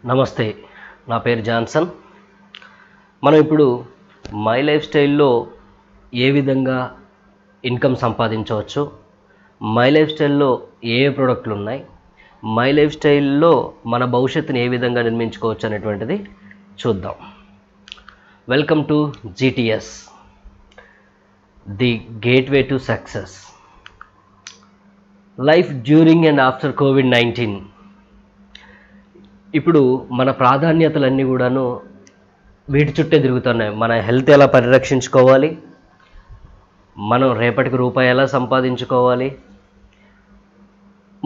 నమస్తే, నా పేరు జాన్సన్. మనం ఇప్పుడు మై లైఫ్ స్టైల్లో ఏ విధంగా ఇన్కమ్ సంపాదించవచ్చు, మై లైఫ్ స్టైల్లో ఏ ప్రోడక్ట్లు ఉన్నాయి, మై లైఫ్ స్టైల్లో మన భవిష్యత్తుని ఏ విధంగా నిర్మించుకోవచ్చు అనేటువంటిది చూద్దాం. Welcome to GTS, the gateway to success. Life during and after COVID-19. ఇప్పుడు మన ప్రాధాన్యతలన్నీ కూడాను వీటి చుట్టే తిరుగుతున్నాయి. మన హెల్త్ ఎలా పరిరక్షించుకోవాలి, మనం రేపటికి రూపాయి ఎలా సంపాదించుకోవాలి,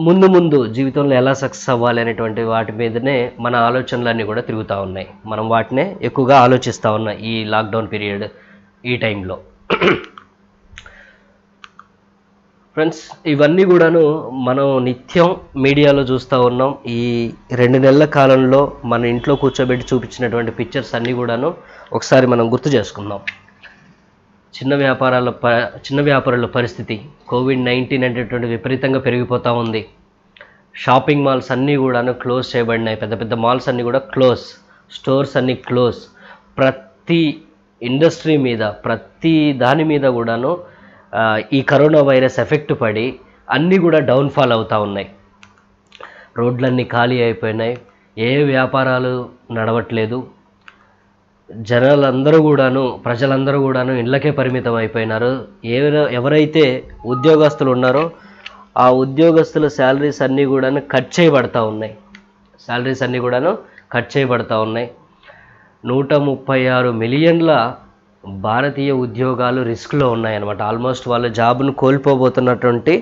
ముందు జీవితంలో ఎలా సక్సెస్ అవ్వాలి అనేటువంటి వాటి మీదనే మన ఆలోచనలన్నీ కూడా తిరుగుతూ ఉన్నాయి. మనం వాటినే ఎక్కువగా ఆలోచిస్తూ ఉన్నాం ఈ లాక్డౌన్ పీరియడ్, ఈ టైంలో. ఫ్రెండ్స్, ఇవన్నీ కూడాను మనం నిత్యం మీడియాలో చూస్తూ ఉన్నాం. ఈ 2 నెలల కాలంలో మన ఇంట్లో కూర్చోబెట్టి చూపించినటువంటి పిక్చర్స్ అన్నీ కూడాను ఒకసారి మనం గుర్తు చేసుకుందాం. చిన్న వ్యాపారాల పరిస్థితి కోవిడ్-19 అనేటువంటి విపరీతంగా పెరిగిపోతూ ఉంది. షాపింగ్ మాల్స్ అన్నీ కూడాను క్లోజ్ చేయబడినాయి. పెద్ద పెద్ద మాల్స్ అన్నీ కూడా క్లోజ్, స్టోర్స్ అన్నీ క్లోజ్. ప్రతి ఇండస్ట్రీ మీద, ప్రతి దాని మీద కూడాను ఈ కరోనా వైరస్ ఎఫెక్ట్ పడి అన్నీ కూడా డౌన్ఫాల్ అవుతూ ఉన్నాయి. రోడ్లన్నీ ఖాళీ అయిపోయినాయి, ఏ వ్యాపారాలు నడవట్లేదు. ప్రజలందరూ కూడాను ఇళ్ళకే పరిమితం అయిపోయినారు. ఎవరైతే ఉద్యోగస్తులు ఉన్నారో ఆ ఉద్యోగస్తుల శాలరీస్ అన్నీ కూడాను కట్ చేయబడతా ఉన్నాయి. 136 మిలియన్ల భారతీయ ఉద్యోగాలు రిస్క్లో ఉన్నాయన్నమాట. ఆల్మోస్ట్ వాళ్ళు జాబ్ను కోల్పోబోతున్నటువంటి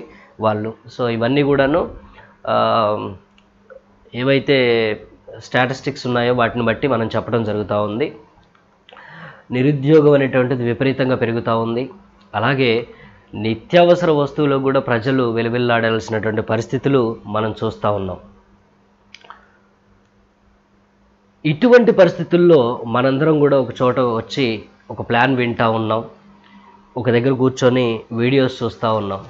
వాళ్ళు. సో ఇవన్నీ కూడాను ఏవైతే స్టాటిస్టిక్స్ ఉన్నాయో వాటిని బట్టి మనం చెప్పడం జరుగుతూ ఉంది. నిరుద్యోగం అనేటువంటిది విపరీతంగా పెరుగుతూ ఉంది. అలాగే నిత్యావసర వస్తువులు కూడా ప్రజలు వెలువెల్లాడాల్సినటువంటి పరిస్థితులు మనం చూస్తూ ఉన్నాం. ఇటువంటి పరిస్థితుల్లో మనందరం కూడా ఒక చోట వచ్చి ఒక ప్లాన్ వింటూ ఉన్నాం, ఒక దగ్గర కూర్చొని వీడియోస్ చూస్తూ ఉన్నాం.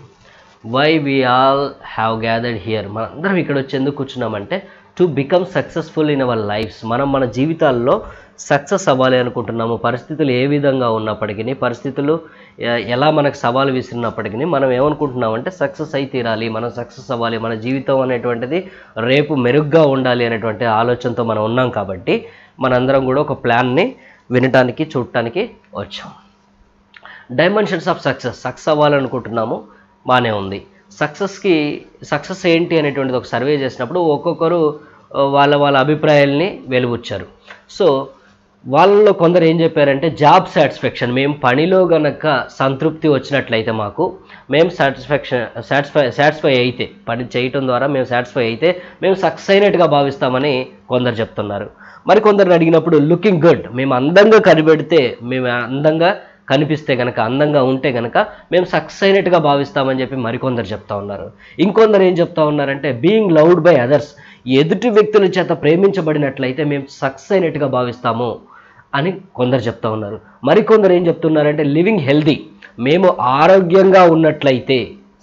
Why we all have gathered here. మనందరం ఇక్కడ వచ్చి ఎందుకు కూర్చున్నామంటే to become successful in our lives. మనం మన జీవితాల్లో సక్సెస్ అవ్వాలి అనుకుంటున్నాము. పరిస్థితులు ఏ విధంగా ఉన్నప్పటికీ, పరిస్థితులు ఎలా మనకు సవాలు విసిరినప్పటికీ మనం ఏమనుకుంటున్నామంటే సక్సెస్ అయి తీరాలి, మనం సక్సెస్ అవ్వాలి, మన జీవితం అనేటువంటిది రేపు మెరుగ్గా ఉండాలి అనేటువంటి ఆలోచనతో మనం ఉన్నాం. కాబట్టి మనందరం కూడా ఒక ప్లాన్ని వినటానికి, చూడటానికి వచ్చాం. డైమెన్షన్స్ ఆఫ్ సక్సెస్ అవ్వాలనుకుంటున్నాము, బాగానే ఉంది. సక్సెస్ ఏంటి అనేటువంటిది ఒక సర్వే చేసినప్పుడు ఒక్కొక్కరు వాళ్ళ అభిప్రాయాల్ని వెలువచ్చారు. సో వాళ్ళలో కొందరు ఏం చెప్పారంటే జాబ్ సాటిస్ఫాక్షన్. మేము పనిలో గనక సంతృప్తి వచ్చినట్లయితే, మేము సాటిస్ఫై అయితే, పని చేయటం ద్వారా మేము సాటిస్ఫై అయితే మేము సక్సెస్ అయినట్టుగా భావిస్తామని కొందరు చెప్తున్నారు. మరి కొందరిని అడిగినప్పుడు లుకింగ్ గుడ్, మేము అందంగా కనిపిస్తే కనుక, అందంగా ఉంటే కనుక మేము సక్సెస్ అయినట్టుగా భావిస్తామని చెప్పి మరికొందరు చెప్తా ఉన్నారు. ఇంకొందరు ఏం చెప్తా ఉన్నారంటే బీయింగ్ లవ్డ్ బై అదర్స్, ఎదుటి వ్యక్తుల చేత ప్రేమించబడినట్లయితే మేము సక్సెస్ అయినట్టుగా భావిస్తాము అని కొందరు చెప్తా ఉన్నారు. మరికొందరు ఏం చెప్తున్నారంటే లివింగ్ హెల్దీ, మేము ఆరోగ్యంగా ఉన్నట్లయితే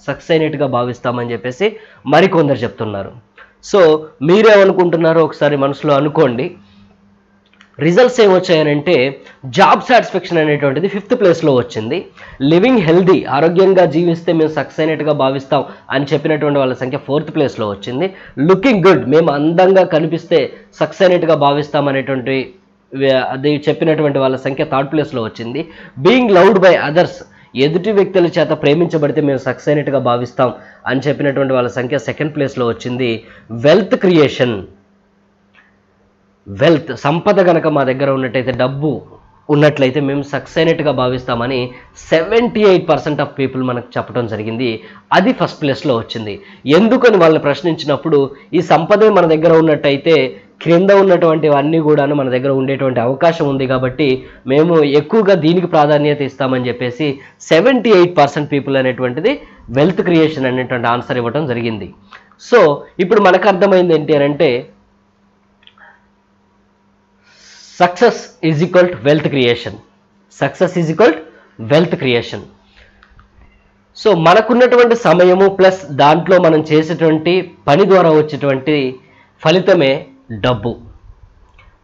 సక్సెస్ అయినట్టుగా భావిస్తామని చెప్పేసి మరికొందరు చెప్తున్నారు. సో మీరేమనుకుంటున్నారో ఒకసారి మనసులో అనుకోండి. రిజల్ట్స్ ఏమొచ్చాయనంటే జాబ్ సాటిస్ఫాక్షన్ అనేటువంటిది 5th ప్లేస్లో వచ్చింది. లివింగ్ హెల్దీ, ఆరోగ్యంగా జీవిస్తే మేము సక్సెస్ అయినట్టుగా భావిస్తాం అని చెప్పినటువంటి వాళ్ళ సంఖ్య 4th ప్లేస్లో వచ్చింది. లుకింగ్ గుడ్, మేము అందంగా కనిపిస్తే సక్సెస్ అయినట్టుగా భావిస్తాం అనేటువంటి అది చెప్పినటువంటి వాళ్ళ సంఖ్య 3rd ప్లేస్లో వచ్చింది. బీయింగ్ లవ్డ్ బై అదర్స్, ఎదుటి వ్యక్తుల చేత ప్రేమించబడితే మేము సక్సెస్ అయినట్టుగా భావిస్తాం అని చెప్పినటువంటి వాళ్ళ సంఖ్య 2nd ప్లేస్లో వచ్చింది. వెల్త్ క్రియేషన్, సంపద కనుక మా దగ్గర ఉన్నట్టయితే, డబ్బు ఉన్నట్లయితే మేము సక్సెస్ అయినట్టుగా భావిస్తామని 78% ఆఫ్ పీపుల్ మనకు చెప్పడం జరిగింది. అది 1st ప్లేస్లో వచ్చింది. ఎందుకని వాళ్ళని ప్రశ్నించినప్పుడు ఈ సంపదే మన దగ్గర ఉన్నట్టయితే క్రింద ఉన్నటువంటివన్నీ కూడాను మన దగ్గర ఉండేటువంటి అవకాశం ఉంది కాబట్టి మేము ఎక్కువగా దీనికి ప్రాధాన్యత ఇస్తామని చెప్పేసి 78% పీపుల్ అనేటువంటిది వెల్త్ క్రియేషన్ అనేటువంటి ఆన్సర్ ఇవ్వడం జరిగింది. సో ఇప్పుడు మనకు అర్థమైంది ఏంటి అంటే success is equal to wealth creation. So మనకున్నటువంటి సమయము ప్లస్ దాంట్లో మనం చేసేటువంటి పని ద్వారా వచ్చేటువంటి ఫలితమే డబ్బు.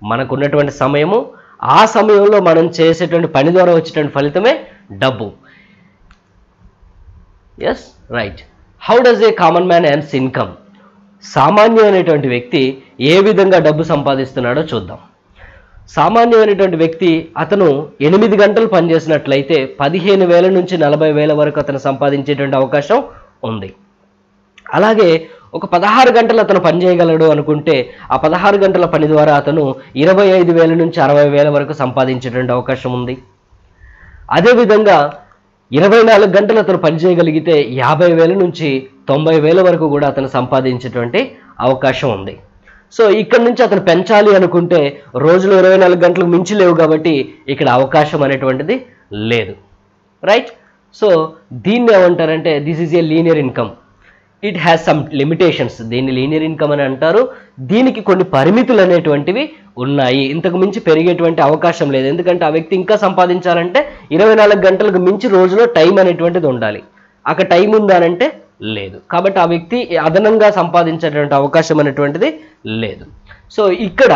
మనకున్నటువంటి సమయము, ఆ సమయంలో మనం చేసేటువంటి పని ద్వారా వచ్చేటువంటి ఫలితమే డబ్బు. Yes, right. How does a common man earns income? సామాన్యమైనటువంటి వ్యక్తి ఏ విధంగా డబ్బు సంపాదిస్తున్నాడో చూద్దాం. సామాన్యమైనటువంటి వ్యక్తి అతను 8 గంటలు పనిచేసినట్లయితే 15,000 నుంచి 40,000 వరకు అతను సంపాదించేటువంటి అవకాశం ఉంది. అలాగే ఒక 16 గంటలు అతను పని చేయగలడు అనుకుంటే ఆ 16 గంటల పని ద్వారా అతను 25,000 నుంచి 60,000 వరకు సంపాదించేటువంటి అవకాశం ఉంది. అదేవిధంగా 24 గంటలు అతను పని చేయగలిగితే 50,000 నుంచి 90,000 వరకు కూడా అతను సంపాదించేటువంటి అవకాశం ఉంది. సో ఇక్కడ నుంచి అతను పెంచాలి అనుకుంటే రోజులో 24 గంటలకు మించి లేవు కాబట్టి ఇక్కడ అవకాశం అనేటువంటిది లేదు. రైట్. సో దీన్ని ఏమంటారంటే this is a linear income. It has some limitations. దీన్ని లీనియర్ ఇన్కమ్ అని అంటారు. దీనికి కొన్ని పరిమితులు అనేటువంటివి ఉన్నాయి. ఇంతకు మించి పెరిగేటువంటి అవకాశం లేదు. ఎందుకంటే ఆ వ్యక్తి ఇంకా సంపాదించాలంటే 24 గంటలకు మించి రోజులో టైం అనేటువంటిది ఉండాలి. అక్కడ టైం ఉందానంటే లేదు. కాబట్టి ఆ వ్యక్తి అదనంగా సంపాదించేటువంటి అవకాశం అనేటువంటిది లేదు. సో ఇక్కడ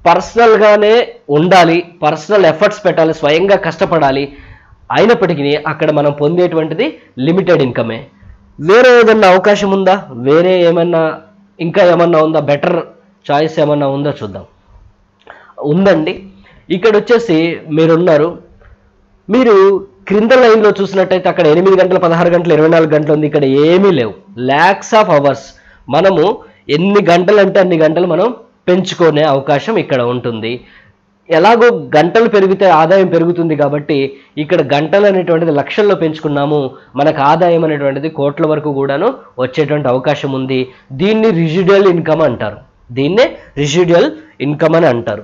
పర్సనల్గానే ఉండాలి, పర్సనల్ ఎఫర్ట్స్ పెట్టాలి, స్వయంగా కష్టపడాలి. అయినప్పటికీ అక్కడ మనం పొందేటువంటిది లిమిటెడ్ ఇన్కమే. వేరే ఏదన్నా అవకాశం ఉందా? వేరే ఏమన్నా ఇంకా ఏమన్నా ఉందా? బెటర్ చాయిస్ ఏమన్నా ఉందో చూద్దాం. ఉందండి. ఇక్కడ వచ్చేసి మీరున్నారు, మీరు క్రింద లైన్లో చూసినట్టయితే అక్కడ 8 గంటలు, 16 గంటలు, 24 గంటలు ఉంది. ఇక్కడ ఏమీ లేవు. Lakhs of hours. మనము ఎన్ని గంటలు అంటే అన్ని గంటలు మనం పెంచుకునే అవకాశం ఇక్కడ ఉంటుంది. ఎలాగో గంటలు పెరిగితే ఆదాయం పెరుగుతుంది కాబట్టి ఇక్కడ గంటలు అనేటువంటిది లక్షల్లో పెంచుకున్నాము, మనకు ఆదాయం అనేటువంటిది కోట్ల వరకు కూడాను వచ్చేటువంటి అవకాశం ఉంది. దీన్ని రిజిడ్యువల్ ఇన్కమ్ అంటారు. దీన్నే రిజిడ్యువల్ ఇన్కమ్ అని అంటారు.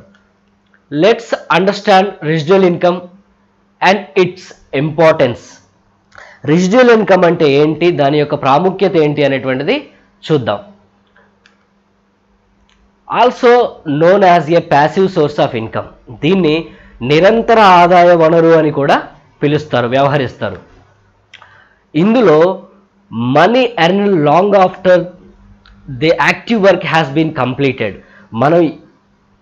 Let's understand residual income and its importance. Residual income అంటే ఏంటి, దాని యొక్క ప్రాముఖ్యత ఏంటి అనేటువంటిది చూద్దాం. Also known as a passive source of income. దీన్ని నిరంతర ఆదాయ వనరు అని కూడా పిలుస్తారు, వ్యవహరిస్తారు. ఇందులో money earn long after the active work has been completed. మనం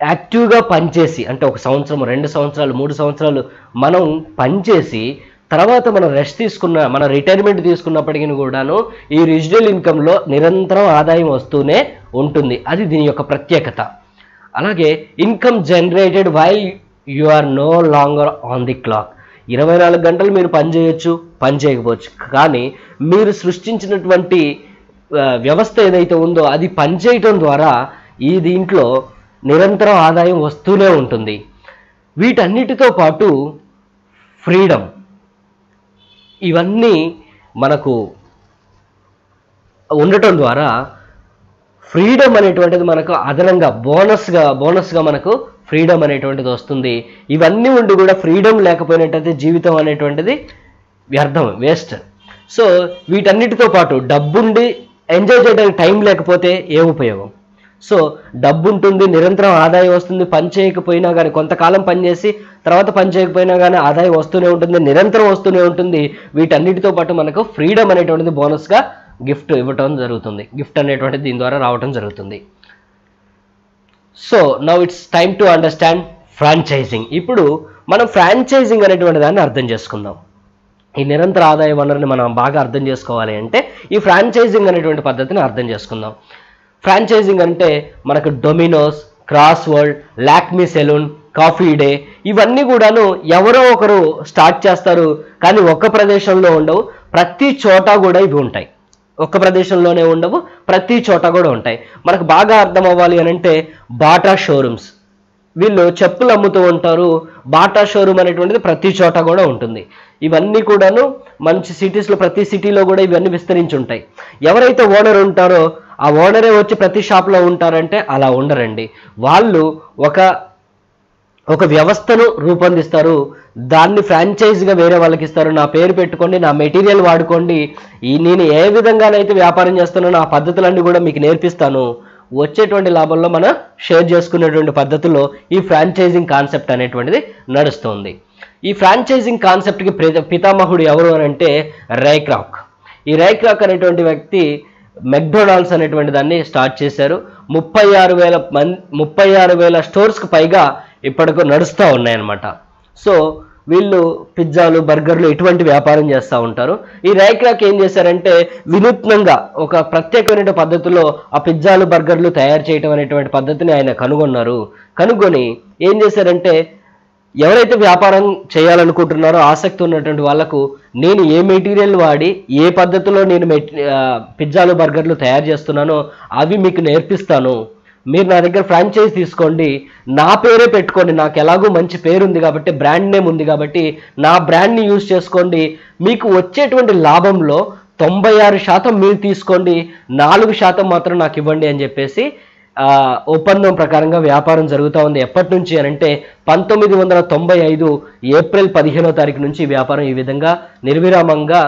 యాక్టివ్గా పనిచేసి అంటే 1 సంవత్సరం, 2 సంవత్సరాలు, 3 సంవత్సరాలు మనం పనిచేసి తర్వాత మనం రెస్ట్ తీసుకున్న, మన రిటైర్మెంట్ తీసుకున్నప్పటికీ కూడాను ఈ రిజిడ్యువల్ ఇన్కంలో నిరంతరం ఆదాయం వస్తూనే ఉంటుంది. అది దీని యొక్క ప్రత్యేకత. అలాగే income generated while you are no longer on the clock. 24 గంటలు మీరు పని చేయొచ్చు, పని చేయకపోవచ్చు, కానీ మీరు సృష్టించినటువంటి వ్యవస్థ ఏదైతే ఉందో అది పనిచేయటం ద్వారా ఈ దీంట్లో నిరంతరం ఆదాయం వస్తూనే ఉంటుంది. వీటన్నిటితో పాటు ఫ్రీడమ్, ఇవన్నీ మనకు ఉండటం ద్వారా ఫ్రీడమ్ అనేటువంటిది మనకు అదనంగా బోనస్గా మనకు ఫ్రీడమ్ అనేటువంటిది వస్తుంది. ఇవన్నీ ఉండి కూడా ఫ్రీడమ్ లేకపోయినట్టయితే జీవితం అనేటువంటిది వ్యర్థం, వేస్ట్. సో వీటన్నిటితో పాటు డబ్బుండి ఎంజాయ్ చేయడానికి టైం లేకపోతే ఏ ఉపయోగం? సో డబ్బు ఉంటుంది, నిరంతరం ఆదాయం వస్తుంది, పని చేయకపోయినా కానీ కొంతకాలం పనిచేసి తర్వాత పని చేయకపోయినా కానీ ఆదాయం వస్తూనే ఉంటుంది, నిరంతరం వస్తూనే ఉంటుంది. వీటన్నిటితో పాటు మనకు ఫ్రీడమ్ అనేటువంటిది బోనస్గా గిఫ్ట్ ఇవ్వటం జరుగుతుంది. గిఫ్ట్ అనేటువంటిది దీని ద్వారా రావటం జరుగుతుంది. So now it's time to understand franchising. ఇప్పుడు మనం ఫ్రాంచైజింగ్ అనేటువంటి దాన్ని అర్థం చేసుకుందాం. ఈ నిరంతర ఆదాయ వనరుని మనం బాగా అర్థం చేసుకోవాలి అంటే ఈ ఫ్రాంచైజింగ్ అనేటువంటి పద్ధతిని అర్థం చేసుకుందాం. ఫ్రాంచైజింగ్ అంటే మనకు Domino's, Crossword, Lakme salon, Coffee Day ఇవన్నీ కూడాను ఎవరో ఒకరు స్టార్ట్ చేస్తారు, కానీ ఒక్క ప్రదేశంలో ఉండవు. ప్రతి చోట కూడా ఇవి ఉంటాయి. ఒక్క ప్రదేశంలోనే ఉండవు, ప్రతి చోట కూడా ఉంటాయి. మనకు బాగా అర్థం అవ్వాలి అని అంటే బాటా షోరూమ్స్, వీళ్ళు చెప్పులు అమ్ముతూ ఉంటారు. బాటా షోరూమ్ అనేటువంటిది ప్రతి చోట కూడా ఉంటుంది. ఇవన్నీ కూడాను మంచి సిటీస్లో, ప్రతి సిటీలో కూడా ఇవన్నీ విస్తరించి ఉంటాయి. ఎవరైతే ఓనర్ ఉంటారో ఆ ఓనరే వచ్చి ప్రతి షాప్లో ఉంటారంటే అలా ఉండరండి. వాళ్ళు ఒక వ్యవస్థను రూపొందిస్తారు, దాన్ని ఫ్రాంచైజ్గా వేరే వాళ్ళకి ఇస్తారు. నా పేరు పెట్టుకోండి, నా మెటీరియల్ వాడుకోండి, నేను ఏ విధంగానైతే వ్యాపారం చేస్తున్నానో ఆ పద్ధతులన్నీ కూడా మీకు నేర్పిస్తాను, వచ్చేటువంటి లాభంలో మనం షేర్ చేసుకునేటువంటి పద్ధతిలో ఈ ఫ్రాంచైజింగ్ కాన్సెప్ట్ అనేటువంటిది నడుస్తుంది. ఈ ఫ్రాంచైజింగ్ కాన్సెప్ట్కి పితామహుడు ఎవరు అని అంటే రే క్రాక్. ఈ రే క్రాక్ అనేటువంటి వ్యక్తి మెక్డొనాల్డ్స్ అనేటువంటి దాన్ని స్టార్ట్ చేశారు. 36,000 స్టోర్స్కి పైగా ఇప్పటికూ నడుస్తూ ఉన్నాయన్నమాట. సో వీళ్ళు పిజ్జాలు, బర్గర్లు ఇటువంటి వ్యాపారం చేస్తూ ఉంటారు. ఈ రై క్రాక్ ఏం చేశారంటే వినూత్నంగా ఒక ప్రత్యేకమైన పద్ధతిలో ఆ పిజ్జాలు, బర్గర్లు తయారు చేయడం అనేటువంటి పద్ధతిని ఆయన కనుగొన్నారు. కనుగొని ఏం చేశారంటే ఎవరైతే వ్యాపారం చేయాలనుకుంటున్నారో ఆసక్తి ఉన్నటువంటి వాళ్ళకు నేను ఏ మెటీరియల్ వాడి ఏ పద్ధతిలో నేను పిజ్జాలు, బర్గర్లు తయారు చేస్తున్నానో అవి మీకు నేర్పిస్తాను. మీరు నా దగ్గర ఫ్రాంచైజ్ తీసుకోండి, నా పేరే పెట్టుకోండి, నాకు ఎలాగో మంచి పేరు ఉంది కాబట్టి, బ్రాండ్ నేమ్ ఉంది కాబట్టి నా బ్రాండ్ని యూజ్ చేసుకోండి. మీకు వచ్చేటువంటి లాభంలో 96% మీరు తీసుకోండి, 4% మాత్రం నాకు ఇవ్వండి అని చెప్పేసి ఒప్పందం ప్రకారంగా వ్యాపారం జరుగుతూ ఉంది. ఎప్పటి నుంచి అని అంటే 1995 ఏప్రిల్ 15వ తారీఖు నుంచి ఈ వ్యాపారం ఈ విధంగా నిర్విరామంగా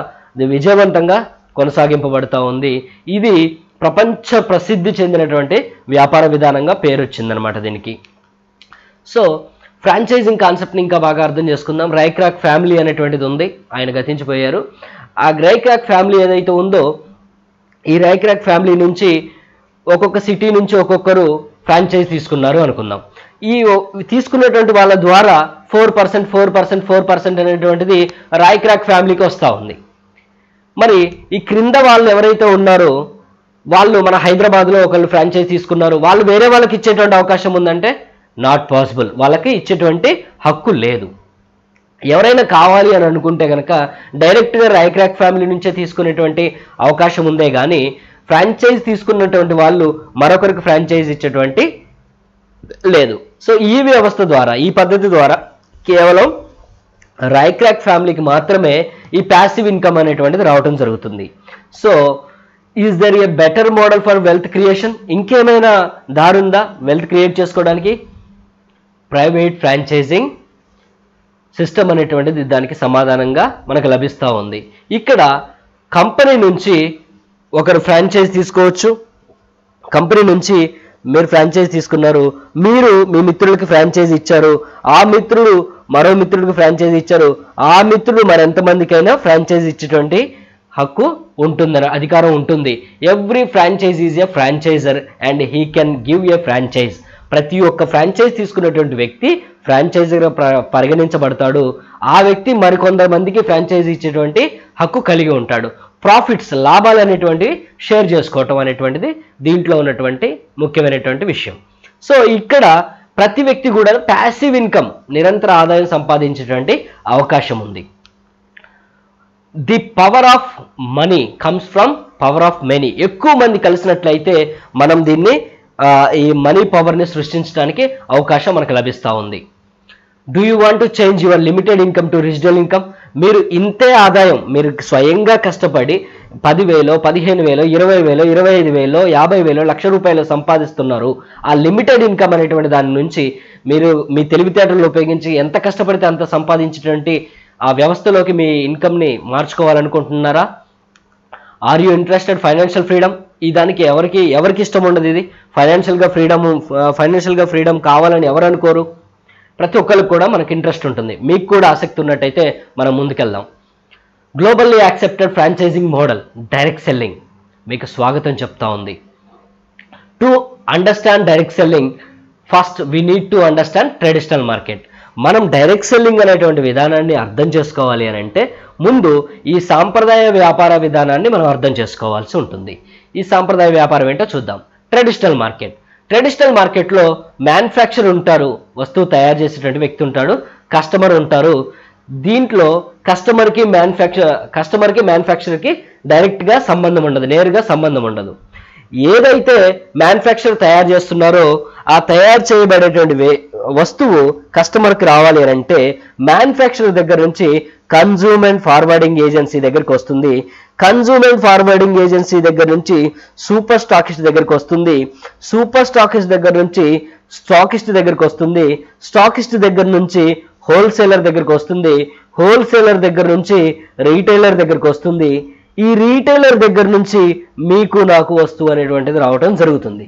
విజయవంతంగా కొనసాగింపబడుతూ ఉంది. ఇది ప్రపంచ ప్రసిద్ధి చెందినటువంటి వ్యాపార విధానంగా పేరు వచ్చిందనమాట దీనికి. సో ఫ్రాంచైజింగ్ కాన్సెప్ట్ని ఇంకా బాగా అర్థం చేసుకుందాం. రై క్రాక్ ఫ్యామిలీ అనేటువంటిది ఉంది, ఆయన గతించిపోయారు. ఆ రై క్రాక్ ఫ్యామిలీ ఏదైతే ఉందో ఈ రై క్రాక్ ఫ్యామిలీ నుంచి ఒక్కొక్క సిటీ నుంచి ఒక్కొక్కరు ఫ్రాంచైజ్ తీసుకున్నారు అనుకుందాం. ఈ తీసుకున్నటువంటి వాళ్ళ ద్వారా 4% అనేటువంటిది రై క్రాక్ ఫ్యామిలీకి వస్తూ ఉంది. మరి ఈ క్రింద వాళ్ళు ఎవరైతే ఉన్నారో వాళ్ళు మన హైదరాబాద్లో ఒకళ్ళు ఫ్రాంచైజ్ తీసుకున్నారు, వాళ్ళు వేరే వాళ్ళకి ఇచ్చేటువంటి అవకాశం ఉందంటే నాట్ పాసిబుల్, వాళ్ళకి ఇచ్చేటువంటి హక్కు లేదు. ఎవరైనా కావాలి అని అనుకుంటే కనుక డైరెక్ట్గా రై క్రాక్ ఫ్యామిలీ నుంచే తీసుకునేటువంటి అవకాశం ఉందే కానీ ఫ్రాంచైజ్ తీసుకున్నటువంటి వాళ్ళు మరొకరికి ఫ్రాంచైజ్ ఇచ్చేటువంటి లేదు. సో ఈ వ్యవస్థ ద్వారా, ఈ పద్ధతి ద్వారా కేవలం రై క్రాక్ ఫ్యామిలీకి మాత్రమే ఈ ప్యాసివ్ ఇన్కమ్ అనేటువంటిది రావడం జరుగుతుంది. So is there a better model for wealth creation? ఇంకేమైనా దారుందా వెల్త్ క్రియేట్ చేసుకోవడానికి? ప్రైవేట్ ఫ్రాంచైజింగ్ సిస్టమ్ అనేటువంటిది దానికి సమాధానంగా మనకు లభిస్తూ ఉంది. ఇక్కడ కంపెనీ నుంచి ఒకరు ఫ్రాంచైజ్ తీసుకోవచ్చు. కంపెనీ నుంచి మీరు ఫ్రాంచైజ్ తీసుకున్నారు, మీరు మీ మిత్రులకి ఫ్రాంచైజ్ ఇచ్చారు, ఆ మిత్రుడు మరో మిత్రుడికి ఫ్రాంచైజ్ ఇచ్చారు, ఆ మిత్రుడు మరెంతమందికైనా ఫ్రాంచైజ్ ఇచ్చేటువంటి హక్కు ఉంటుందని అధికారం ఉంటుంది. Every franchise is a franchisor and he can give a franchise. ప్రతి ఒక్క ఫ్రాంచైజ్ తీసుకున్నటువంటి వ్యక్తి ఫ్రాంచైజర్గా పరిగణించబడతాడు. ఆ వ్యక్తి మరికొంతమందికి ఫ్రాంచైజ్ ఇచ్చేటువంటి హక్కు కలిగి ఉంటాడు. ప్రాఫిట్స్, లాభాలు అనేటువంటివి షేర్ చేసుకోవటం అనేటువంటిది దీంట్లో ఉన్నటువంటి ముఖ్యమైనటువంటి విషయం. సో ఇక్కడ ప్రతి వ్యక్తి కూడా ప్యాసివ్ ఇన్కమ్, నిరంతర ఆదాయం సంపాదించేటువంటి అవకాశం ఉంది. The power of money comes from power of many. ఎక్కువ మంది కలిసినట్లయితే మనం దీన్ని ఈ మనీ పవర్ని సృష్టించడానికి అవకాశం మనకు లభిస్తూ ఉంది. Do you want to change your limited income to residual income? మీరు ఇంతే ఆదాయం మీరు స్వయంగా కష్టపడి 10,000, 15,000, 20,000, 25,000, 50,000, ₹1,00,000 సంపాదిస్తున్నారు. ఆ లిమిటెడ్ ఇన్కమ్ అనేటువంటి దాని నుంచి మీరు మీ తెలివితేటలు ఉపయోగించి ఎంత కష్టపడితే అంత సంపాదించేటువంటి ఆ వ్యవస్థలోకి మీ ఇన్కమ్ని మార్చుకోవాలనుకుంటున్నారా? Are you interested financial freedom? ఈ దానికి ఎవరికి ఇష్టం ఉండదు. ఇది ఫైనాన్షియల్గా ఫ్రీడమ్ కావాలని ఎవరు అనుకోరు? ప్రతి ఒక్కరికి కూడా మనకి ఇంట్రెస్ట్ ఉంటుంది. మీకు కూడా ఆసక్తి ఉన్నట్టయితే మనం ముందుకెళ్దాం. Globally accepted franchising model direct selling మీకు స్వాగతం చెప్తా ఉంది. To understand direct selling first we need to understand traditional market. మనం డైరెక్ట్ సెల్లింగ్ అనేటువంటి విధానాన్ని అర్థం చేసుకోవాలి అని అంటే ముందు ఈ సాంప్రదాయ వ్యాపార విధానాన్ని మనం అర్థం చేసుకోవాల్సి ఉంటుంది. ఈ సాంప్రదాయ వ్యాపారం ఏంటో చూద్దాం. Traditional market. ట్రెడిషనల్ మార్కెట్లో మ్యానుఫ్యాక్చర్ ఉంటారు, వస్తువు తయారు చేసేటువంటి వ్యక్తి ఉంటాడు, కస్టమర్ ఉంటారు. దీంట్లో కస్టమర్కి మ్యానుఫ్యాక్చర్కి డైరెక్ట్గా సంబంధం ఉండదు, నేరుగా సంబంధం ఉండదు. ఏదైతే మ్యానుఫ్యాక్చర్ తయారు చేస్తున్నారో ఆ తయారు చేయబడేటువంటి వస్తువు కస్టమర్కి రావాలి అని అంటే మ్యానుఫ్యాక్చర్ దగ్గర నుంచి కన్జ్యూమర్ ఫార్వర్డింగ్ ఏజెన్సీ దగ్గరికి వస్తుంది. కన్జ్యూమర్ ఫార్వర్డింగ్ ఏజెన్సీ దగ్గర నుంచి సూపర్ స్టాకిస్ట్ దగ్గరికి వస్తుంది. సూపర్ స్టాకిస్ట్ దగ్గర నుంచి స్టాకిస్ట్ దగ్గరికి వస్తుంది. స్టాకిస్ట్ దగ్గర నుంచి హోల్సేలర్ దగ్గరికి వస్తుంది. హోల్సేలర్ దగ్గర నుంచి రీటైలర్ దగ్గరికి వస్తుంది. ఈ రీటైలర్ దగ్గర నుంచి మీకు నాకు వస్తువు అనేటువంటిది రావటం జరుగుతుంది.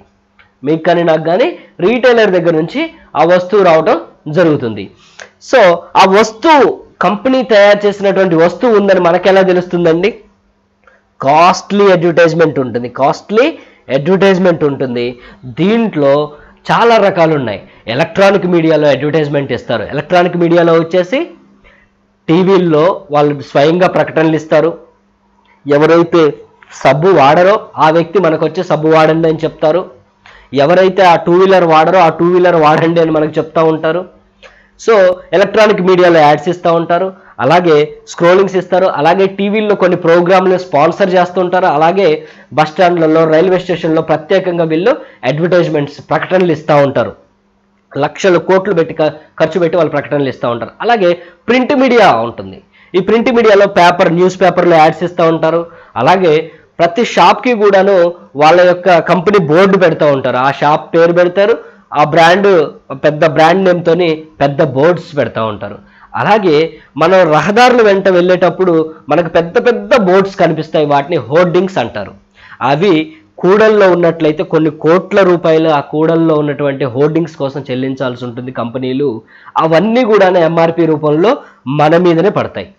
మీకు కానీ నాకు కానీ రీటైలర్ దగ్గర నుంచి ఆ వస్తువు రావటం జరుగుతుంది. సో ఆ వస్తువు కంపెనీ తయారు చేసినటువంటి వస్తువు ఉందని మనకెలా తెలుస్తుందండి? కాస్ట్లీ అడ్వర్టైజ్మెంట్ ఉంటుంది. దీంట్లో చాలా రకాలు ఉన్నాయి. ఎలక్ట్రానిక్ మీడియాలో అడ్వర్టైజ్మెంట్ ఇస్తారు. ఎలక్ట్రానిక్ మీడియాలో వచ్చేసి టీవీల్లో వాళ్ళు స్వయంగా ప్రకటనలు ఇస్తారు. ఎవరైతే సబ్బు వాడరో ఆ వ్యక్తి మనకు వచ్చి సబ్బు వాడండి అని చెప్తారు. ఎవరైతే ఆ 2 వీలర్ వాడరో ఆ 2 వీలర్ వాడండి అని మనకు చెప్తా ఉంటారు. సో ఎలక్ట్రానిక్ మీడియాలో యాడ్స్ ఇస్తూ ఉంటారు, అలాగే స్క్రోలింగ్స్ ఇస్తారు, అలాగే టీవీల్లో కొన్ని ప్రోగ్రాంలు స్పాన్సర్ చేస్తుంటారు, అలాగే బస్ స్టాండ్లలో రైల్వే స్టేషన్లో ప్రత్యేకంగా వీళ్ళు అడ్వర్టైజ్మెంట్స్ ప్రకటనలు ఇస్తూ ఉంటారు. లక్షలు కోట్లు పెట్టి ఖర్చు పెట్టి వాళ్ళు ప్రకటనలు ఇస్తూ ఉంటారు. అలాగే ప్రింట్ మీడియా ఉంటుంది. ఈ ప్రింట్ మీడియాలో న్యూస్ పేపర్లో యాడ్స్ ఇస్తూ ఉంటారు. అలాగే ప్రతి షాప్కి కూడాను వాళ్ళ యొక్క కంపెనీ బోర్డు పెడతా ఉంటారు. ఆ షాప్ పేరు పెడతారు, ఆ పెద్ద బ్రాండ్ నేమ్తోని పెద్ద బోర్డ్స్ పెడతా ఉంటారు. అలాగే మనం రహదారుల వెంట వెళ్ళేటప్పుడు మనకు పెద్ద పెద్ద బోర్డ్స్ కనిపిస్తాయి, వాటిని హోర్డింగ్స్ అంటారు. అవి కూడల్లో ఉన్నట్లయితే కొన్ని కోట్ల రూపాయలు ఆ కూడల్లో ఉన్నటువంటి హోర్డింగ్స్ కోసం చెల్లించాల్సి ఉంటుంది కంపెనీలు. అవన్నీ కూడా ఎంఆర్పి రూపంలో మన మీదనే పడతాయి.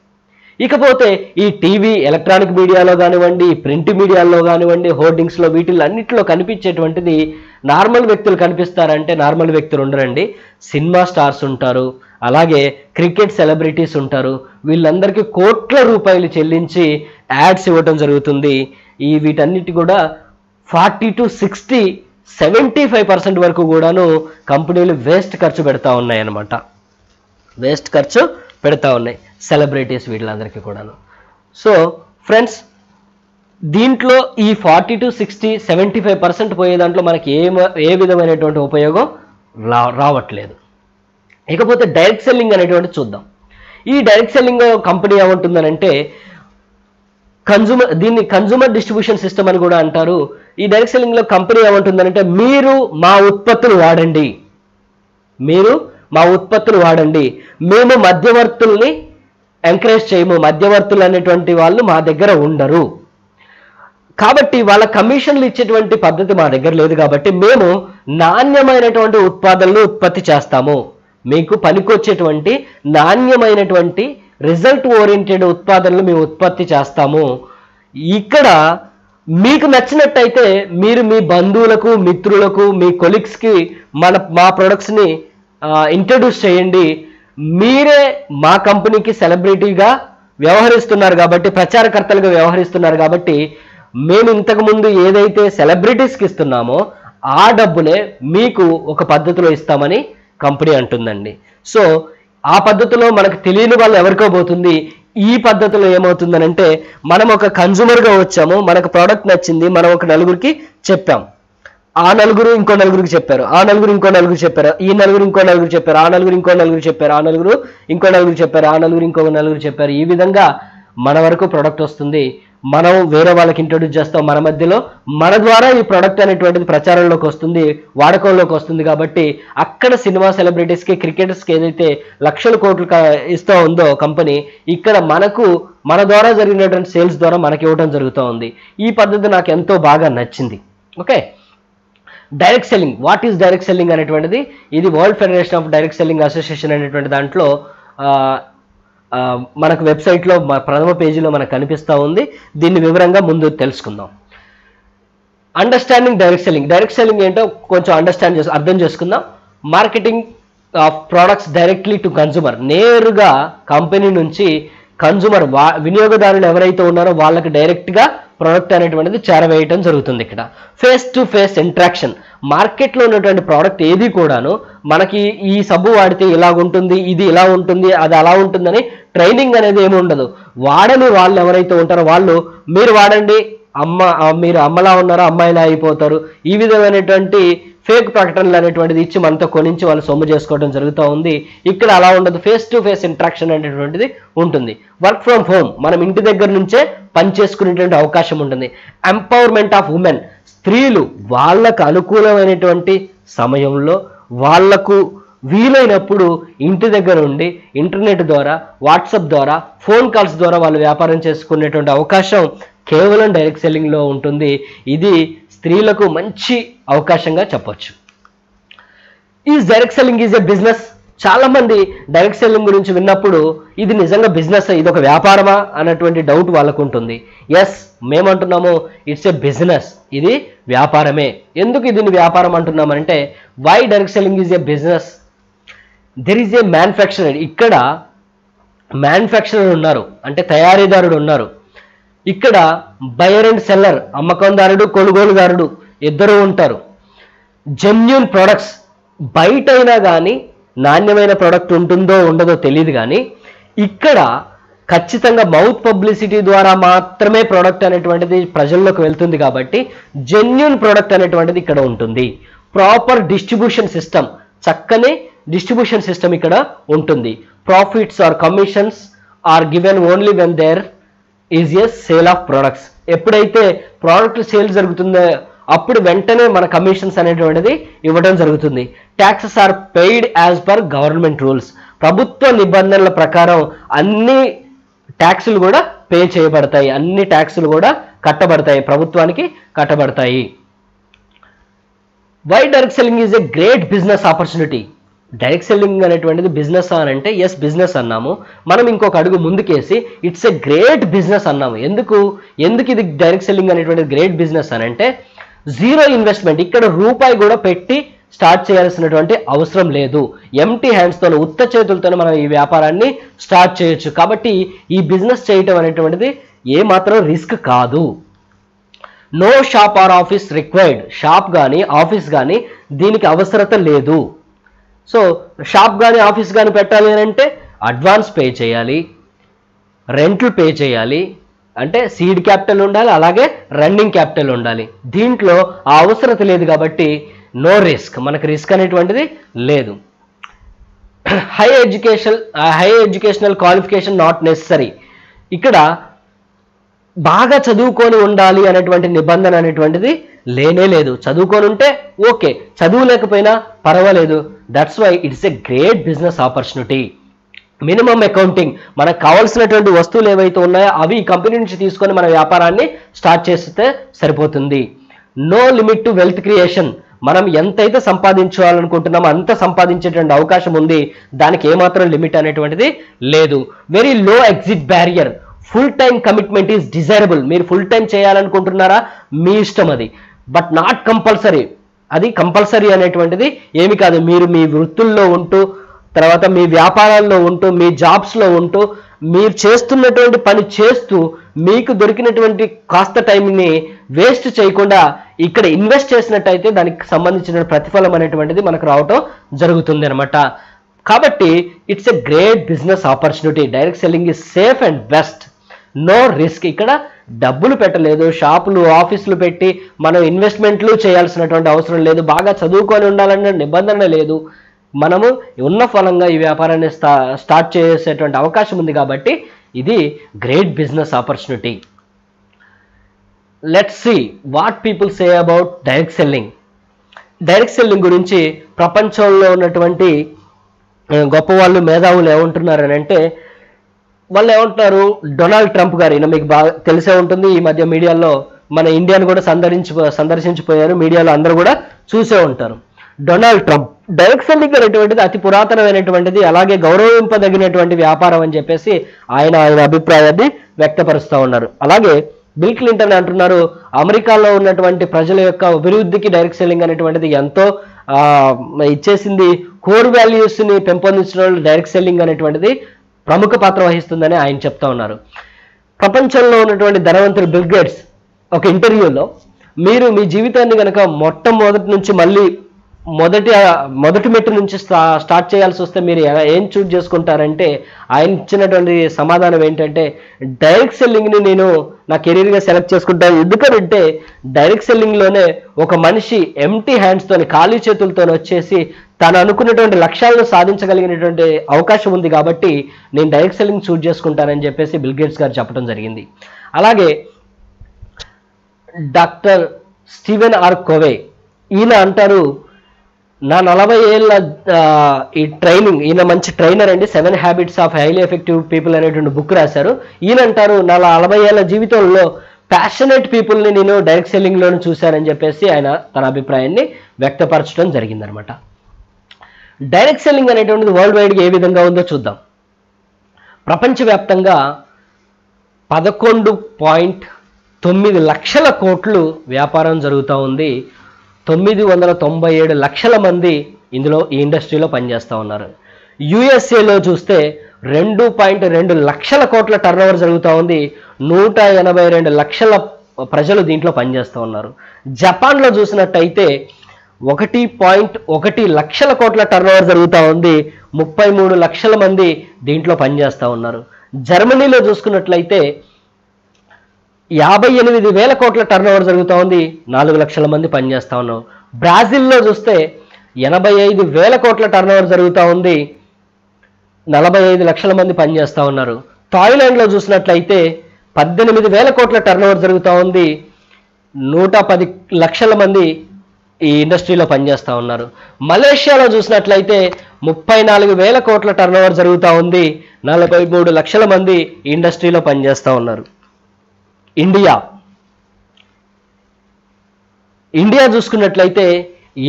ఇకపోతే ఈ టీవీ ఎలక్ట్రానిక్ మీడియాలో కానివ్వండి, ప్రింట్ మీడియాలో కానివ్వండి, హోర్డింగ్స్లో వీటిల్లో అన్నింటిలో కనిపించేటువంటిది నార్మల్ వ్యక్తులు కనిపిస్తారంటే నార్మల్ వ్యక్తులు ఉండరండి. సినిమా స్టార్స్ ఉంటారు, అలాగే క్రికెట్ సెలబ్రిటీస్ ఉంటారు. వీళ్ళందరికీ కోట్ల రూపాయలు చెల్లించి యాడ్స్ ఇవ్వటం జరుగుతుంది. వీటన్నిటి కూడా 40 to 60, 75% వరకు కూడాను కంపెనీలు వేస్ట్ ఖర్చు పెడతా ఉన్నాయి అన్నమాట. వేస్ట్ ఖర్చు పెడతా ఉన్నాయి సెలబ్రిటీస్ వీళ్ళందరికీ కూడాను. సో ఫ్రెండ్స్, దీంట్లో ఈ 40 to 60, 75% పోయే దాంట్లో మనకి ఏ విధమైనటువంటి ఉపయోగం రావట్లేదు. ఇకపోతే డైరెక్ట్ సెల్లింగ్ అనేటువంటి చూద్దాం. ఈ డైరెక్ట్ సెల్లింగ్ కంపెనీ ఏమంటుందనంటే దీన్ని కన్జ్యూమర్ డిస్ట్రిబ్యూషన్ సిస్టమ్ అని కూడా అంటారు. ఈ డైరెక్ట్ సెల్లింగ్లో కంపెనీ ఏమంటుందనంటే మీరు మా ఉత్పత్తులు వాడండి, మేము మధ్యవర్తుల్ని ఎంకరేజ్ చేయము, మధ్యవర్తులు అనేటువంటి వాళ్ళు మా దగ్గర ఉండరు, కాబట్టి వాళ్ళ కమిషన్లు ఇచ్చేటువంటి పద్ధతి మా దగ్గర లేదు, కాబట్టి మేము నాణ్యమైనటువంటి ఉత్పాదనలు ఉత్పత్తి చేస్తాము, మీకు పనికొచ్చేటువంటి నాణ్యమైనటువంటి రిజల్ట్ ఓరియంటెడ్ ఉత్పాదనలు మేము ఉత్పత్తి చేస్తాము. ఇక్కడ మీకు నచ్చినట్టయితే మీరు మీ బంధువులకు, మిత్రులకు, మీ కొలీగ్స్కి మా ప్రొడక్ట్స్ని ఇంట్రడ్యూస్ చేయండి. మీరే మా కంపెనీకి సెలబ్రిటీగా వ్యవహరిస్తున్నారు కాబట్టి, ప్రచారకర్తలుగా వ్యవహరిస్తున్నారు కాబట్టి, మేము ఇంతకుముందు ఏదైతే సెలబ్రిటీస్కి ఇస్తున్నామో ఆ డబ్బులే మీకు ఒక పద్ధతిలో ఇస్తామని కంపెనీ అంటుందండి. సో ఆ పద్ధతిలో మనకు తెలియని వాళ్ళు ఎవరికో పోతుంది. ఈ పద్ధతిలో ఏమవుతుందనంటే మనం ఒక కన్జ్యూమర్గా వచ్చాము, మనకు ప్రోడక్ట్ నచ్చింది, మనం ఒక నలుగురికి చెప్పాం, ఆ నలుగురు ఇంకో నలుగురికి చెప్పారు, ఆ నలుగురు ఇంకో నలుగురు చెప్పారు, ఈ నలుగురు ఇంకో నలుగురు చెప్పారు, ఆ నలుగురు ఇంకో నలుగురు చెప్పారు, ఆ నలుగురు ఇంకో నలుగురు చెప్పారు, ఆ నలుగురు ఇంకో నలుగురు చెప్పారు. ఈ విధంగా మన వరకు ప్రోడక్ట్ వస్తుంది, మనం వేరే వాళ్ళకి ఇంట్రొడ్యూస్ చేస్తాం, మన మధ్యలో మన ద్వారా ఈ ప్రోడక్ట్ అనేటువంటిది ప్రచారంలోకి వస్తుంది, వాడకంలోకి వస్తుంది. కాబట్టి అక్కడ సినిమా సెలబ్రిటీస్కి, క్రికెటర్స్కి ఏదైతే లక్షల కోట్లు ఇస్తూ ఉందో కంపెనీ, ఇక్కడ మన ద్వారా జరిగినటువంటి సేల్స్ ద్వారా మనకి ఇవ్వడం జరుగుతూ ఉంది. ఈ పద్ధతి నాకు ఎంతో బాగా నచ్చింది. Okay, direct selling. What is direct selling అనేటువంటిది ఇది world federation of direct selling association అనేటువంటి దాంట్లో మనకు వెబ్సైట్లో ప్రథమ పేజీలో మనకు కనిపిస్తూ ఉంది. దీన్ని వివరంగా ముందు తెలుసుకుందాం. Understanding direct selling. Direct selling ఏంటో కొంచెం అర్థం చేసుకుందాం. Marketing of products directly to consumer. నేరుగా కంపెనీ నుంచి కన్జ్యూమర్ వినియోగదారులు ఎవరైతే ఉన్నారో వాళ్ళకి డైరెక్ట్గా ప్రోడక్ట్ అనేటువంటిది చేరవేయటం జరుగుతుంది. ఇక్కడ ఫేస్ టు ఫేస్ ఇంట్రాక్షన్. మార్కెట్లో ఉన్నటువంటి ప్రోడక్ట్ ఏది కూడాను మనకి ఈ సబ్బు వాడితే ఇలాగుంటుంది, ఇది ఇలా ఉంటుంది, అది అలా ఉంటుందని ట్రైనింగ్ అనేది ఏమి ఉండదు. వాడని వాళ్ళు ఎవరైతే ఉంటారో వాళ్ళు మీరు వాడండి, మీరు అమ్మలా ఉన్నారో అమ్మాయిలా అయిపోతారు, ఈ విధమైనటువంటి ఫేక్ ప్రకటనలు అనేటువంటిది ఇచ్చి మనతో కొనించి వాళ్ళు సొమ్ము చేసుకోవడం జరుగుతూ ఉంది. ఇక్కడ అలా ఉండదు, ఫేస్ టు ఫేస్ ఇంట్రాక్షన్ అనేటువంటిది ఉంటుంది. వర్క్ ఫ్రమ్ హోమ్, మనం ఇంటి దగ్గర నుంచే పని చేసుకునేటువంటి అవకాశం ఉంటుంది. Empowerment of women. స్త్రీలు వాళ్ళకు అనుకూలమైనటువంటి సమయంలో వాళ్లకు వీలైనప్పుడు ఇంటి దగ్గర ఉండి ఇంటర్నెట్ ద్వారా, వాట్సాప్ ద్వారా, ఫోన్ కాల్స్ ద్వారా వాళ్ళు వ్యాపారం చేసుకునేటువంటి అవకాశం కేవలం డైరెక్ట్ సెల్లింగ్లో ఉంటుంది. ఇది స్త్రీలకు మంచి అవకాశంగా చెప్పొచ్చు. Is direct selling is a business? చాలామంది డైరెక్ట్ సెల్లింగ్ గురించి విన్నప్పుడు ఇది నిజంగా బిజినెస్, ఇది ఒక వ్యాపారమా అన్నటువంటి డౌట్ వాళ్ళకు ఉంటుంది. ఎస్, మేమంటున్నాము ఇట్స్ ఏ బిజినెస్, ఇది వ్యాపారమే. ఎందుకు దీన్ని వ్యాపారం అంటున్నామంటే why direct selling is a business? There is a manufacturer. ఇక్కడ మ్యానుఫ్యాక్చరర్ ఉన్నారు, అంటే తయారీదారుడు ఉన్నారు. ఇక్కడ బయర్ అండ్ సెల్లర్, అమ్మకందారుడు కొనుగోలుదారుడు ఇద్దరు ఉంటారు. జెన్యూన్ ప్రొడక్ట్స్, బయట అయినా కానీ నాణ్యమైన ప్రోడక్ట్ ఉంటుందో ఉండదో తెలియదు, కానీ ఇక్కడ ఖచ్చితంగా మౌత్ పబ్లిసిటీ ద్వారా మాత్రమే ప్రోడక్ట్ అనేటువంటిది ప్రజల్లోకి వెళ్తుంది. కాబట్టి జెన్యూన్ ప్రోడక్ట్ అనేటువంటిది ఇక్కడ ఉంటుంది. ప్రాపర్ డిస్ట్రిబ్యూషన్ సిస్టమ్, చక్కని డిస్ట్రిబ్యూషన్ సిస్టమ్ ఇక్కడ ఉంటుంది. Profits or commissions are given only when there is a sale of products. ఎప్పుడైతే ప్రోడక్ట్ సేల్ జరుగుతుందో అప్పుడు వెంటనే మన కమిషన్స్ అనేటువంటిది ఇవ్వడం జరుగుతుంది. Taxes are paid as per government rules. ప్రభుత్వ నిబంధనల ప్రకారం అన్ని ట్యాక్సులు కూడా పే చేయబడతాయి, అన్ని ట్యాక్సులు కూడా కట్టబడతాయి, ప్రభుత్వానికి కట్టబడతాయి. Why direct selling is a great business opportunity? Direct selling అనేటువంటిది బిజినెస్ అని అంటే ఎస్ బిజినెస్ అన్నాము, మనం ఇంకొక అడుగు ముందుకేసి ఇట్స్ ఎ గ్రేట్ బిజినెస్ అన్నాము. ఎందుకు ఇది డైరెక్ట్ సెల్లింగ్ అనేటువంటిది గ్రేట్ బిజినెస్ అని అంటే జీరో ఇన్వెస్ట్మెంట్. ఇక్కడ రూపాయి కూడా పెట్టి స్టార్ట్ చేయాల్సినటువంటి అవసరం లేదు. ఎంటీ హ్యాండ్స్తో, ఉత్త చేతులతో మనం ఈ వ్యాపారాన్ని స్టార్ట్ చేయొచ్చు. కాబట్టి ఈ బిజినెస్ చేయటం అనేటువంటిది ఏమాత్రం రిస్క్ కాదు. No shop or office required. Shop కానీ ఆఫీస్ కానీ దీనికి అవసరత లేదు. సో షాప్ కానీ ఆఫీస్ కానీ పెట్టాలి అని అంటే అడ్వాన్స్ పే చేయాలి, రెంట్లు పే చేయాలి, అంటే సీడ్ క్యాపిటల్ ఉండాలి, అలాగే రన్నింగ్ క్యాపిటల్ ఉండాలి. దీంట్లో ఆ అవసరత లేదు కాబట్టి నో రిస్క్, మనకు రిస్క్ అనేటువంటిది లేదు. High educational qualification not necessary. ఇక్కడ బాగా చదువుకొని ఉండాలి అనేటువంటి నిబంధన అనేటువంటిది లేనే లేదు. చదువుకొని ఉంటే ఓకే, చదువు లేకపోయినా పర్వాలేదు. That's why it's a great business opportunity. Minimum accounting, మనకు కావాల్సినటువంటి వస్తువులు ఏవైతే ఉన్నాయో అవి ఈ కంపెనీ నుంచి తీసుకొని మన వ్యాపారాన్ని స్టార్ట్ చేస్తే సరిపోతుంది. No limit to wealth creation. మనం ఎంతైతే సంపాదించాలనుకుంటున్నామో అంత సంపాదించేటువంటి అవకాశం ఉంది, దానికి ఏమాత్రం లిమిట్ అనేటువంటిది లేదు. Very low exit barrier. Full time commitment is desirable. మీరు ఫుల్ టైం చేయాలనుకుంటున్నారా మీ ఇష్టం అది, బట్ నాట్ కంపల్సరీ. అది కంపల్సరీ అనేటువంటిది ఏమి కాదు. మీరు మీ వృత్తుల్లో ఉంటూ, తర్వాత మీ వ్యాపారాల్లో ఉంటూ, మీ జాబ్స్లో ఉంటూ, మీరు చేస్తున్నటువంటి పని చేస్తూ మీకు దొరికినటువంటి కాస్త టైంని వేస్ట్ చేయకుండా ఇక్కడ ఇన్వెస్ట్ చేసినట్టయితే దానికి సంబంధించిన ప్రతిఫలం అనేటువంటిది మనకు రావటం జరుగుతుంది అనమాట. కాబట్టి it's a great business opportunity. Direct selling is safe and best. No risk. ఇక్కడ డబ్బులు పెట్టలేదు, షాపులు ఆఫీసులు పెట్టి మనం ఇన్వెస్ట్మెంట్లు చేయాల్సినటువంటి అవసరం లేదు. బాగా చదువుకొని ఉండాలనే నిబంధన లేదు. మనము ఉన్న ఫలంగా ఈ వ్యాపారాన్ని స్టార్ట్ చేసేటువంటి అవకాశం ఉంది. కాబట్టి ఇది great business opportunity. Let's see what people say about direct selling. Direct selling గురించి ప్రపంచంలో ఉన్నటువంటి గొప్ప వాళ్ళు, మేధావులు ఏమంటున్నారని అంటే, వాళ్ళు ఏమంటున్నారు, డొనాల్డ్ ట్రంప్ గారు, ఈయన మీకు బాగా తెలిసే ఉంటుంది, ఈ మధ్య మీడియాలో మన ఇండియాను కూడా సందర్శించిపోయారు, మీడియాలో అందరూ కూడా చూసే ఉంటారు. డొనాల్డ్ ట్రంప్ డైరెక్ట్ సెల్లింగ్ అనేటువంటిది అతి పురాతనమైనటువంటిది, అలాగే గౌరవింపదగినటువంటి వ్యాపారం అని చెప్పేసి ఆయన అభిప్రాయాన్ని వ్యక్తపరుస్తూ ఉన్నారు. అలాగే బిల్ క్లింటన్ అంటున్నారు, అమెరికాలో ఉన్నటువంటి ప్రజల యొక్క అభివృద్ధికి డైరెక్ట్ సెల్లింగ్ అనేటువంటిది ఎంతో ఇచ్చేసింది, కోర్ వాల్యూస్ని పెంపొందించడంలో డైరెక్ట్ సెల్లింగ్ అనేటువంటిది ప్రముఖ పాత్ర వహిస్తుందని ఆయన చెప్తా ఉన్నారు. ప్రపంచంలో ఉన్నటువంటి ధనవంతుడు బిల్ గేట్స్ ఒక ఇంటర్వ్యూలో, మీరు మీ జీవితాన్ని కనుక మొట్టమొదటి నుంచి మళ్ళీ మొదటి మెట్టు నుంచి స్టార్ట్ చేయాల్సి వస్తే మీరు ఏం చూజ్ చేసుకుంటారంటే, ఆయన ఇచ్చినటువంటి సమాధానం ఏంటంటే, డైరెక్ట్ సెల్లింగ్ని నేను నా కెరీర్గా సెలెక్ట్ చేసుకుంటాను. ఎందుకంటే డైరెక్ట్ సెల్లింగ్లోనే ఒక మనిషి ఎంటీ హ్యాండ్స్తో, ఖాళీ చేతులతో వచ్చేసి తను అనుకున్నటువంటి లక్ష్యాలను సాధించగలిగినటువంటి అవకాశం ఉంది. కాబట్టి నేను డైరెక్ట్ సెల్లింగ్ చూజ్ చేసుకుంటానని చెప్పేసి బిల్ గేట్స్ గారు చెప్పడం జరిగింది. అలాగే డాక్టర్ స్టీవెన్ ఆర్ కోవే, ఈయన అంటారు, నా 40 ఏళ్ళ ఈ ట్రైనింగ్, ఈయన మంచి ట్రైనర్ అండి, 7 habits of highly effective people అనేటువంటి బుక్ రాశారు. ఈయన అంటారు, నా 40 ఏళ్ళ జీవితంలో ప్యాషనేట్ పీపుల్ని నేను డైరెక్ట్ సెల్లింగ్లోనే చూశానని చెప్పేసి ఆయన తన అభిప్రాయాన్ని వ్యక్తపరచడం జరిగిందనమాట. డైరెక్ట్ సెల్లింగ్ అనేటువంటిది వరల్డ్ వైడ్గా ఏ విధంగా ఉందో చూద్దాం. ప్రపంచవ్యాప్తంగా 11.9 లక్షల కోట్లు వ్యాపారం జరుగుతూ ఉంది. 997 లక్షల మంది ఈ ఇండస్ట్రీలో పనిచేస్తూ ఉన్నారు. యుఎస్ఏలో చూస్తే 2.2 లక్షల కోట్ల టర్నోవర్ జరుగుతూ ఉంది. 182 లక్షల ప్రజలు దీంట్లో పనిచేస్తూ ఉన్నారు. జపాన్లో చూసినట్టయితే 1.1 లక్షల కోట్ల టర్నోవర్ జరుగుతూ ఉంది. 33 లక్షల మంది దీంట్లో పనిచేస్తూ ఉన్నారు. జర్మనీలో చూసుకున్నట్లయితే 58,000 కోట్ల టర్నోవర్ జరుగుతూ ఉంది. 4 లక్షల మంది పనిచేస్తూ ఉన్నారు. బ్రాజిల్లో చూస్తే 85,000 కోట్ల టర్నోవర్ జరుగుతూ ఉంది. 45 లక్షల మంది పనిచేస్తూ ఉన్నారు. థాయిలాండ్లో చూసినట్లయితే 18,000 కోట్ల టర్నోవర్ జరుగుతూ ఉంది. 110 లక్షల మంది ఈ ఇండస్ట్రీలో పనిచేస్తూ ఉన్నారు. మలేషియాలో చూసినట్లయితే 34,000 కోట్ల టర్నోవర్ జరుగుతూ ఉంది. 43 లక్షల మంది ఈ ఇండస్ట్రీలో పనిచేస్తూ ఉన్నారు. ఇండియా చూసుకున్నట్లయితే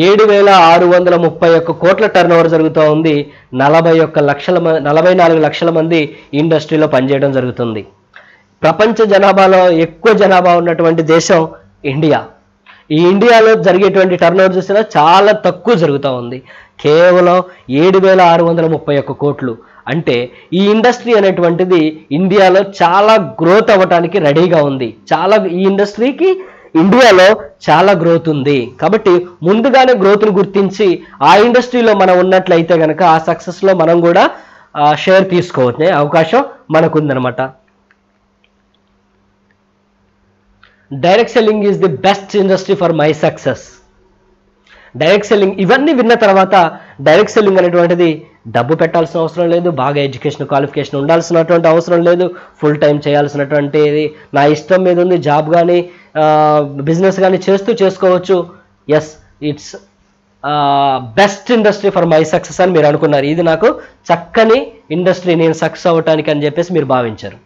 7,631 కోట్ల టర్నోవర్ జరుగుతూ ఉంది. 44 లక్షల మంది ఇండస్ట్రీలో పనిచేయడం జరుగుతుంది. ప్రపంచ జనాభాలో ఎక్కువ జనాభా ఉన్నటువంటి దేశం ఇండియా. ఈ ఇండియాలో జరిగేటువంటి టర్నోవర్ చూసినా చాలా తక్కువ జరుగుతూ ఉంది. కేవలం 7,631 కోట్లు. అంటే ఈ ఇండస్ట్రీ అనేటువంటిది ఇండియాలో చాలా గ్రోత్ అవ్వటానికి రెడీగా ఉంది. ఈ ఇండస్ట్రీకి ఇండియాలో చాలా గ్రోత్ ఉంది. కాబట్టి ముందుగానే గ్రోత్ను గుర్తించి ఆ ఇండస్ట్రీలో మనం ఉన్నట్లయితే కనుక ఆ సక్సెస్లో మనం కూడా షేర్ తీసుకోవచ్చు అవకాశం మనకుందనమాట. Direct selling is the best industry for my success. Direct selling ఇవన్నీ విన్న తర్వాత డైరెక్ట్ సెల్లింగ్ అనేటువంటిది డబ్బు పెట్టాల్సిన అవసరం లేదు, బాగా ఎడ్యుకేషన్ క్వాలిఫికేషన్ ఉండాల్సినటువంటి అవసరం లేదు, ఫుల్ టైం చేయాల్సినటువంటిది నా ఇష్టం మీద ఉంది. జాబ్ కానీ బిజినెస్ కానీ చేసుకోవచ్చు. Yes, it's best industry for my success అని మీరు అనుకున్నారు. ఇది నాకు చక్కని ఇండస్ట్రీ, నేను సక్సెస్ అవ్వటానికి అని చెప్పేసి మీరు భావించారు.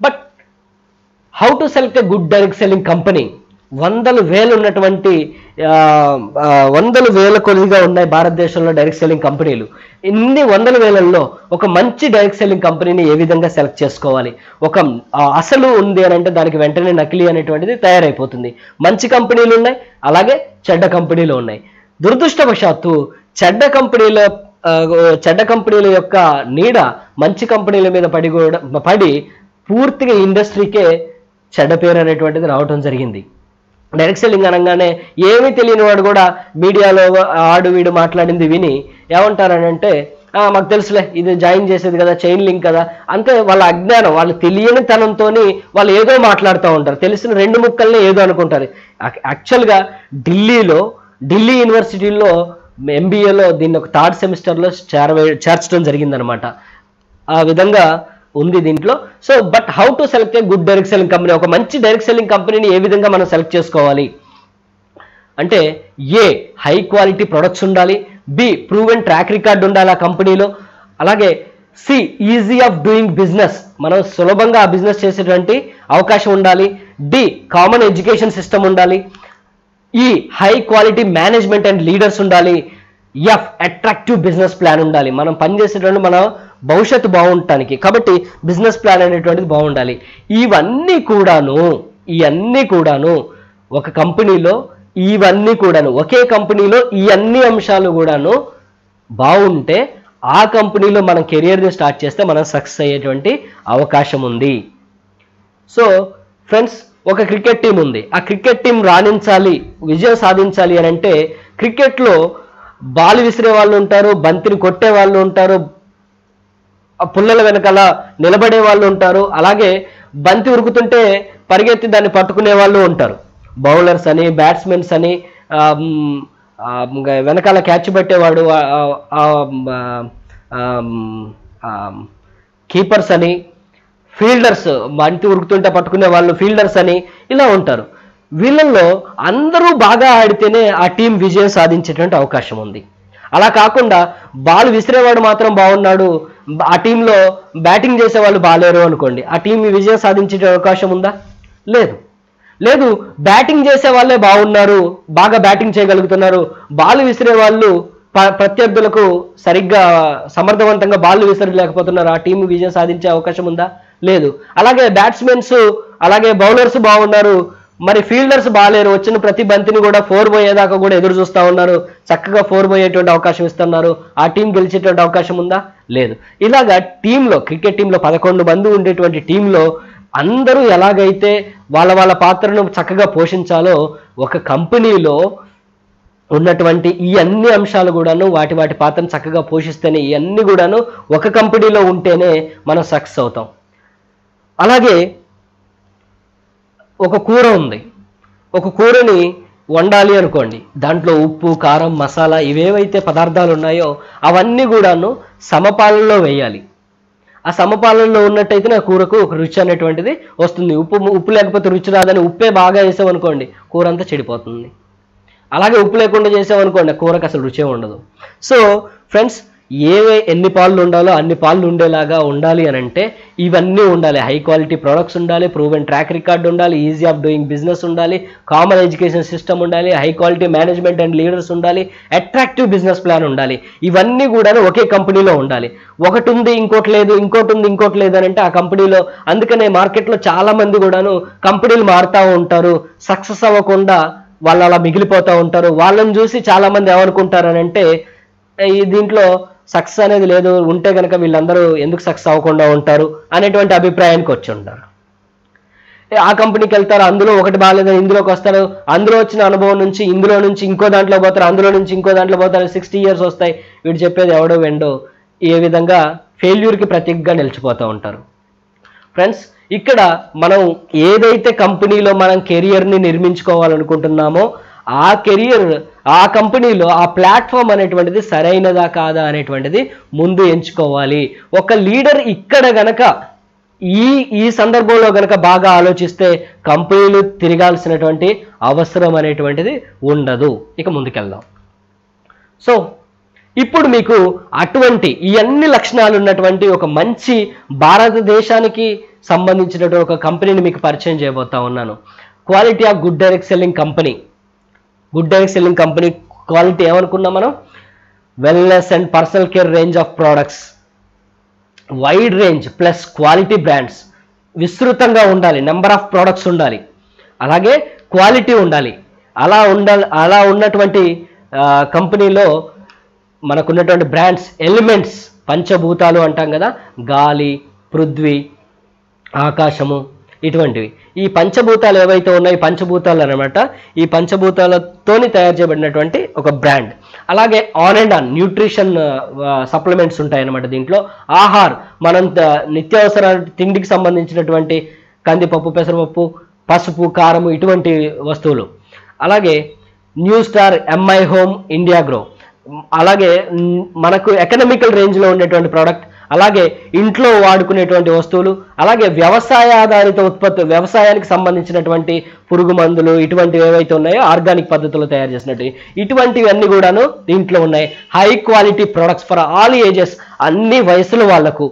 But how to select a good direct selling company? 100,000 ఉన్నటువంటి 100,000 కొద్దిగా ఉన్నాయి భారతదేశంలో డైరెక్ట్ సెల్లింగ్ కంపెనీలు. ఇన్ని 100,000లో ఒక మంచి డైరెక్ట్ సెల్లింగ్ కంపెనీని ఏ విధంగా సెలెక్ట్ చేసుకోవాలి? ఒక అసలు ఉంది అని అంటే దానికి వెంటనే నకిలీ అనేటువంటిది తయారైపోతుంది. మంచి కంపెనీలు ఉన్నాయి, అలాగే చెడ్డ కంపెనీలు ఉన్నాయి. దురదృష్టవశాత్తు చెడ్డ కంపెనీల యొక్క నీడ మంచి కంపెనీల మీద పడి పూర్తిగా ఇండస్ట్రీకే చెడ్డ పేరు అనేటువంటిది రావటం జరిగింది. డైరెక్ట్ సెల్లింగ్ అనగానే ఏమీ తెలియని వాడు కూడా మీడియాలో వీడు మాట్లాడింది విని ఏమంటారనంటే మాకు తెలుసులే, ఇది జాయిన్ చేసేది కదా, చైన్ లింక్ కదా, అంతే. వాళ్ళ అజ్ఞానం, వాళ్ళు తెలియని తనంతో వాళ్ళు ఏదో మాట్లాడుతూ ఉంటారు. తెలిసిన 2 ముక్కల్ని ఏదో అనుకుంటారు. యాక్చువల్గా ఢిల్లీ యూనివర్సిటీలో MBAలో దీన్ని ఒక 3rd సెమిస్టర్లో చేర్చడం జరిగిందనమాట. ఆ విధంగా ఉంది దీంట్లో. So but how to select a good direct selling company? ఒక మంచి డైరెక్ట్ సెల్లింగ్ కంపెనీని ఏ విధంగా మనం సెలెక్ట్ చేసుకోవాలి అంటే, ఏ హై క్వాలిటీ ప్రొడక్ట్స్ ఉండాలి, బి ప్రూవెన్ ట్రాక్ రికార్డ్ ఉండాలి ఆ కంపెనీలో, అలాగే C easy of doing business, మనం సులభంగా ఆ బిజినెస్ చేసేటువంటి అవకాశం ఉండాలి, డి కామన్ ఎడ్యుకేషన్ సిస్టమ్ ఉండాలి, ఈ high quality management and leaders ఉండాలి, ఎఫ్ అట్రాక్టివ్ బిజినెస్ ప్లాన్ ఉండాలి. మనం పనిచేసేటువంటి మన భవిష్యత్తు బాగుండటానికి కాబట్టి బిజినెస్ ప్లాన్ అనేటువంటిది బాగుండాలి. ఇవన్నీ కూడాను ఒక కంపెనీలో ఒకే కంపెనీలో ఈ అన్ని అంశాలు కూడాను బాగుంటే ఆ కంపెనీలో మనం కెరియర్ని స్టార్ట్ చేస్తే మనం సక్సెస్ అయ్యేటువంటి అవకాశం ఉంది. సో ఫ్రెండ్స్, ఒక క్రికెట్ టీం ఉంది. ఆ క్రికెట్ టీం రాణించాలి, విజయం సాధించాలి అని అంటే క్రికెట్లో బాల్ విసిరే వాళ్ళు ఉంటారు, బంతిని కొట్టే వాళ్ళు ఉంటారు, పుల్లల వెనకాల నిలబడే వాళ్ళు ఉంటారు, అలాగే బంతి ఉరుకుతుంటే పరిగెత్తి దాన్ని పట్టుకునే వాళ్ళు ఉంటారు. బౌలర్స్ అని, బ్యాట్స్మెన్స్ అని, వెనకాల క్యాచ్ పెట్టేవాడు, కీపర్స్ అని, ఫీల్డర్స్, బంతి ఉరుకుతుంటే పట్టుకునే వాళ్ళు ఫీల్డర్స్ అని ఇలా ఉంటారు. వీళ్ళల్లో అందరూ బాగా ఆడితేనే ఆ టీం విజయం సాధించేటువంటి అవకాశం ఉంది. అలా కాకుండా బాల్ విసిరేవాడు మాత్రం బాగున్నాడు, ఆ టీంలో బ్యాటింగ్ చేసేవాళ్ళు బాగాలేరు అనుకోండి, ఆ టీం విజయం సాధించే అవకాశం ఉందా? లేదు. బ్యాటింగ్ చేసే వాళ్ళే బాగున్నారు, బాగా బ్యాటింగ్ చేయగలుగుతున్నారు, బాల్ విసిరే వాళ్ళు ప్రత్యర్థులకు సరిగ్గా సమర్థవంతంగా బాల్ విసరలేకపోతున్నారు, ఆ టీం విజయం సాధించే అవకాశం ఉందా? లేదు. అలాగే బ్యాట్స్మెన్స్ అలాగే బౌలర్స్ బాగున్నారు, మరి ఫీల్డర్స్ బాగాలేరు, వచ్చిన ప్రతి బంతిని కూడా 4 పోయేదాకా కూడా ఎదురు చూస్తూ ఉన్నారు, చక్కగా 4 పోయేటువంటి అవకాశం ఇస్తున్నారు, ఆ టీం గెలిచేటువంటి అవకాశం ఉందా? లేదు. ఇలాగా టీంలో, క్రికెట్ టీంలో 11 మంది ఉండేటువంటి టీంలో అందరూ ఎలాగైతే వాళ్ళ వాళ్ళ పాత్రను చక్కగా పోషించాలో, ఒక కంపెనీలో ఉన్నటువంటి ఈ అన్ని అంశాలు కూడాను వాటి వాటి పాత్రను చక్కగా పోషిస్తేనే, ఈ అన్ని కూడాను ఒక కంపెనీలో ఉంటేనే మనం సక్సెస్ అవుతాం. అలాగే ఒక కూర ఉంది, ఒక కూరని వండాలి అనుకోండి, దాంట్లో ఉప్పు, కారం, మసాలా ఇవేవైతే పదార్థాలు ఉన్నాయో అవన్నీ కూడాను సమపాలనలో వేయాలి. ఆ సమపాలనలో ఉన్నట్టయితే నా కూరకు ఒక రుచి అనేటువంటిది వస్తుంది. ఉప్పు లేకపోతే రుచి రాదని ఉప్పే బాగా వేసామనుకోండి, కూర అంతా చెడిపోతుంది. అలాగే ఉప్పు లేకుండా చేసామనుకోండి, కూరకు అసలు రుచే ఉండదు. సో ఫ్రెండ్స్, ఎన్ని పాలు ఉండాలో అన్ని పాలు ఉండేలాగా ఉండాలి అని అంటే ఇవన్నీ ఉండాలి. హై క్వాలిటీ ప్రొడక్ట్స్ ఉండాలి, ప్రూవెన్ ట్రాక్ రికార్డ్ ఉండాలి, ఈజీ ఆఫ్ డూయింగ్ బిజినెస్ ఉండాలి, కామన్ ఎడ్యుకేషన్ సిస్టమ్ ఉండాలి, high quality management and leaders ఉండాలి, అట్రాక్టివ్ బిజినెస్ ప్లాన్ ఉండాలి. ఇవన్నీ కూడా ఒకే కంపెనీలో ఉండాలి. ఒకటి ఉంది ఇంకోటి లేదు, ఇంకోటి ఉంది ఇంకోటి లేదు అని అంటే ఆ కంపెనీలో, అందుకనే మార్కెట్లో చాలా మంది కూడాను కంపెనీలు మారుతూ ఉంటారు, సక్సెస్ అవ్వకుండా వాళ్ళు అలా మిగిలిపోతూ ఉంటారు. వాళ్ళని చూసి చాలా మంది ఏమనుకుంటారని అంటే ఈ దీంట్లో సక్సెస్ అనేది లేదు, ఉంటే కనుక వీళ్ళందరూ ఎందుకు సక్సెస్ అవ్వకుండా ఉంటారు అనేటువంటి అభిప్రాయానికి వచ్చి ఉంటారు. ఆ కంపెనీకి వెళ్తారు, అందులో ఒకటి బాగాలేదని ఇందులోకి వస్తారు, అందులో వచ్చిన అనుభవం నుంచి ఇందులో నుంచి ఇంకో దాంట్లో పోతారు, అందులో నుంచి ఇంకో దాంట్లో పోతారు, 60 years వస్తాయి, వీడు చెప్పేది ఎవడో వెండో, ఏ విధంగా ఫెయిల్యూర్కి ప్రతీకగా నిలిచిపోతూ ఉంటారు. ఫ్రెండ్స్, ఇక్కడ మనం ఏదైతే కంపెనీలో మనం కెరియర్ని నిర్మించుకోవాలనుకుంటున్నామో ఆ కెరియర్, ఆ కంపెనీలో ఆ ప్లాట్ఫామ్ అనేటువంటిది సరైనదా కాదా అనేటువంటిది ముందు ఎంచుకోవాలి. ఒక లీడర్ ఇక్కడ గనక ఈ సందర్భంలో గనక బాగా ఆలోచిస్తే కంపెనీలు తిరగాల్సినటువంటి అవసరం అనేటువంటిది ఉండదు. ఇక ముందుకెళ్దాం. సో ఇప్పుడు మీకు అటువంటి ఈ అన్ని లక్షణాలు ఉన్నటువంటి ఒక మంచి భారతదేశానికి సంబంధించినటువంటి ఒక కంపెనీని మీకు పరిచయం చేయబోతా ఉన్నాను. Quality of good direct selling company. Good direct selling company quality ఏమనుకున్నాం మనం? Wellness and personal care range of products, wide range plus quality brands. విస్తృతంగా ఉండాలి, నెంబర్ ఆఫ్ ప్రోడక్ట్స్ ఉండాలి, అలాగే క్వాలిటీ ఉండాలి. అలా ఉన్నటువంటి కంపెనీలో మనకున్నటువంటి బ్రాండ్స్, ఎలిమెంట్స్, పంచభూతాలు అంటాం కదా, గాలి, పృథ్వీ, ఆకాశము, ఇటువంటివి. ఈ పంచభూతాలు ఏవైతే ఉన్నాయో, పంచభూతాలు అనమాట, ఈ పంచభూతాలతోని తయారు చేయబడినటువంటి ఒక బ్రాండ్. అలాగే on and on nutrition supplements ఉంటాయన్నమాట దీంట్లో. మనం నిత్యావసర తిండికి సంబంధించినటువంటి కందిపప్పు, పెసరపప్పు, పసుపు, కారము, ఇటువంటి వస్తువులు. అలాగే new star, MI home, India grow. అలాగే మనకు ఎకనామికల్ రేంజ్లో ఉండేటువంటి ప్రోడక్ట్, అలాగే ఇంట్లో వాడుకునేటువంటి వస్తువులు, అలాగే వ్యవసాయ ఆధారిత ఉత్పత్తులు, వ్యవసాయానికి సంబంధించినటువంటి పురుగు మందులు, ఇటువంటివి ఏవైతే ఉన్నాయో ఆర్గానిక్ పద్ధతిలో తయారు చేసినట్టు ఇటువంటివన్నీ కూడాను దీంట్లో ఉన్నాయి. High quality products for all ages, అన్ని వయసుల వాళ్లకు,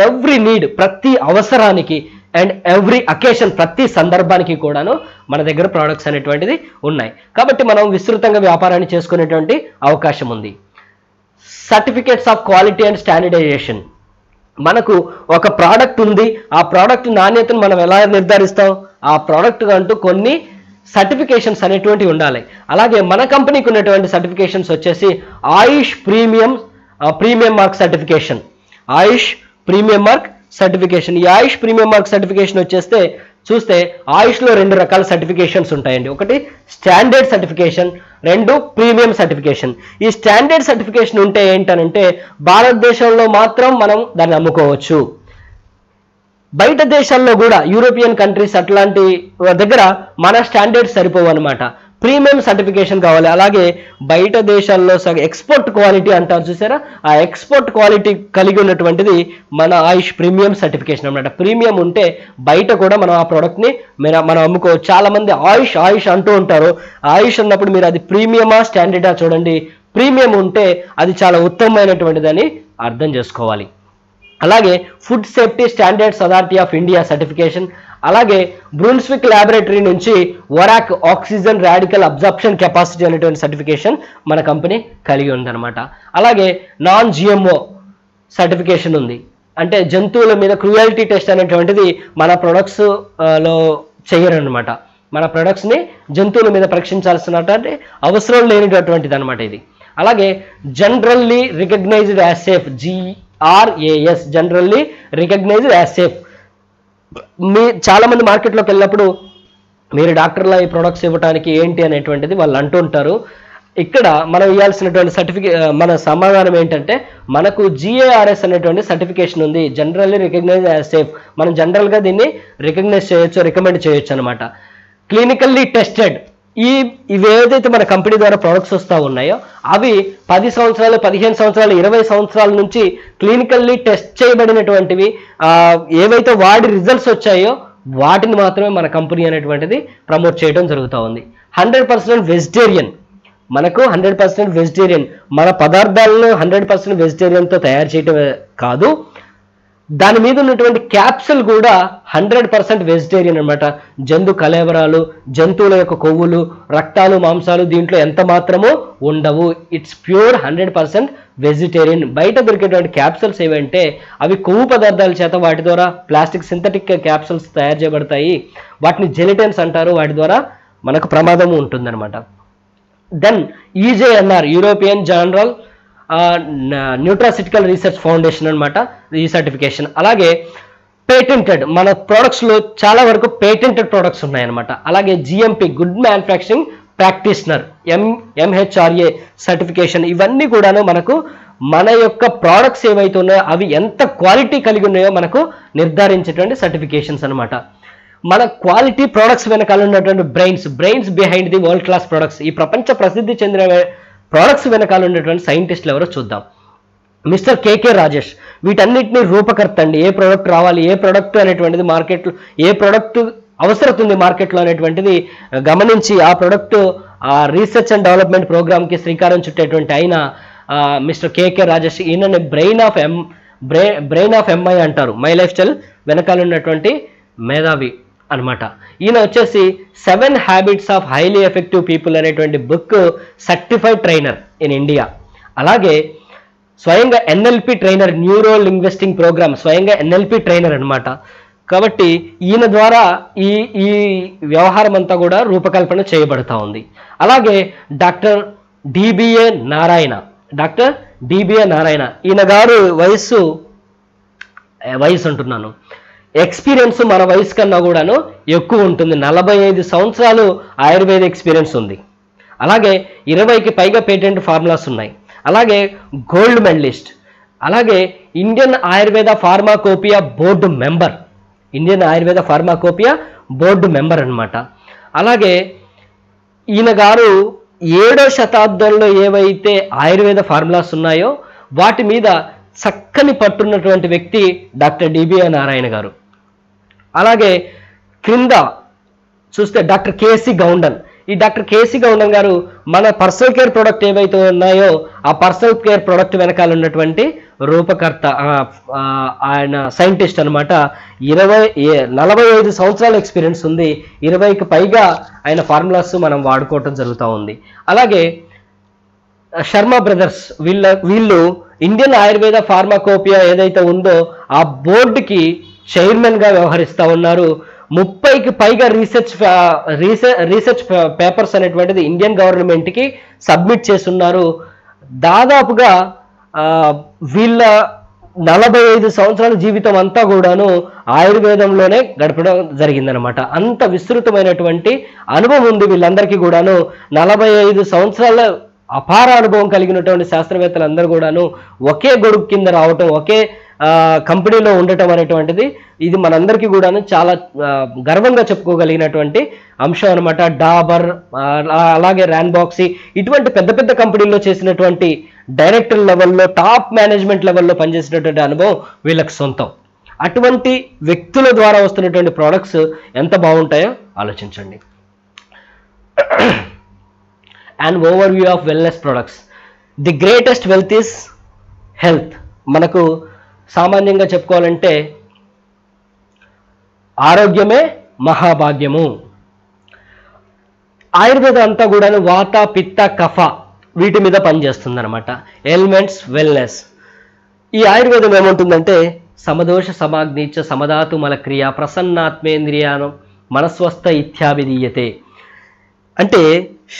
ఎవ్రీ నీడ్, ప్రతి అవసరానికి, అండ్ ఎవ్రీ అకేషన్, ప్రతి సందర్భానికి కూడాను మన దగ్గర ప్రోడక్ట్స్ అనేటువంటిది ఉన్నాయి. కాబట్టి మనం విస్తృతంగా వ్యాపారాన్ని చేసుకునేటువంటి అవకాశం ఉంది. Certificates of quality and standardisation. మనకు ఒక ప్రోడక్ట్ ఉంది, ఆ ప్రోడక్ట్ నాణ్యతను మనం ఎలా నిర్ధారిస్తాం? ఆ ప్రోడక్ట్ అంటూ కొన్ని సర్టిఫికేషన్స్ అనేటువంటివి ఉండాలి. అలాగే మన కంపెనీకి ఉన్నటువంటి సర్టిఫికేషన్స్ వచ్చేసి ఆయుష్ ప్రీమియం మార్క్ సర్టిఫికేషన్, ఆయుష్ ప్రీమియం మార్క్ సర్టిఫికేషన్. ఈ ఆయుష్ ప్రీమియం మార్క్ సర్టిఫికేషన్ చూస్తే ఆయుష్లో 2 రకాల సర్టిఫికేషన్స్ ఉంటాయండి. ఒకటి స్టాండర్డ్ సర్టిఫికేషన్, 2 ప్రీమియం సర్టిఫికేషన్. ఈ స్టాండర్డ్ సర్టిఫికేషన్ ఉంటే ఏంటనంటే భారతదేశంలో మాత్రం మనం దాన్ని అమ్ముకోవచ్చు. బయట దేశాల్లో కూడా, యూరోపియన్ కంట్రీస్ అట్లాంటి దగ్గర మన స్టాండర్డ్స్ సరిపోవు అనమాట. ప్రీమియం సర్టిఫికేషన్ కావాలి. అలాగే బయట దేశాల్లో ఎక్స్పోర్ట్ క్వాలిటీ అంటారు చూసారా, ఆ ఎక్స్పోర్ట్ క్వాలిటీ కలిగి ఉన్నటువంటిది మన ఆయుష్ ప్రీమియం సర్టిఫికేషన్ అనమాట. ప్రీమియం ఉంటే బయట కూడా మనం ఆ ప్రోడక్ట్ని మనం అమ్ముకోవచ్చు. చాలా మంది ఆయుష్ అంటూ ఉంటారు. ఆయుష్ అన్నప్పుడు మీరు అది ప్రీమియమా స్టాండర్డా చూడండి. ప్రీమియం ఉంటే అది చాలా ఉత్తమమైనటువంటిదని అర్థం చేసుకోవాలి. అలాగే food safety standards authority of India certification, అలాగే బ్రూన్స్విక్ ల్యాబొరేటరీ నుంచి వరాక్ ఆక్సిజన్ రాడికల్ అబ్జార్ప్షన్ కెపాసిటీ అనేటువంటి సర్టిఫికేషన్ మన కంపెనీ కలిగి ఉందన్నమాట. అలాగే నాన్ జిఎంఓ సర్టిఫికేషన్ ఉంది. అంటే జంతువుల మీద క్రూయల్టీ టెస్ట్ అనేటువంటిది మన ప్రొడక్ట్స్ లో చేయరనమాట. మన ప్రొడక్ట్స్ని జంతువుల మీద పరీక్షించాల్సినటువంటి అవసరం లేనిటటువంటిది అనమాట ఇది. అలాగే generally recognised as safe, GRAS, generally recognised as safe. చాలా మంది మార్కెట్లోకి వెళ్ళినప్పుడు మీరు డాక్టర్లా ఈ ప్రొడక్ట్స్ ఇవ్వడానికి ఏంటి అనేటువంటిది వాళ్ళు అంటూ ఉంటారు. ఇక్కడ మనం ఇవ్వాల్సినటువంటి మన సమాధానం ఏంటంటే మనకు GARS అనేటువంటి సర్టిఫికేషన్ ఉంది, జనరల్లీ రికగ్నైజ్ యాజ్ సేఫ్. మనం జనరల్గా దీన్ని రికగ్నైజ్ చేయొచ్చు, రికమెండ్ చేయొచ్చు అనమాట. క్లినికల్లీ టెస్టెడ్, ఇవి ఏదైతే మన కంపెనీ ద్వారా ప్రొడక్ట్స్ వస్తూ ఉన్నాయో అవి 10 సంవత్సరాలు, 15 సంవత్సరాలు, 20 సంవత్సరాల నుంచి క్లినికల్లీ టెస్ట్ చేయబడినటువంటివి ఏవైతే వాడి రిజల్ట్స్ వచ్చాయో వాటిని మాత్రమే మన కంపెనీ అనేటువంటిది ప్రమోట్ చేయడం జరుగుతూ ఉంది. 100% వెజిటేరియన్, మనకు 100% వెజిటేరియన్, మన పదార్థాలను 100% వెజిటేరియన్తో తయారు చేయటం కాదు, దాని మీద ఉన్నటువంటి క్యాప్సూల్ కూడా 100% వెజిటేరియన్ అనమాట. జంతు కళేబరాలు, జంతువుల యొక్క కొవ్వులు, రక్తాలు, మాంసాలు దీంట్లో ఎంత మాత్రమో ఉండవు. It's pure 100% vegetarian. బయట దొరికేటువంటి క్యాప్సూల్స్ ఏవంటే అవి కొవ్వు పదార్థాల చేత వాటి ద్వారా ప్లాస్టిక్ సింథటిక్ క్యాప్సూల్స్ తయారు చేయబడతాయి. వాటిని జెలిటన్స్ అంటారు. వాటి ద్వారా మనకు ప్రమాదం ఉంటుందన్నమాట. Then EJNR, European general nutraceutical research foundation అనమాట ఈ సర్టిఫికేషన్. అలాగే పేటెంటెడ్, మన ప్రోడక్ట్స్లో చాలా వరకు పేటెంటెడ్ ప్రోడక్ట్స్ ఉన్నాయన్నమాట. అలాగే GMP, good manufacturing practitioner, MHRA certification. ఇవన్నీ కూడాను మనకు మన యొక్క ప్రోడక్ట్స్ ఏవైతే ఉన్నాయో అవి ఎంత క్వాలిటీ కలిగి ఉన్నాయో మనకు నిర్ధారించేటువంటి సర్టిఫికేషన్స్ అనమాట. మన క్వాలిటీ ప్రోడక్ట్స్ వెనకాల ఉన్నటువంటి brains behind the world class products. ఈ ప్రపంచ ప్రసిద్ధి చెందిన ప్రోడక్ట్స్ వెనకాల ఉన్నటువంటి సైంటిస్టులు ఎవరో చూద్దాం. మిస్టర్ KK రాజేష్ వీటన్నిటిని రూపకర్త అండి. ఏ ప్రోడక్ట్ రావాలి, ఏ ప్రోడక్ట్ అనేటువంటిది మార్కెట్లో, ఏ ప్రోడక్ట్ అవసరం ఉంది మార్కెట్లో అనేటువంటిది గమనించి ఆ ప్రోడక్ట్ రీసెర్చ్ అండ్ డెవలప్మెంట్ ప్రోగ్రామ్కి శ్రీకారం చుట్టేటువంటి ఆయన మిస్టర్ KK రాజేష్. ఈయనని బ్రెయిన్ ఆఫ్ MI అంటారు. మై లైఫ్ స్టైల్ వెనకాల ఉన్నటువంటి మేధావి అనమాట. ఈయన వచ్చేసి 7 habits of highly effective people అనేటువంటి book certified trainer in India. అలాగే స్వయంగా NLP trainer, neuro linguistic program, స్వయంగా NLP ట్రైనర్ అనమాట. కాబట్టి ఈయన ద్వారా ఈ వ్యవహారం అంతా కూడా రూపకల్పన చేయబడతా ఉంది. అలాగే డాక్టర్ DBA నారాయణ, ఈయన గారు వయసు అంటున్నాను, ఎక్స్పీరియన్స్ మన వయసు కన్నా కూడాను ఎక్కువ ఉంటుంది. 45 సంవత్సరాలు ఆయుర్వేద ఎక్స్పీరియన్స్ ఉంది. అలాగే 20కి పైగా పేటెంట్ ఫార్ములాస్ ఉన్నాయి. అలాగే గోల్డ్ మెడలిస్ట్. అలాగే Indian Ayurveda pharmacopoeia board member అనమాట. అలాగే ఈయన గారు 7వ శతాబ్దంలో ఏవైతే ఆయుర్వేద ఫార్ములాస్ ఉన్నాయో వాటి మీద చక్కని పట్టున్నటువంటి వ్యక్తి డాక్టర్ DBA నారాయణ గారు. అలాగే క్రింద చూస్తే డాక్టర్ KC గౌండన్. ఈ డాక్టర్ KC గౌండన్ గారు మన పర్సనల్ కేర్ ప్రోడక్ట్ ఏవైతే ఉన్నాయో ఆ పర్సనల్ కేర్ ప్రోడక్ట్ వెనకాల ఉన్నటువంటి రూపకర్త, ఆయన సైంటిస్ట్ అనమాట. 45 సంవత్సరాల ఎక్స్పీరియన్స్ ఉంది. 20కి పైగా ఆయన ఫార్ములాస్ మనం వాడుకోవటం జరుగుతూ ఉంది. అలాగే శర్మ బ్రదర్స్ వీళ్ళు ఇండియన్ ఆయుర్వేద ఫార్మాకోపియా ఏదైతే ఉందో ఆ బోర్డుకి చైర్మన్గా వ్యవహరిస్తూ ఉన్నారు. 30కి పైగా రీసెర్చ్ పేపర్స్ అనేటువంటిది ఇండియన్ గవర్నమెంట్కి సబ్మిట్ చేస్తున్నారు. దాదాపుగా వీళ్ళ 45 సంవత్సరాల జీవితం అంతా కూడాను ఆయుర్వేదంలోనే గడపడం జరిగిందనమాట. అంత విస్తృతమైనటువంటి అనుభవం ఉంది వీళ్ళందరికీ కూడాను. 45 సంవత్సరాల అపార అనుభవం కలిగినటువంటి శాస్త్రవేత్తలందరూ కూడాను ఒకే గొడుగు కింద రావటం, ఒకే కంపెనీలో ఉండటం అనేటువంటిది ఇది మనందరికీ కూడాను చాలా గర్వంగా చెప్పుకోగలిగినటువంటి అంశం అనమాట. డాబర్, అలాగే ర్యాన్బాక్సీ ఇటువంటి పెద్ద పెద్ద కంపెనీల్లో చేసినటువంటి డైరెక్టర్ లెవెల్లో, టాప్ మేనేజ్మెంట్ లెవెల్లో పనిచేసినటువంటి అనుభవం వీళ్ళకి సొంతం. అటువంటి వ్యక్తుల ద్వారా వస్తున్నటువంటి ప్రోడక్ట్స్ ఎంత బాగుంటాయో ఆలోచించండి. An overview of wellness products. The greatest wealth is health. మనకు సామాన్యంగా చెప్పుకోవాలంటే ఆరోగ్యమే మహాభాగ్యము. ఆయుర్వేదం అంతా కూడా వాత పిత్త కఫ వీటి మీద పనిచేస్తుంది అనమాట. Elements wellness. ఈ ఆయుర్వేదం ఏముంటుందంటే సమదోష సమాగ్నిచ సమధాతు మలక్రియ ప్రసన్నాత్మేంద్రియానం మనస్వస్థ ఇత్యాభిధీయతే. అంటే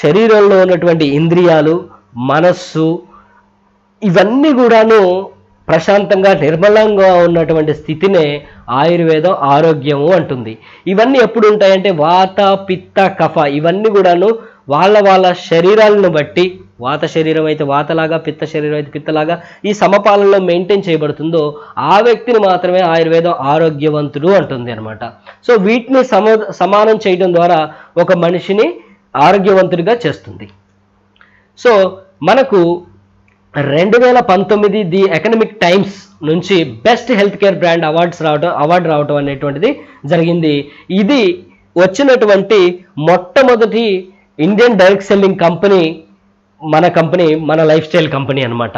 శరీరంలో ఉన్నటువంటి ఇంద్రియాలు, మనస్సు ఇవన్నీ కూడాను ప్రశాంతంగా నిర్మలంగా ఉన్నటువంటి స్థితినే ఆయుర్వేదం ఆరోగ్యము అంటుంది. ఇవన్నీ ఎప్పుడు ఉంటాయంటే వాత పిత్త కఫ ఇవన్నీ కూడాను వాళ్ళ శరీరాలను బట్టి, వాత శరీరం అయితే వాతలాగా, పిత్త శరీరం అయితే పిత్తలాగా ఈ సమపాలనలో మెయింటైన్ చేయబడుతుందో ఆ వ్యక్తిని మాత్రమే ఆయుర్వేదం ఆరోగ్యవంతుడు అంటుంది అనమాట. సో వీటిని సమానం చేయడం ద్వారా ఒక మనిషిని ఆరోగ్యవంతుడిగా చేస్తుంది. సో మనకు 2019 ది ఎకనమిక్ టైమ్స్ నుంచి best health care brand award రావటం అనేటువంటిది జరిగింది. ఇది వచ్చినటువంటి మొట్టమొదటి ఇండియన్ డైరెక్ట్ సెల్లింగ్ కంపెనీ మన లైఫ్ స్టైల్ కంపెనీ అనమాట.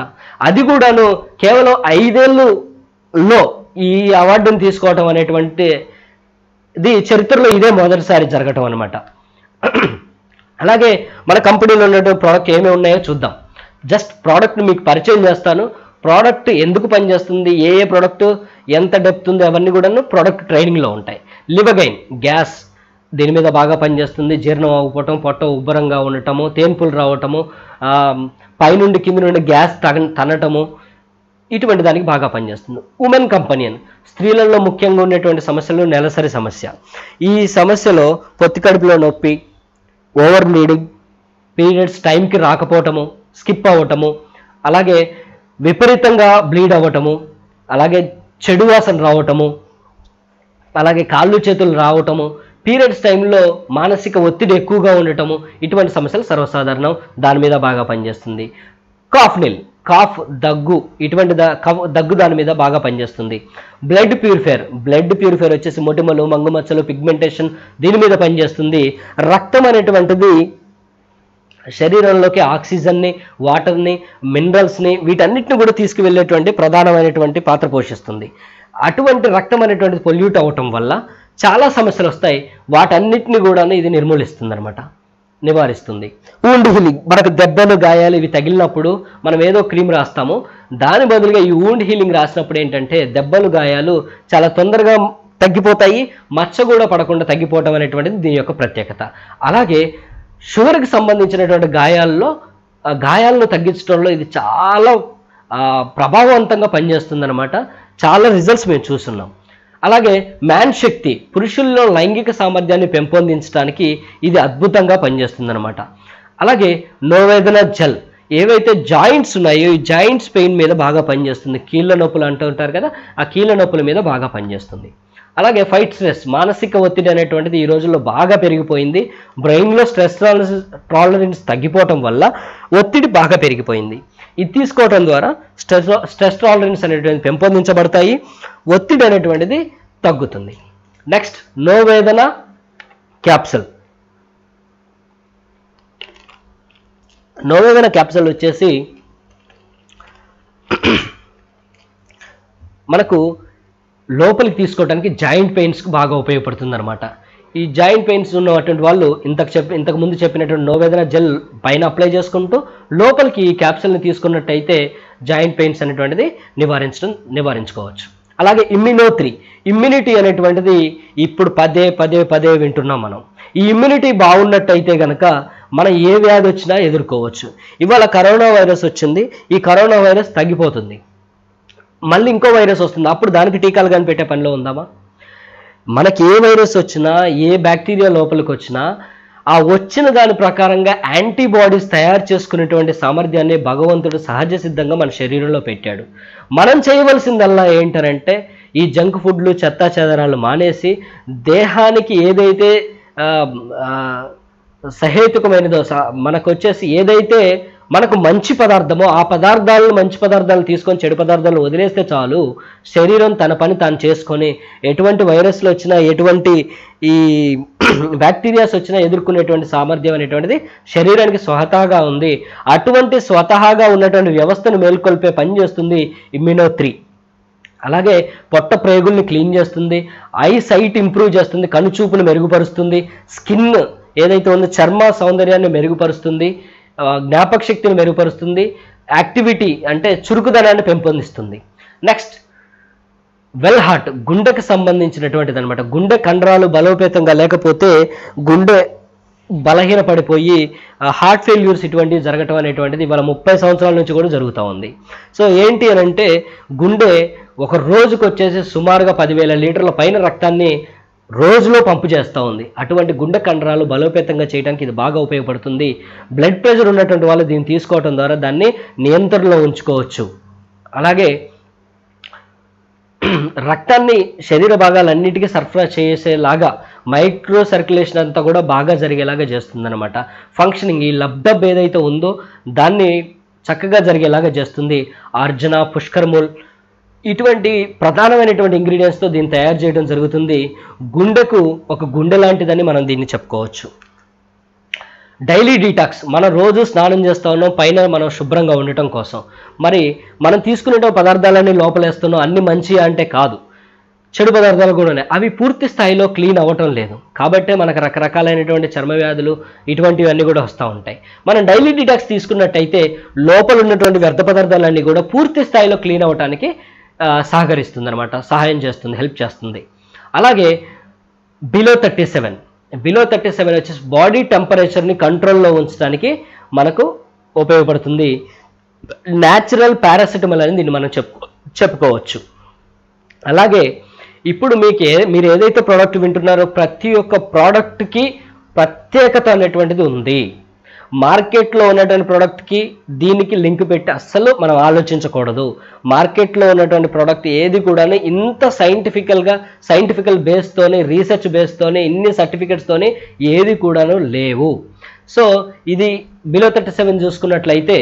అది కూడాను కేవలం 5 ఏళ్ళలో ఈ అవార్డును తీసుకోవటం అనేటువంటిది చరిత్రలో ఇదే మొదటిసారి జరగటం అనమాట. అలాగే మన కంపెనీలో ఉన్నటువంటి ప్రోడక్ట్ ఏమేమి ఉన్నాయో చూద్దాం. జస్ట్ ప్రోడక్ట్ని మీకు పరిచయం చేస్తాను. ప్రోడక్ట్ ఎందుకు పనిచేస్తుంది, ఏ ప్రోడక్ట్ ఎంత డెప్త్ ఉంది అవన్నీ కూడాను ప్రోడక్ట్ ట్రైనింగ్లో ఉంటాయి. లివగైన్ గ్యాస్ దీని మీద బాగా పనిచేస్తుంది. జీర్ణం అవ్వకపోవటం, పొట్ట ఉబ్బరంగా ఉండటము, తేన్పులు రావటము, పైనుండి కింద నుండి గ్యాస్ తనటము ఇటువంటి దానికి బాగా పనిచేస్తుంది. ఉమెన్ కంపెనియన్ స్త్రీలలో ముఖ్యంగా ఉండేటువంటి సమస్యలు నెలసరి సమస్య. ఈ సమస్యలో పొత్తి కడుపులో నొప్పి, ఓవర్ బ్లీడింగ్, పీరియడ్స్ టైంకి రాకపోవటము, స్కిప్ అవ్వటము, అలాగే విపరీతంగా బ్లీడ్ అవ్వటము, అలాగే చెడు వాసన రావటము, అలాగే కాళ్ళు చేతులు రావటము, పీరియడ్స్ టైంలో మానసిక ఒత్తిడి ఎక్కువగా ఉండటము ఇటువంటి సమస్యలు సర్వసాధారణం. దాని మీద బాగా పనిచేస్తుంది. కాఫ్ దగ్గు ఇటువంటి దగ్గు దాని మీద బాగా పనిచేస్తుంది. బ్లడ్ ప్యూరిఫైర్ వచ్చేసి మొటిమలు, మంగుమచ్చలు, పిగ్మెంటేషన్ దీని మీద పనిచేస్తుంది. రక్తం అనేటువంటిది శరీరంలోకి ఆక్సిజన్ని, వాటర్ని, మినరల్స్ని వీటన్నిటిని కూడా తీసుకువెళ్ళేటువంటి ప్రధానమైనటువంటి పాత్ర పోషిస్తుంది. అటువంటి రక్తం అనేటువంటిది పొల్యూట్ అవ్వటం వల్ల చాలా సమస్యలు వస్తాయి. వాటన్నిటిని కూడా ఇది నిర్మూలిస్తుంది అనమాట, నివారిస్తుంది. వూండ్ హీలింగ్ మనకు దెబ్బలు, గాయాలు ఇవి తగిలినప్పుడు మనం ఏదో క్రీమ్ రాస్తాము. దాని బదులుగా ఈ వూండ్ హీలింగ్ రాసినప్పుడు ఏంటంటే దెబ్బలు, గాయాలు చాలా తొందరగా తగ్గిపోతాయి. మచ్చ కూడా పడకుండా తగ్గిపోవటం అనేటువంటిది దీని యొక్క ప్రత్యేకత. అలాగే షుగర్కి సంబంధించినటువంటి గాయాలను తగ్గించడంలో ఇది చాలా ప్రభావవంతంగా పనిచేస్తుంది అనమాట. చాలా రిజల్ట్స్ మేము చూస్తున్నాం. అలాగే మ్యాన్ శక్తి పురుషుల్లో లైంగిక సామర్థ్యాన్ని పెంపొందించడానికి ఇది అద్భుతంగా పనిచేస్తుంది అనమాట. అలాగే నోవేదన జెల్ ఏవైతే జాయింట్స్ ఉన్నాయో ఈ జాయింట్స్ పెయిన్ మీద బాగా పనిచేస్తుంది. కీళ్ళ నొప్పులు అంటూ ఉంటారు కదా, ఆ కీళ్ళ నొప్పుల మీద బాగా పనిచేస్తుంది. అలాగే ఫైట్ స్ట్రెస్ మానసిక ఒత్తిడి అనేటువంటిది ఈ రోజుల్లో బాగా పెరిగిపోయింది. బ్రెయిన్లో స్ట్రెస్ టాలరెన్స్ తగ్గిపోవటం వల్ల ఒత్తిడి బాగా పెరిగిపోయింది. ఇది తీసుకోవడం ద్వారా స్ట్రెస్ టాలరెన్స్ అనేటువంటిది పెంపొందించబడతాయి, ఒత్తిడి అనేటువంటిది తగ్గుతుంది. నెక్స్ట్ నోవేదన క్యాప్సూల్ వచ్చేసి మనకు లోపలికి తీసుకోవడానికి జాయింట్ పెయిన్స్కి బాగా ఉపయోగపడుతుంది అనమాట. ఈ జాయింట్ పెయిన్స్ ఉన్నటువంటి వాళ్ళు ఇంతకు ముందు చెప్పినటువంటి నోవేదన జెల్ పైన అప్లై చేసుకుంటూ లోపలికి ఈ క్యాప్సూల్ని తీసుకున్నట్టయితే జాయింట్ పెయిన్స్ అనేటువంటిది నివారించుకోవచ్చు. అలాగే ఇమ్యూనిటీ అనేటువంటిది ఇప్పుడు పదే వింటున్నాం మనం. ఈ ఇమ్యూనిటీ బాగున్నట్టయితే కనుక మనం ఏ వ్యాధి వచ్చినా ఎదుర్కోవచ్చు. ఇవాళ కరోనా వైరస్ వచ్చింది, ఈ కరోనా వైరస్ తగ్గిపోతుంది, మళ్ళీ ఇంకో వైరస్ వస్తుంది, అప్పుడు దానికి టీకాలు కానీ పెట్టే పనిలో ఉందామా? మనకి ఏ వైరస్ వచ్చినా, ఏ బ్యాక్టీరియా లోపలికి వచ్చినా ఆ వచ్చిన దాని ప్రకారంగా యాంటీబాడీస్ తయారు చేసుకునేటువంటి సామర్థ్యాన్ని భగవంతుడు సహజ సిద్ధంగా మన శరీరంలో పెట్టాడు. మనం చేయవలసిందల్లా ఏంటంటే ఈ జంక్ ఫుడ్లు, చెత్తా చెదరాలు మానేసి దేహానికి ఏదైతే సహేతుకమైనదో మనకు వచ్చేసి ఏదైతే మనకు మంచి పదార్థమో ఆ మంచి పదార్థాలు తీసుకొని చెడు పదార్థాలను వదిలేస్తే చాలు. శరీరం తన పని తాను చేసుకొని ఎటువంటి వైరస్లు వచ్చినా, ఎటువంటి ఈ బ్యాక్టీరియాస్ వచ్చినా ఎదుర్కొనేటువంటి సామర్థ్యం అనేటువంటిది శరీరానికి స్వతహాగా ఉంది. అటువంటి స్వతహాగా ఉన్నటువంటి వ్యవస్థను మేల్కొల్పే పని చేస్తుంది ఇమ్యూనో 3. అలాగే పొట్ట ప్రేగుల్ని క్లీన్ చేస్తుంది, ఐ సైట్ ఇంప్రూవ్ చేస్తుంది, కనుచూపును మెరుగుపరుస్తుంది, స్కిన్ ఏదైతే ఉందో చర్మ సౌందర్యాన్ని మెరుగుపరుస్తుంది, జ్ఞాపక శక్తిని మెరుగుపరుస్తుంది, యాక్టివిటీ అంటే చురుకుదనాన్ని పెంపొందిస్తుంది. నెక్స్ట్ వెల్ హార్ట్, గుండెకు సంబంధించినటువంటిది అనమాట. గుండె కండరాలు బలోపేతంగా లేకపోతే గుండె బలహీనపడిపోయి హార్ట్ ఫెయిల్యూర్స్ ఇటువంటివి జరగటం అనేటువంటిది ఇవాళ 30 సంవత్సరాల నుంచి కూడా జరుగుతూ ఉంది. సో ఏంటి అని అంటే గుండె ఒక రోజుకు వచ్చేసి సుమారుగా 10,000 లీటర్ల పైన రక్తాన్ని రోజులో పంపు చేస్తూ ఉంది. అటువంటి గుండె కండరాలు బలోపేతంగా చేయడానికి ఇది బాగా ఉపయోగపడుతుంది. బ్లడ్ ప్రెషర్ ఉన్నటువంటి వాళ్ళు దీన్ని తీసుకోవడం ద్వారా దాన్ని నియంత్రణలో ఉంచుకోవచ్చు. అలాగే రక్తాన్ని శరీర భాగాలన్నిటికీ సరఫరా చేసేలాగా మైక్రో సర్క్యులేషన్ అంతా కూడా బాగా జరిగేలాగా చేస్తుంది అనమాట. ఫంక్షనింగ్ ఈ లబ్డబ్ ఏదైతే ఉందో దాన్ని చక్కగా జరిగేలాగా చేస్తుంది. అర్జున, పుష్కర్మూల్ ఇటువంటి ప్రధానమైనటువంటి ఇంగ్రీడియంట్స్తో దీన్ని తయారు చేయడం జరుగుతుంది. గుండెకు ఒక గుండె లాంటిదని మనం దీన్ని చెప్పుకోవచ్చు. డైలీ డీటాక్స్, మనం రోజు స్నానం చేస్తూ ఉన్నాం పైన మనం శుభ్రంగా ఉండటం కోసం. మరి మనం తీసుకునే పదార్థాలన్నీ లోపలేస్తున్నాం, అన్ని మంచి అంటే కాదు, చెడు పదార్థాలు కూడా ఉన్నాయి. అవి పూర్తి స్థాయిలో క్లీన్ అవ్వటం లేదు. కాబట్టే మనకు రకరకాలైనటువంటి చర్మ వ్యాధులు ఇటువంటివన్నీ కూడా వస్తూ ఉంటాయి. మనం డైలీ డీటాక్స్ తీసుకున్నట్టయితే లోపల ఉన్నటువంటి వ్యర్థ పదార్థాలన్నీ కూడా పూర్తి స్థాయిలో క్లీన్ అవ్వటానికి సహకరిస్తుంది అనమాట, సహాయం చేస్తుంది, హెల్ప్ చేస్తుంది. అలాగే బిలో 37 వచ్చేసి బాడీ టెంపరేచర్ని కంట్రోల్లో ఉంచడానికి మనకు ఉపయోగపడుతుంది. న్యాచురల్ పారాసిటమాల్ అని దీన్ని మనం చెప్పుకోవచ్చు. అలాగే ఇప్పుడు మీరు ఏదైతే ప్రోడక్ట్ వింటున్నారో ప్రతి ఒక్క ప్రోడక్ట్కి ప్రత్యేకత అనేటువంటిది ఉంది. మార్కెట్లో ఉన్నటువంటి ప్రోడక్ట్కి దీనికి లింక్ పెట్టి అస్సలు మనం ఆలోచించకూడదు. మార్కెట్లో ఉన్నటువంటి ప్రోడక్ట్ ఏది కూడా ఇంత సైంటిఫికల్ బేస్తోనే, రీసెర్చ్ బేస్తోనే, ఇన్ని సర్టిఫికెట్స్తోనే ఏది కూడాను లేవు. సో ఇది బిలో 37 చూసుకున్నట్లయితే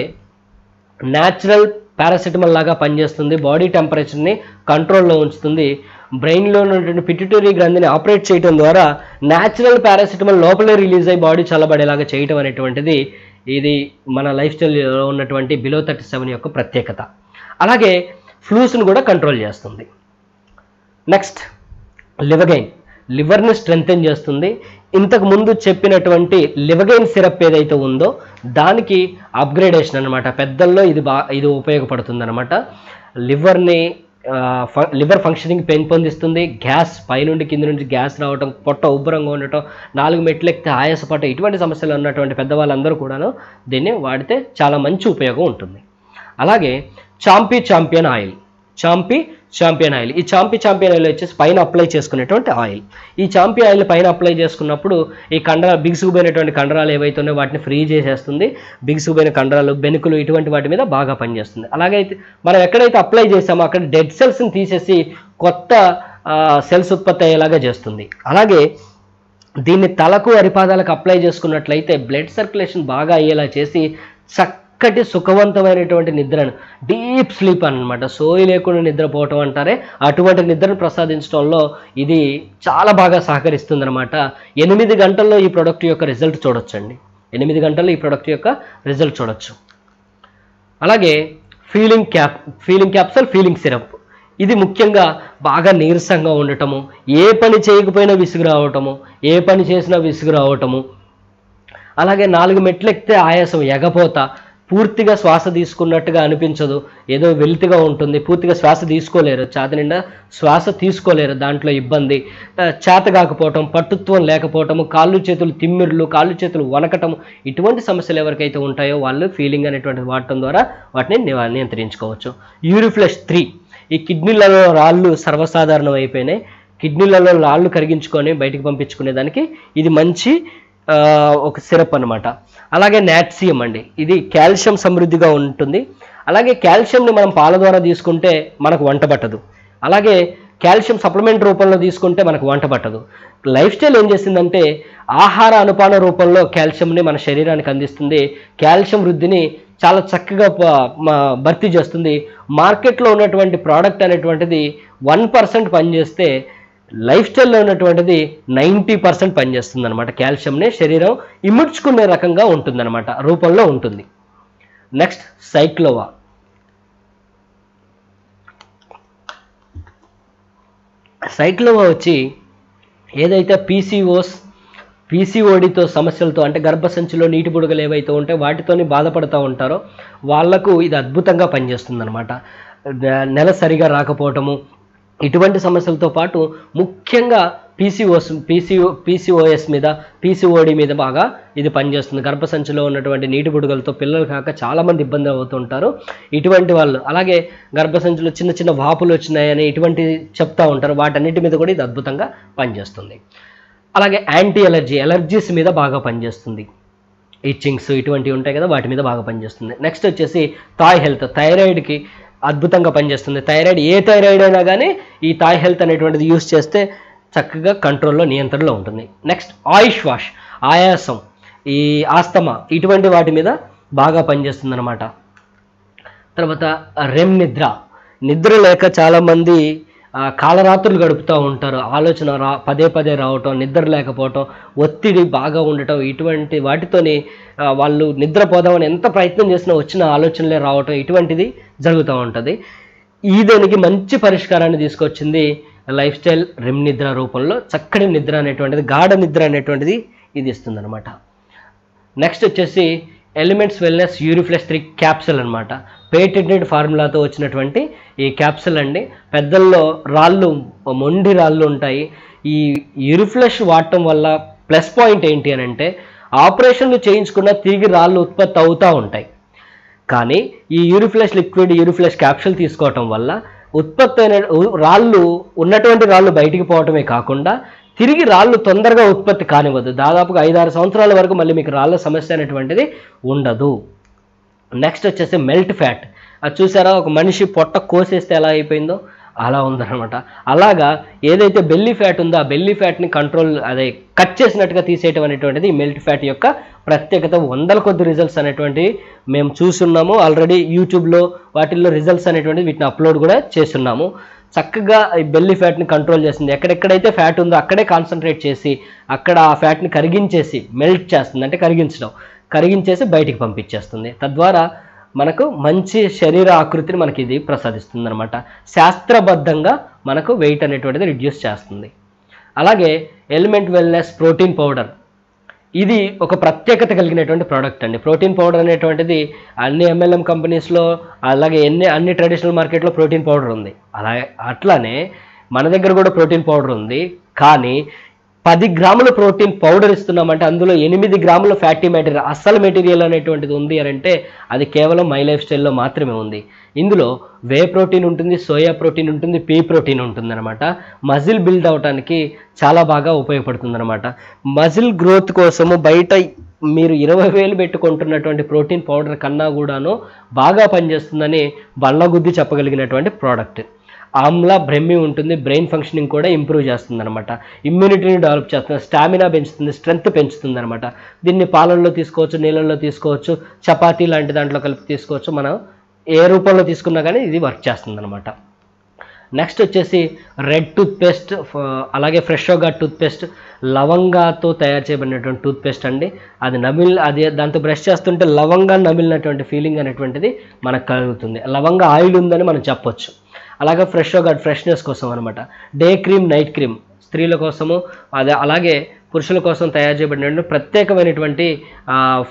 న్యాచురల్ పారాసిటమాల్ లాగా పనిచేస్తుంది, బాడీ టెంపరేచర్ని కంట్రోల్లో ఉంచుతుంది. బ్రెయిన్లో ఉన్నటువంటి పిట్యూటరీ గ్రంథిని ఆపరేట్ చేయడం ద్వారా న్యాచురల్ పారాసిటమాల్ లోపలే రిలీజ్ అయ్యి బాడీ చల్లబడేలాగా చేయటం అనేటువంటిది ఇది మన లైఫ్ స్టైల్లో ఉన్నటువంటి బిలో 37 యొక్క ప్రత్యేకత. అలాగే ఫ్లూస్ని కూడా కంట్రోల్ చేస్తుంది. నెక్స్ట్ లివగైన్, లివర్ని స్ట్రెంగ్తెన్ చేస్తుంది. ఇంతకు ముందు చెప్పినటువంటి లివగైన్ సిరప్ ఏదైతే ఉందో దానికి అప్గ్రేడేషన్ అనమాట. పెద్దల్లో ఇది ఉపయోగపడుతుంది అనమాట. Liver functioning పెంపొందిస్తుంది. గ్యాస్ పైనుండి కింద నుంచి గ్యాస్ రావటం, పొట్ట ఉబ్బరంగా ఉండటం, 4 మెట్లు ఎక్కితే ఆయాసపడటం, ఇటువంటి సమస్యలు ఉన్నటువంటి పెద్దవాళ్ళందరూ కూడాను దీన్ని వాడితే చాలా మంచి ఉపయోగం ఉంటుంది. అలాగే ఛాంపియన్ ఆయిల్, ఈ ఛాంపియన్ ఆయిల్ వచ్చేసి పైన అప్లై చేసుకునేటువంటి ఆయిల్. ఈ ఆయిల్ పైన అప్లై చేసుకున్నప్పుడు ఈ బిగుసుకుపోయినటువంటి కండరాలు ఏవైతే ఉన్నాయో వాటిని ఫ్రీ చేసేస్తుంది. బిగుసుకుపోయిన కండరాలు, బెనుకులు ఇటువంటి వాటి మీద బాగా పనిచేస్తుంది. అలాగే మనం ఎక్కడైతే అప్లై చేసామో అక్కడ డెడ్ సెల్స్ని తీసేసి కొత్త సెల్స్ ఉత్పత్తి అయ్యేలాగా చేస్తుంది. అలాగే దీన్ని తలకు, అరిపాదాలకు అప్లై చేసుకున్నట్లయితే బ్లడ్ సర్క్యులేషన్ బాగా అయ్యేలా చేసి చక్కటి సుఖవంతమైనటువంటి నిద్రను, డీప్ స్లీప్ అన్నమాట, సోయి లేకుండా నిద్రపోవటం అంటారే అటువంటి నిద్రను ప్రసాదించడంలో ఇది చాలా బాగా సహకరిస్తుంది అనమాట. 8 గంటల్లో ఈ ప్రోడక్ట్ యొక్క రిజల్ట్ చూడొచ్చండి. 8 గంటల్లో ఈ ప్రోడక్ట్ యొక్క రిజల్ట్ చూడొచ్చు. అలాగే ఫీలింగ్ క్యాప్సూల్, ఫీలింగ్ సిరప్, ఇది ముఖ్యంగా బాగా నీరసంగా ఉండటము, ఏ పని చేయకపోయినా విసుగు రావటము, ఏ పని చేసినా విసుగు రావటము, అలాగే 4 మెట్లు ఎక్కితే ఆయాసం, ఎగపోత, పూర్తిగా శ్వాస తీసుకున్నట్టుగా అనిపించదు, ఏదో వెలితిగా ఉంటుంది, పూర్తిగా శ్వాస తీసుకోలేరు, ఛాతి నిండా శ్వాస తీసుకోలేరు, దాంట్లో ఇబ్బంది, చేత కాకపోవటం, పట్టుత్వం లేకపోవటము, కాళ్ళు చేతులు తిమ్మిర్లు, కాళ్ళు చేతులు వనకటము, ఇటువంటి సమస్యలు ఎవరికైతే ఉంటాయో వాళ్ళు ఫీలింగ్ అనేటువంటిది వాడటం ద్వారా వాటిని నియంత్రించుకోవచ్చు. యూరిఫ్లష్ 3, ఈ కిడ్నీలలో రాళ్ళు సర్వసాధారణం అయిపోయినాయి. కిడ్నీలలో రాళ్ళు కరిగించుకొని బయటికి పంపించుకునే దానికి ఇది మంచి ఒక సిరప్ అనమాట. అలాగే నాట్సియం అండి, ఇది కాల్షియం సమృద్ధిగా ఉంటుంది. అలాగే కాల్షియంని మనం పాల ద్వారా తీసుకుంటే మనకు వంట పట్టదు, అలాగే కాల్షియం సప్లిమెంట్ రూపంలో తీసుకుంటే మనకు వంట పట్టదు. లైఫ్ స్టైల్ ఏం చేసిందంటే ఆహార అనుపాన రూపంలో కాల్షియంని మన శరీరానికి అందిస్తుంది. కాల్షియం వృద్ధిని చాలా చక్కగా భర్తీ చేస్తుంది. మార్కెట్లో ఉన్నటువంటి ప్రోడక్ట్ అనేటువంటిది 1% పనిచేస్తే లైఫ్ స్టైల్లో ఉన్నటువంటిది 90% పనిచేస్తుంది అనమాట. కాల్షియంని శరీరం ఇముడ్చుకునే రకంగా ఉంటుందన్నమాట, రూపంలో ఉంటుంది. నెక్స్ట్ సైక్లోవా, సైక్లోమా వచ్చి ఏదైతే పీసీఓడితో సమస్యలతో అంటే గర్భసంచిలో నీటి బుడగలు ఏవైతే ఉంటాయో వాటితోని బాధపడుతూ ఉంటారో వాళ్లకు ఇది అద్భుతంగా పనిచేస్తుందన్నమాట. నెల సరిగా రాకపోవటము ఇటువంటి సమస్యలతో పాటు ముఖ్యంగా పీసీఓఎస్ మీద పీసీఓడి మీద బాగా ఇది పనిచేస్తుంది. గర్భసంచిలో ఉన్నటువంటి నీటి బుడగలతో పిల్లలు కాక చాలామంది ఇబ్బంది అవుతుంటారు ఇటువంటి వాళ్ళు. అలాగే గర్భసంచిలో చిన్న చిన్న వాపులు వచ్చినాయని ఇటువంటి చెప్తూ ఉంటారు, వాటన్నిటి మీద కూడా ఇది అద్భుతంగా పనిచేస్తుంది. అలాగే యాంటీ ఎలర్జీస్ మీద బాగా పనిచేస్తుంది. ఇచ్చింగ్స్ ఇటువంటివి ఉంటాయి కదా, వాటి మీద బాగా పనిచేస్తుంది. నెక్స్ట్ వచ్చేసి థాయ్ హెల్త్, థైరాయిడ్కి అద్భుతంగా పనిచేస్తుంది. థైరాయిడ్ ఏ థైరాయిడ్ అయినా కానీ ఈ థాయ్ హెల్త్ అనేటువంటిది యూస్ చేస్తే చక్కగా కంట్రోల్లో నియంత్రణలో ఉంటుంది. నెక్స్ట్ ఆయుష్ వాష్, ఆయాసం, ఈ ఆస్తమా ఇటువంటి వాటి మీద బాగా పనిచేస్తుంది అనమాట. తర్వాత రెమ్ నిద్ర లేక చాలామంది కాలరాత్రులు గడుపుతూ ఉంటారు. ఆలోచన పదే పదే రావటం, నిద్ర లేకపోవటం, ఒత్తిడి బాగా ఉండటం ఇటువంటి వాటితోని వాళ్ళు నిద్రపోదామని ఎంత ప్రయత్నం చేసినా వచ్చిన ఆలోచనలే రావటం ఇటువంటిది జరుగుతూ ఉంటుంది. ఈ దానికి మంచి పరిష్కారాన్ని తీసుకొచ్చింది లైఫ్ స్టైల్ రెమ్ నిద్ర రూపంలో. చక్కటి నిద్ర అనేటువంటిది, గాఢ నిద్ర అనేటువంటిది ఇది ఇస్తుంది అనమాట. నెక్స్ట్ వచ్చేసి ఎలిమెంట్స్ వెల్నెస్ యూరిఫ్లెక్స్ 3 క్యాప్సూల్ అనమాట. పేటెంటెడ్ ఫార్ములాతో వచ్చినటువంటి ఈ క్యాప్సూల్ అండి. పెద్దల్లో మొండి రాళ్ళు ఉంటాయి. ఈ యూరిఫ్లెష్ వాడటం వల్ల ప్లస్ పాయింట్ ఏంటి అని అంటే ఆపరేషన్లు చేయించుకున్న తిరిగి రాళ్ళు ఉత్పత్తి అవుతూ ఉంటాయి. కానీ ఈ యూరిఫ్లెష్ క్యాప్సూల్ తీసుకోవటం వల్ల ఉత్పత్తి అయిన ఉన్నటువంటి రాళ్ళు బయటికి పోవటమే కాకుండా తిరిగి రాళ్ళు తొందరగా ఉత్పత్తి కానివ్వదు. దాదాపుగా 5-6 సంవత్సరాల వరకు మళ్ళీ మీకు రాళ్ళ సమస్య అనేటువంటిది ఉండదు. నెక్స్ట్ వచ్చేసి మెల్ట్ ఫ్యాట్, అది చూసారా, ఒక మనిషి పొట్ట కోసేస్తే ఎలా అయిపోయిందో అలా ఉందన్నమాట. అలాగా ఏదైతే బెల్లీ ఫ్యాట్ ఉందో ఆ బెల్లీ ఫ్యాట్ని కట్ చేసినట్టుగా తీసేయటం అనేటువంటిది ఈ మెల్ట్ ఫ్యాట్ యొక్క ప్రత్యేకత. 100 కొద్ది రిజల్ట్స్ అనేటువంటివి మేము చూస్తున్నాము ఆల్రెడీ యూట్యూబ్లో, వాటిల్లో రిజల్ట్స్ అనేటువంటివి వీటిని అప్లోడ్ కూడా చేస్తున్నాము. చక్కగా ఈ బెల్లీ ఫ్యాట్ని కంట్రోల్ చేస్తుంది. ఎక్కడెక్కడైతే ఫ్యాట్ ఉందో అక్కడే కాన్సన్ట్రేట్ చేసి అక్కడ ఆ ఫ్యాట్ని కరిగించేసి మెల్ట్ చేస్తుంది, అంటే కరిగించేసి బయటికి పంపించేస్తుంది. తద్వారా మనకు మంచి శరీర ఆకృతిని మనకి ఇది ప్రసాదిస్తుంది అనమాట. శాస్త్రబద్ధంగా మనకు వెయిట్ అనేటువంటిది రిడ్యూస్ చేస్తుంది. అలాగే ఎలిమెంట్ వెల్నెస్ ప్రోటీన్ పౌడర్, ఇది ఒక ప్రత్యేకత కలిగినటువంటి ప్రోడక్ట్ అండి. ప్రోటీన్ పౌడర్ అనేటువంటిది అన్ని MLM కంపెనీస్లో, అలాగే అన్ని ట్రెడిషనల్ మార్కెట్లో ప్రోటీన్ పౌడర్ ఉంది. అట్లానే మన దగ్గర కూడా ప్రోటీన్ పౌడర్ ఉంది. కానీ 10 గ్రాముల ప్రోటీన్ పౌడర్ ఇస్తున్నామంటే అందులో 8 గ్రాముల ఫ్యాటీ మెటీరియల్, అసలు మెటీరియల్ అనేటువంటిది ఉంది అని అంటే అది కేవలం మై లైఫ్ స్టైల్లో మాత్రమే ఉంది. ఇందులో వే ప్రోటీన్ ఉంటుంది, సోయా ప్రోటీన్ ఉంటుంది, పీ ప్రోటీన్ ఉంటుంది అనమాట. మజిల్ బిల్డ్ అవడానికి చాలా బాగా ఉపయోగపడుతుంది అనమాట. మజిల్ గ్రోత్ కోసము బయట మీరు 20,000 పెట్టుకుంటున్నటువంటి ప్రోటీన్ పౌడర్ కన్నా కూడాను బాగా పనిచేస్తుందని బల్లగుద్ది చెప్పగలిగినటువంటి ప్రోడక్ట్. ఆమ్లా బ్రెమ్మి ఉంటుంది, బ్రెయిన్ ఫంక్షనింగ్ కూడా ఇంప్రూవ్ చేస్తుంది అనమాట. ఇమ్యూనిటీని డెవలప్ చేస్తుంది, స్టామినా పెంచుతుంది, స్ట్రెంగ్త్ పెంచుతుంది అనమాట. దీన్ని పాలల్లో తీసుకోవచ్చు, నీళ్ళల్లో తీసుకోవచ్చు, చపాతీ లాంటి దాంట్లో కలిపి తీసుకోవచ్చు. మనం ఏ రూపంలో తీసుకున్నా కానీ ఇది వర్క్ చేస్తుంది అనమాట. నెక్స్ట్ వచ్చేసి రెడ్ టూత్పేస్ట్, అలాగే ఫ్రెషోగా టూత్పేస్ట్, లవంగాతో తయారు చేయబడినటువంటి టూత్పేస్ట్ అండి. అది దాంతో బ్రష్ చేస్తుంటే లవంగా నమిలినటువంటి ఫీలింగ్ అనేటువంటిది మనకు కలుగుతుంది. లవంగా ఆయిల్ ఉందని మనం చెప్పొచ్చు. అలాగే ఫ్రెషోగా ఫ్రెష్నెస్ కోసం అనమాట. డే క్రీమ్, నైట్ క్రీమ్ స్త్రీల కోసము, అలాగే పురుషుల కోసం తయారు చేయబడిన ప్రత్యేకమైనటువంటి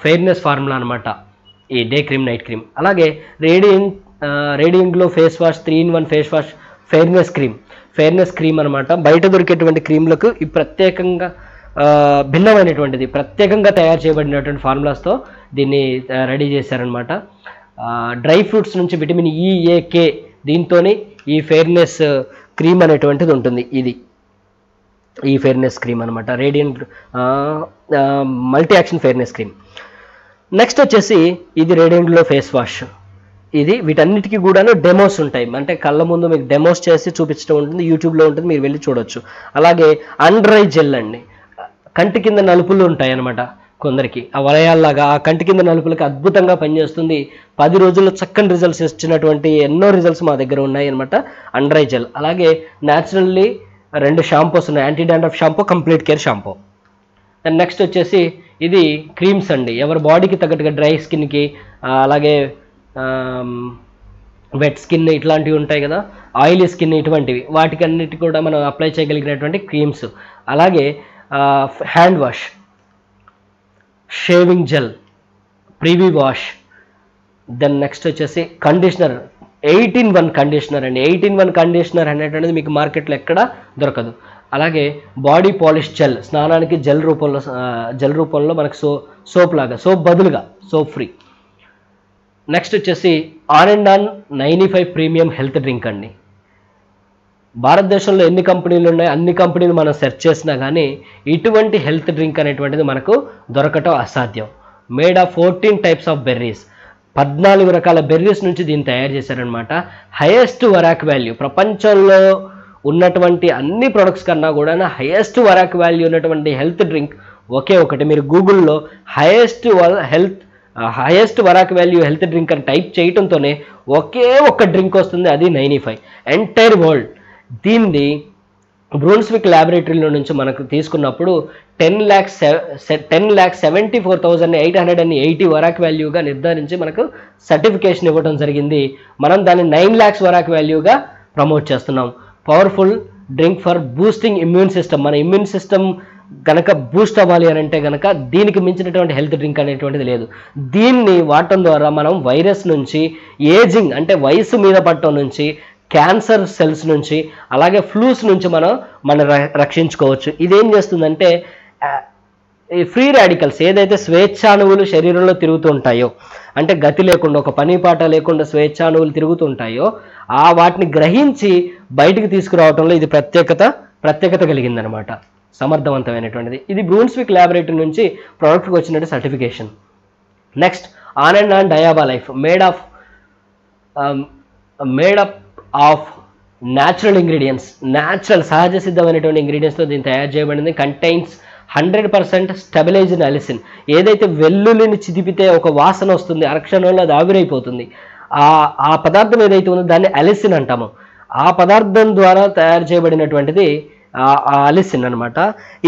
ఫెయిర్నెస్ ఫార్ములా అనమాట ఈ డే క్రీమ్, నైట్ క్రీమ్. అలాగే radiant glow face wash, 3-in-1 face wash, fairness cream అనమాట. బయట దొరికేటువంటి క్రీమ్లకు ఈ ప్రత్యేకంగా భిన్నమైనటువంటిది, ప్రత్యేకంగా తయారు చేయబడినటువంటి ఫార్ములాస్తో దీన్ని రెడీ చేశారనమాట. డ్రై ఫ్రూట్స్ నుంచి విటమిన్ EAK, దీంతో ఈ ఫెయిర్నెస్ క్రీమ్ అనేటువంటిది ఉంటుంది. ఈ ఫెయిర్నెస్ క్రీమ్ అనమాట, radiant multi action fairness cream. Next వచ్చేసి ఇది రేడియంట్ గ్లో ఫేస్ వాష్. వీటన్నిటికీ కూడాను డెమోస్ ఉంటాయి, అంటే కళ్ళ ముందు మీకు డెమోస్ చేసి చూపించడం ఉంటుంది, యూట్యూబ్లో ఉంటుంది, మీరు వెళ్ళి చూడొచ్చు. అలాగే అండర్ ఐ జెల్ అండి, కంటి కింద నలుపులు ఉంటాయి అనమాట కొందరికి, ఆ వలయాల్లాగా ఆ కంటి కింద నలుపులకి అద్భుతంగా పనిచేస్తుంది. 10 రోజుల్లో చక్కని రిజల్ట్స్ ఇచ్చినటువంటి ఎన్నో రిజల్ట్స్ మా దగ్గర ఉన్నాయి అనమాట అండర్ ఐ జెల్. అలాగే న్యాచురల్లీ 2 షాంపూస్ ఉన్నాయి, anti dandruff shampoo, complete care shampoo. And next వచ్చేసి ఇది క్రీమ్స్ అండి, ఎవరి బాడీకి తగ్గట్టుగా డ్రై స్కిన్కి, అలాగే వెట్ స్కిన్ ఇట్లాంటివి ఉంటాయి కదా, ఆయిలీ స్కిన్ ఇటువంటివి, వాటికన్నిటి కూడా మనం అప్లై చేయగలిగినటువంటి క్రీమ్స్, అలాగే హ్యాండ్ వాష్, షేవింగ్ జెల్, ప్రీవీ వాష్, దెన్ నెక్స్ట్ వచ్చేసి కండిషనర్, 18-1 కండిషనర్ అండి. 18-1 కండిషనర్ అనేటువంటిది మీకు మార్కెట్లో ఎక్కడ దొరకదు. అలాగే బాడీ పాలిష్ జెల్, స్నానానికి జెల్ రూపంలో మనకు సోప్ లాగా, సోప్ బదులుగా, సోప్ ఫ్రీ. నెక్స్ట్ వచ్చేసి ఆన్ 95 ప్రీమియం హెల్త్ డ్రింక్ అండి. భారతదేశంలో ఎన్ని కంపెనీలు ఉన్నాయో అన్ని కంపెనీలు మనం సెర్చ్ చేసినా కానీ ఇటువంటి హెల్త్ డ్రింక్ అనేటువంటిది మనకు దొరకటం అసాధ్యం. Made of 14 types of berries, 14 రకాల బెర్రీస్ నుంచి దీన్ని తయారు చేశారనమాట. హైయెస్ట్ వరాక్ వాల్యూ, ప్రపంచంలో ఉన్నటువంటి అన్ని ప్రొడక్ట్స్ కన్నా కూడా హైయెస్ట్ వరాక్ వాల్యూ ఉన్నటువంటి హెల్త్ డ్రింక్ ఒకే ఒకటి. మీరు గూగుల్లో హైయెస్ట్ వరాక్ వాల్యూ హెల్త్ డ్రింక్ అని టైప్ చేయడంతోనే ఒకే ఒక్క డ్రింక్ వస్తుంది, అది 95. ఎంటైర్ వరల్డ్ దీన్ని బ్రూన్స్విక్ ల్యాబొరేటరీలో నుంచి మనకు తీసుకున్నప్పుడు 10,74,880 వరాక్ వాల్యూగా నిర్ధారించి మనకు సర్టిఫికేషన్ ఇవ్వడం జరిగింది. మనం దాన్ని 9 lakhs వరాక్ వాల్యూగా ప్రమోట్ చేస్తున్నాం. Powerful drink for boosting immune system. మన ఇమ్యూన్ సిస్టమ్ కనుక బూస్ట్ అవ్వాలి అని అంటే కనుక దీనికి మించినటువంటి హెల్త్ డ్రింక్ అనేటువంటిది లేదు. దీన్ని వాడటం ద్వారా మనం వైరస్ నుంచి, ఏజింగ్ అంటే వయసు మీద పడటం నుంచి, క్యాన్సర్ సెల్స్ నుంచి, అలాగే ఫ్లూస్ నుంచి మనం రక్షించుకోవచ్చు. ఇదేం చేస్తుందంటే ఫ్రీ రాడికల్స్ ఏదైతే స్వేచ్ఛాణువులు శరీరంలో తిరుగుతూ ఉంటాయో, అంటే గతి లేకుండా, ఒక పని పాట లేకుండా స్వేచ్ఛాణువులు తిరుగుతుంటాయో వాటిని గ్రహించి బయటికి తీసుకురావడంలో ఇది ప్రత్యేకత కలిగిందనమాట, సమర్థవంతమైనటువంటిది. ఇది బ్రూన్స్విక్ ల్యాబొరేటరీ నుంచి ప్రోడక్ట్కి వచ్చినట్టు certification. Next on డయాబా life, made up of natural ingredients, సహజ సిద్ధమైనటువంటి ఇంగ్రీడియంట్స్తో దీన్ని తయారు చేయబడింది. Contains 100% stabilised allicin. ఏదైతే వెల్లుల్లిని చిదిపితే ఒక వాసన వస్తుంది, అరక్షణంలో అది ఆవిరైపోతుంది, ఆ పదార్థం ఏదైతే ఉందో దాన్ని అలిసిన్ అంటాము. ఆ పదార్థం ద్వారా తయారు చేయబడినటువంటిది అలిసిన్ అనమాట.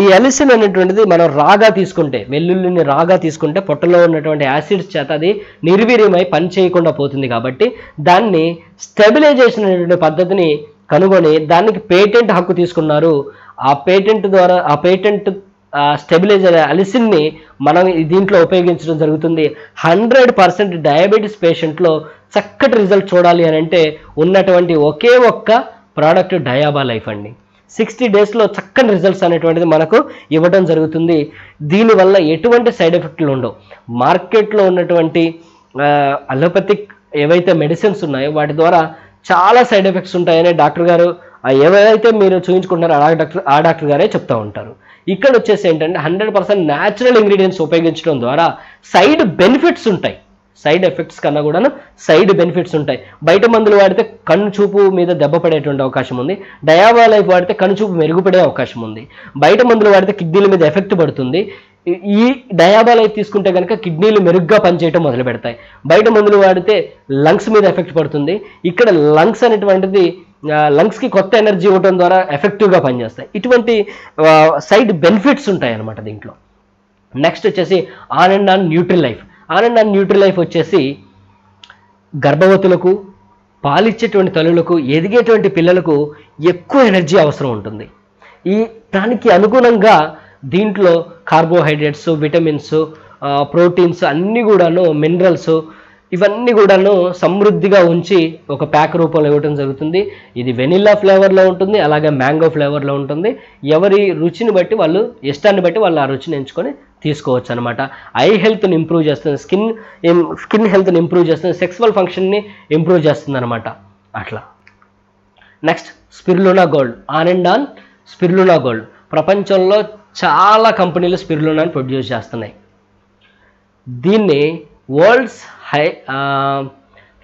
ఈ అలిసిన్ అనేటువంటిది మనం రాగా తీసుకుంటే, వెల్లుల్లిని రాగా తీసుకుంటే పొట్టలో ఉన్నటువంటి యాసిడ్స్ చేత అది నిర్వీర్యమై పని చేయకుండా పోతుంది. కాబట్టి దాన్ని స్టెబిలైజేషన్ అనేటువంటి పద్ధతిని కనుగొని దానికి పేటెంట్ హక్కు తీసుకున్నారు. ఆ పేటెంట్ స్టెబిలైజర్ అలిసిన్ని మనం దీంట్లో ఉపయోగించడం జరుగుతుంది. 100% డయాబెటీస్ పేషెంట్లో చక్కటి రిజల్ట్ చూడాలి అని అంటే ఉన్నటువంటి ఒకే ఒక్క ప్రోడక్ట్ డయాబా లైఫ్ అండి. 60 daysలో చక్కని రిజల్ట్స్ అనేటువంటిది మనకు ఇవ్వడం జరుగుతుంది. దీనివల్ల ఎటువంటి సైడ్ ఎఫెక్ట్లు ఉండవు. మార్కెట్లో ఉన్నటువంటి అలోపతిక్ ఏవైతే మెడిసిన్స్ ఉన్నాయో వాటి ద్వారా చాలా సైడ్ ఎఫెక్ట్స్ ఉంటాయని డాక్టర్ గారు ఏవైతే మీరు చూపించుకుంటున్నారో ఆ డాక్టర్ గారే చెప్తూ ఉంటారు. ఇక్కడ వచ్చేసి ఏంటంటే 100% న్యాచురల్ ఇంగ్రీడియంట్స్ ఉపయోగించడం ద్వారా సైడ్ బెనిఫిట్స్ ఉంటాయి. సైడ్ ఎఫెక్ట్స్ కన్నా కూడాను సైడ్ బెనిఫిట్స్ ఉంటాయి. బయట మందులు వాడితే కన్ను చూపు మీద దెబ్బ పడేటువంటి అవకాశం ఉంది. డయాబా లైఫ్ వాడితే కన్ను చూపు మెరుగుపడే అవకాశం ఉంది. బయట మందులు వాడితే కిడ్నీల మీద ఎఫెక్ట్ పడుతుంది. ఈ డయాబా లైఫ్ తీసుకుంటే కనుక కిడ్నీలు మెరుగ్గా పనిచేయడం మొదలు పెడతాయి. బయట మందులు వాడితే లంగ్స్ మీద ఎఫెక్ట్ పడుతుంది. ఇక్కడ లంగ్స్ అనేటువంటిది లంగ్స్కి కొత్త ఎనర్జీ ఇవ్వడం ద్వారా ఎఫెక్టివ్గా పనిచేస్తాయి. ఇటువంటి సైడ్ బెనిఫిట్స్ ఉంటాయి అన్నమాట దీంట్లో. నెక్స్ట్ వచ్చేసి on Nutri life. On Nutri life వచ్చేసి గర్భవతులకు, పాలిచ్చేటువంటి తల్లులకు, ఎదిగేటువంటి పిల్లలకు ఎక్కువ ఎనర్జీ అవసరం ఉంటుంది. దానికి అనుగుణంగా దీంట్లో కార్బోహైడ్రేట్స్, విటమిన్స్, ప్రోటీన్స్ అన్నీ కూడాను, మినరల్స్ ఇవన్నీ కూడాను సమృద్ధిగా ఉంచి ఒక ప్యాక్ రూపంలో ఇవ్వడం జరుగుతుంది. ఇది వెనిల్లా ఫ్లేవర్లో ఉంటుంది, అలాగే మ్యాంగో ఫ్లేవర్లో ఉంటుంది. ఎవరి రుచిని బట్టి వాళ్ళు, ఇష్టాన్ని బట్టి వాళ్ళు ఆ రుచిని ఎంచుకొని తీసుకోవచ్చు అనమాట. ఐ హెల్త్ని ఇంప్రూవ్ చేస్తుంది, స్కిన్ హెల్త్ని ఇంప్రూవ్ చేస్తుంది, సెక్సువల్ ఫంక్షన్ని ఇంప్రూవ్ చేస్తుంది అనమాట. అట్లా next spirulina gold. On spirulina gold. ప్రపంచంలో చాలా కంపెనీలు స్పిరులినాని ప్రొడ్యూస్ చేస్తున్నాయి. దీన్ని వరల్డ్స్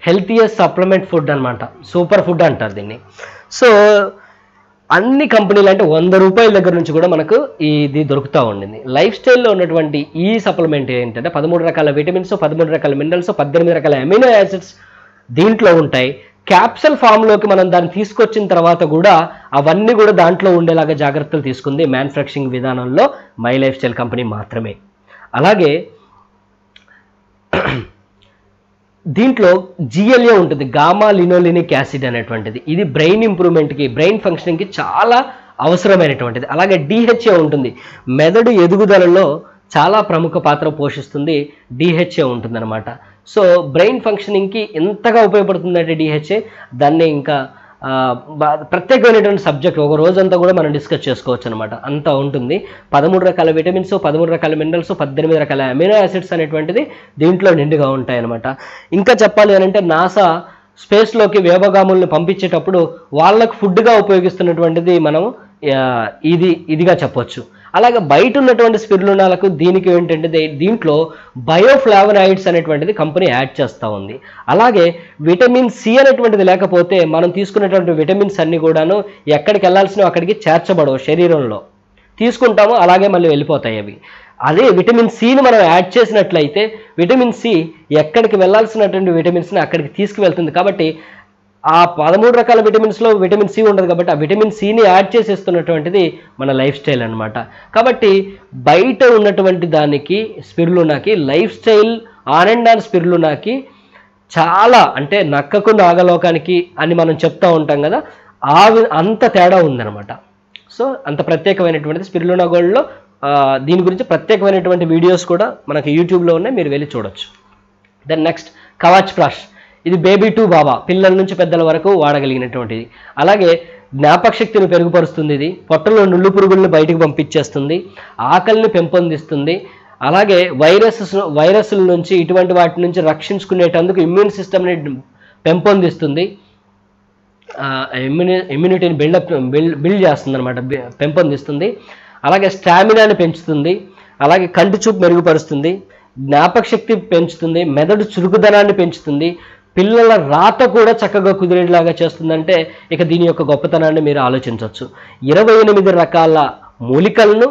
హెల్తియస్ట్ సప్లిమెంట్ ఫుడ్ అనమాట, సూపర్ ఫుడ్ అంటారు దీన్ని. సో అన్ని కంపెనీలు అంటే 100 రూపాయల దగ్గర నుంచి కూడా మనకు ఇది దొరుకుతూ ఉండింది. లైఫ్ స్టైల్లో ఉన్నటువంటి ఈ సప్లిమెంట్ ఏంటంటే 13 రకాల విటమిన్స్, 13 రకాల మినరల్స్, 18 రకాల అమినో యాసిడ్స్ దీంట్లో ఉంటాయి. క్యాప్సూల్ ఫామ్లోకి మనం దాన్ని తీసుకొచ్చిన తర్వాత కూడా అవన్నీ కూడా దాంట్లో ఉండేలాగా జాగ్రత్తలు తీసుకుంది మ్యానుఫ్యాక్చరింగ్ విధానంలో మై లైఫ్ స్టైల్ కంపెనీ మాత్రమే. అలాగే దీంట్లో జిఎల్ఏ ఉంటుంది, గామా లినోలినిక్ యాసిడ్ అనేటువంటిది. ఇది బ్రెయిన్ ఇంప్రూవ్మెంట్కి, బ్రెయిన్ ఫంక్షనింగ్కి చాలా అవసరమైనటువంటిది. అలాగే డిహెచ్ఏ ఉంటుంది, మెదడు ఎదుగుదలలో చాలా ప్రముఖ పాత్ర పోషిస్తుంది డిహెచ్ఏ ఉంటుందన్నమాట. సో బ్రెయిన్ ఫంక్షనింగ్కి ఎంతగా ఉపయోగపడుతుందంటే డిహెచ్ఏ, దాన్ని ఇంకా ప్రత్యేకమైనటువంటి సబ్జెక్ట్ ఒక రోజంతా కూడా మనం డిస్కస్ చేసుకోవచ్చు అనమాట, అంతా ఉంటుంది. 13 రకాల విటమిన్స్, 13 రకాల మినరల్స్, 18 రకాల అమినో యాసిడ్స్ అనేటువంటిది దీంట్లో నిండుగా ఉంటాయన్నమాట. ఇంకా చెప్పాలి అని అంటే నాసా స్పేస్లోకి వ్యోమగాములను పంపించేటప్పుడు వాళ్ళకు ఫుడ్గా ఉపయోగిస్తున్నటువంటిది మనం ఇదిగా చెప్పొచ్చు. అలాగే బయట ఉన్నటువంటి స్పిరులినాలకు దీనికి ఏంటంటే దీంట్లో బయోఫ్లావనాయిడ్స్ అనేటువంటిది కంపెనీ యాడ్ చేస్తూ ఉంది. అలాగే విటమిన్ సి అనేటువంటిది లేకపోతే మనం తీసుకున్నటువంటి విటమిన్స్ అన్నీ కూడాను ఎక్కడికి వెళ్ళాల్సినవి అక్కడికి చేర్చబడవు, శరీరంలో తీసుకుంటాము అలాగే మళ్ళీ వెళ్ళిపోతాయి అవి. అదే విటమిన్ సిని మనం యాడ్ చేసినట్లయితే విటమిన్ సి ఎక్కడికి వెళ్ళాల్సినటువంటి విటమిన్స్ని అక్కడికి తీసుకువెళ్తుంది. కాబట్టి ఆ 13 రకాల విటమిన్స్లో విటమిన్ సి ఉండదు కాబట్టి ఆ విటమిన్ సిని యాడ్ చేసేస్తున్నటువంటిది మన లైఫ్ స్టైల్ అనమాట. కాబట్టి బయట ఉన్నటువంటి దానికి స్పిరులినాకి, lifestyle on and on స్పిరులినాకి చాలా అంటే నక్కకు నాగలోకానికి అని మనం చెప్తూ ఉంటాం కదా, అంత తేడా ఉందన్నమాట. సో అంత ప్రత్యేకమైనటువంటిది స్పిరులినా గోల్డ్లో. దీని గురించి ప్రత్యేకమైనటువంటి వీడియోస్ కూడా మనకి యూట్యూబ్లో ఉన్నాయి, మీరు వెళ్ళి చూడొచ్చు. Then next Kavach Prash. ఇది బేబీ టు బాబా, పిల్లల నుంచి పెద్దల వరకు వాడగలిగినటువంటిది. అలాగే జ్ఞాపక శక్తిని పెరుగుపరుస్తుంది, ఇది పొట్టలో నుళ్ళు పురుగులను బయటకు పంపించేస్తుంది, ఆకలిని పెంపొందిస్తుంది. అలాగే వైరస్ల నుంచి ఇటువంటి వాటి నుంచి రక్షించుకునేటందుకు ఇమ్యూన్ సిస్టమ్ని పెంపొందిస్తుంది, ఇమ్యూనిటీని బిల్డ్ చేస్తుంది అనమాట, పెంపొందిస్తుంది. అలాగే స్టామినాని పెంచుతుంది, అలాగే కంటి చూపు మెరుగుపరుస్తుంది, జ్ఞాపక శక్తి పెంచుతుంది, మెదడు చురుకుదనాన్ని పెంచుతుంది, పిల్లల రాత కూడా చక్కగా కుదిరేలాగా చేస్తుందంటే ఇక దీని యొక్క గొప్పతనాన్ని మీరు ఆలోచించవచ్చు. 28 రకాల మూలికలను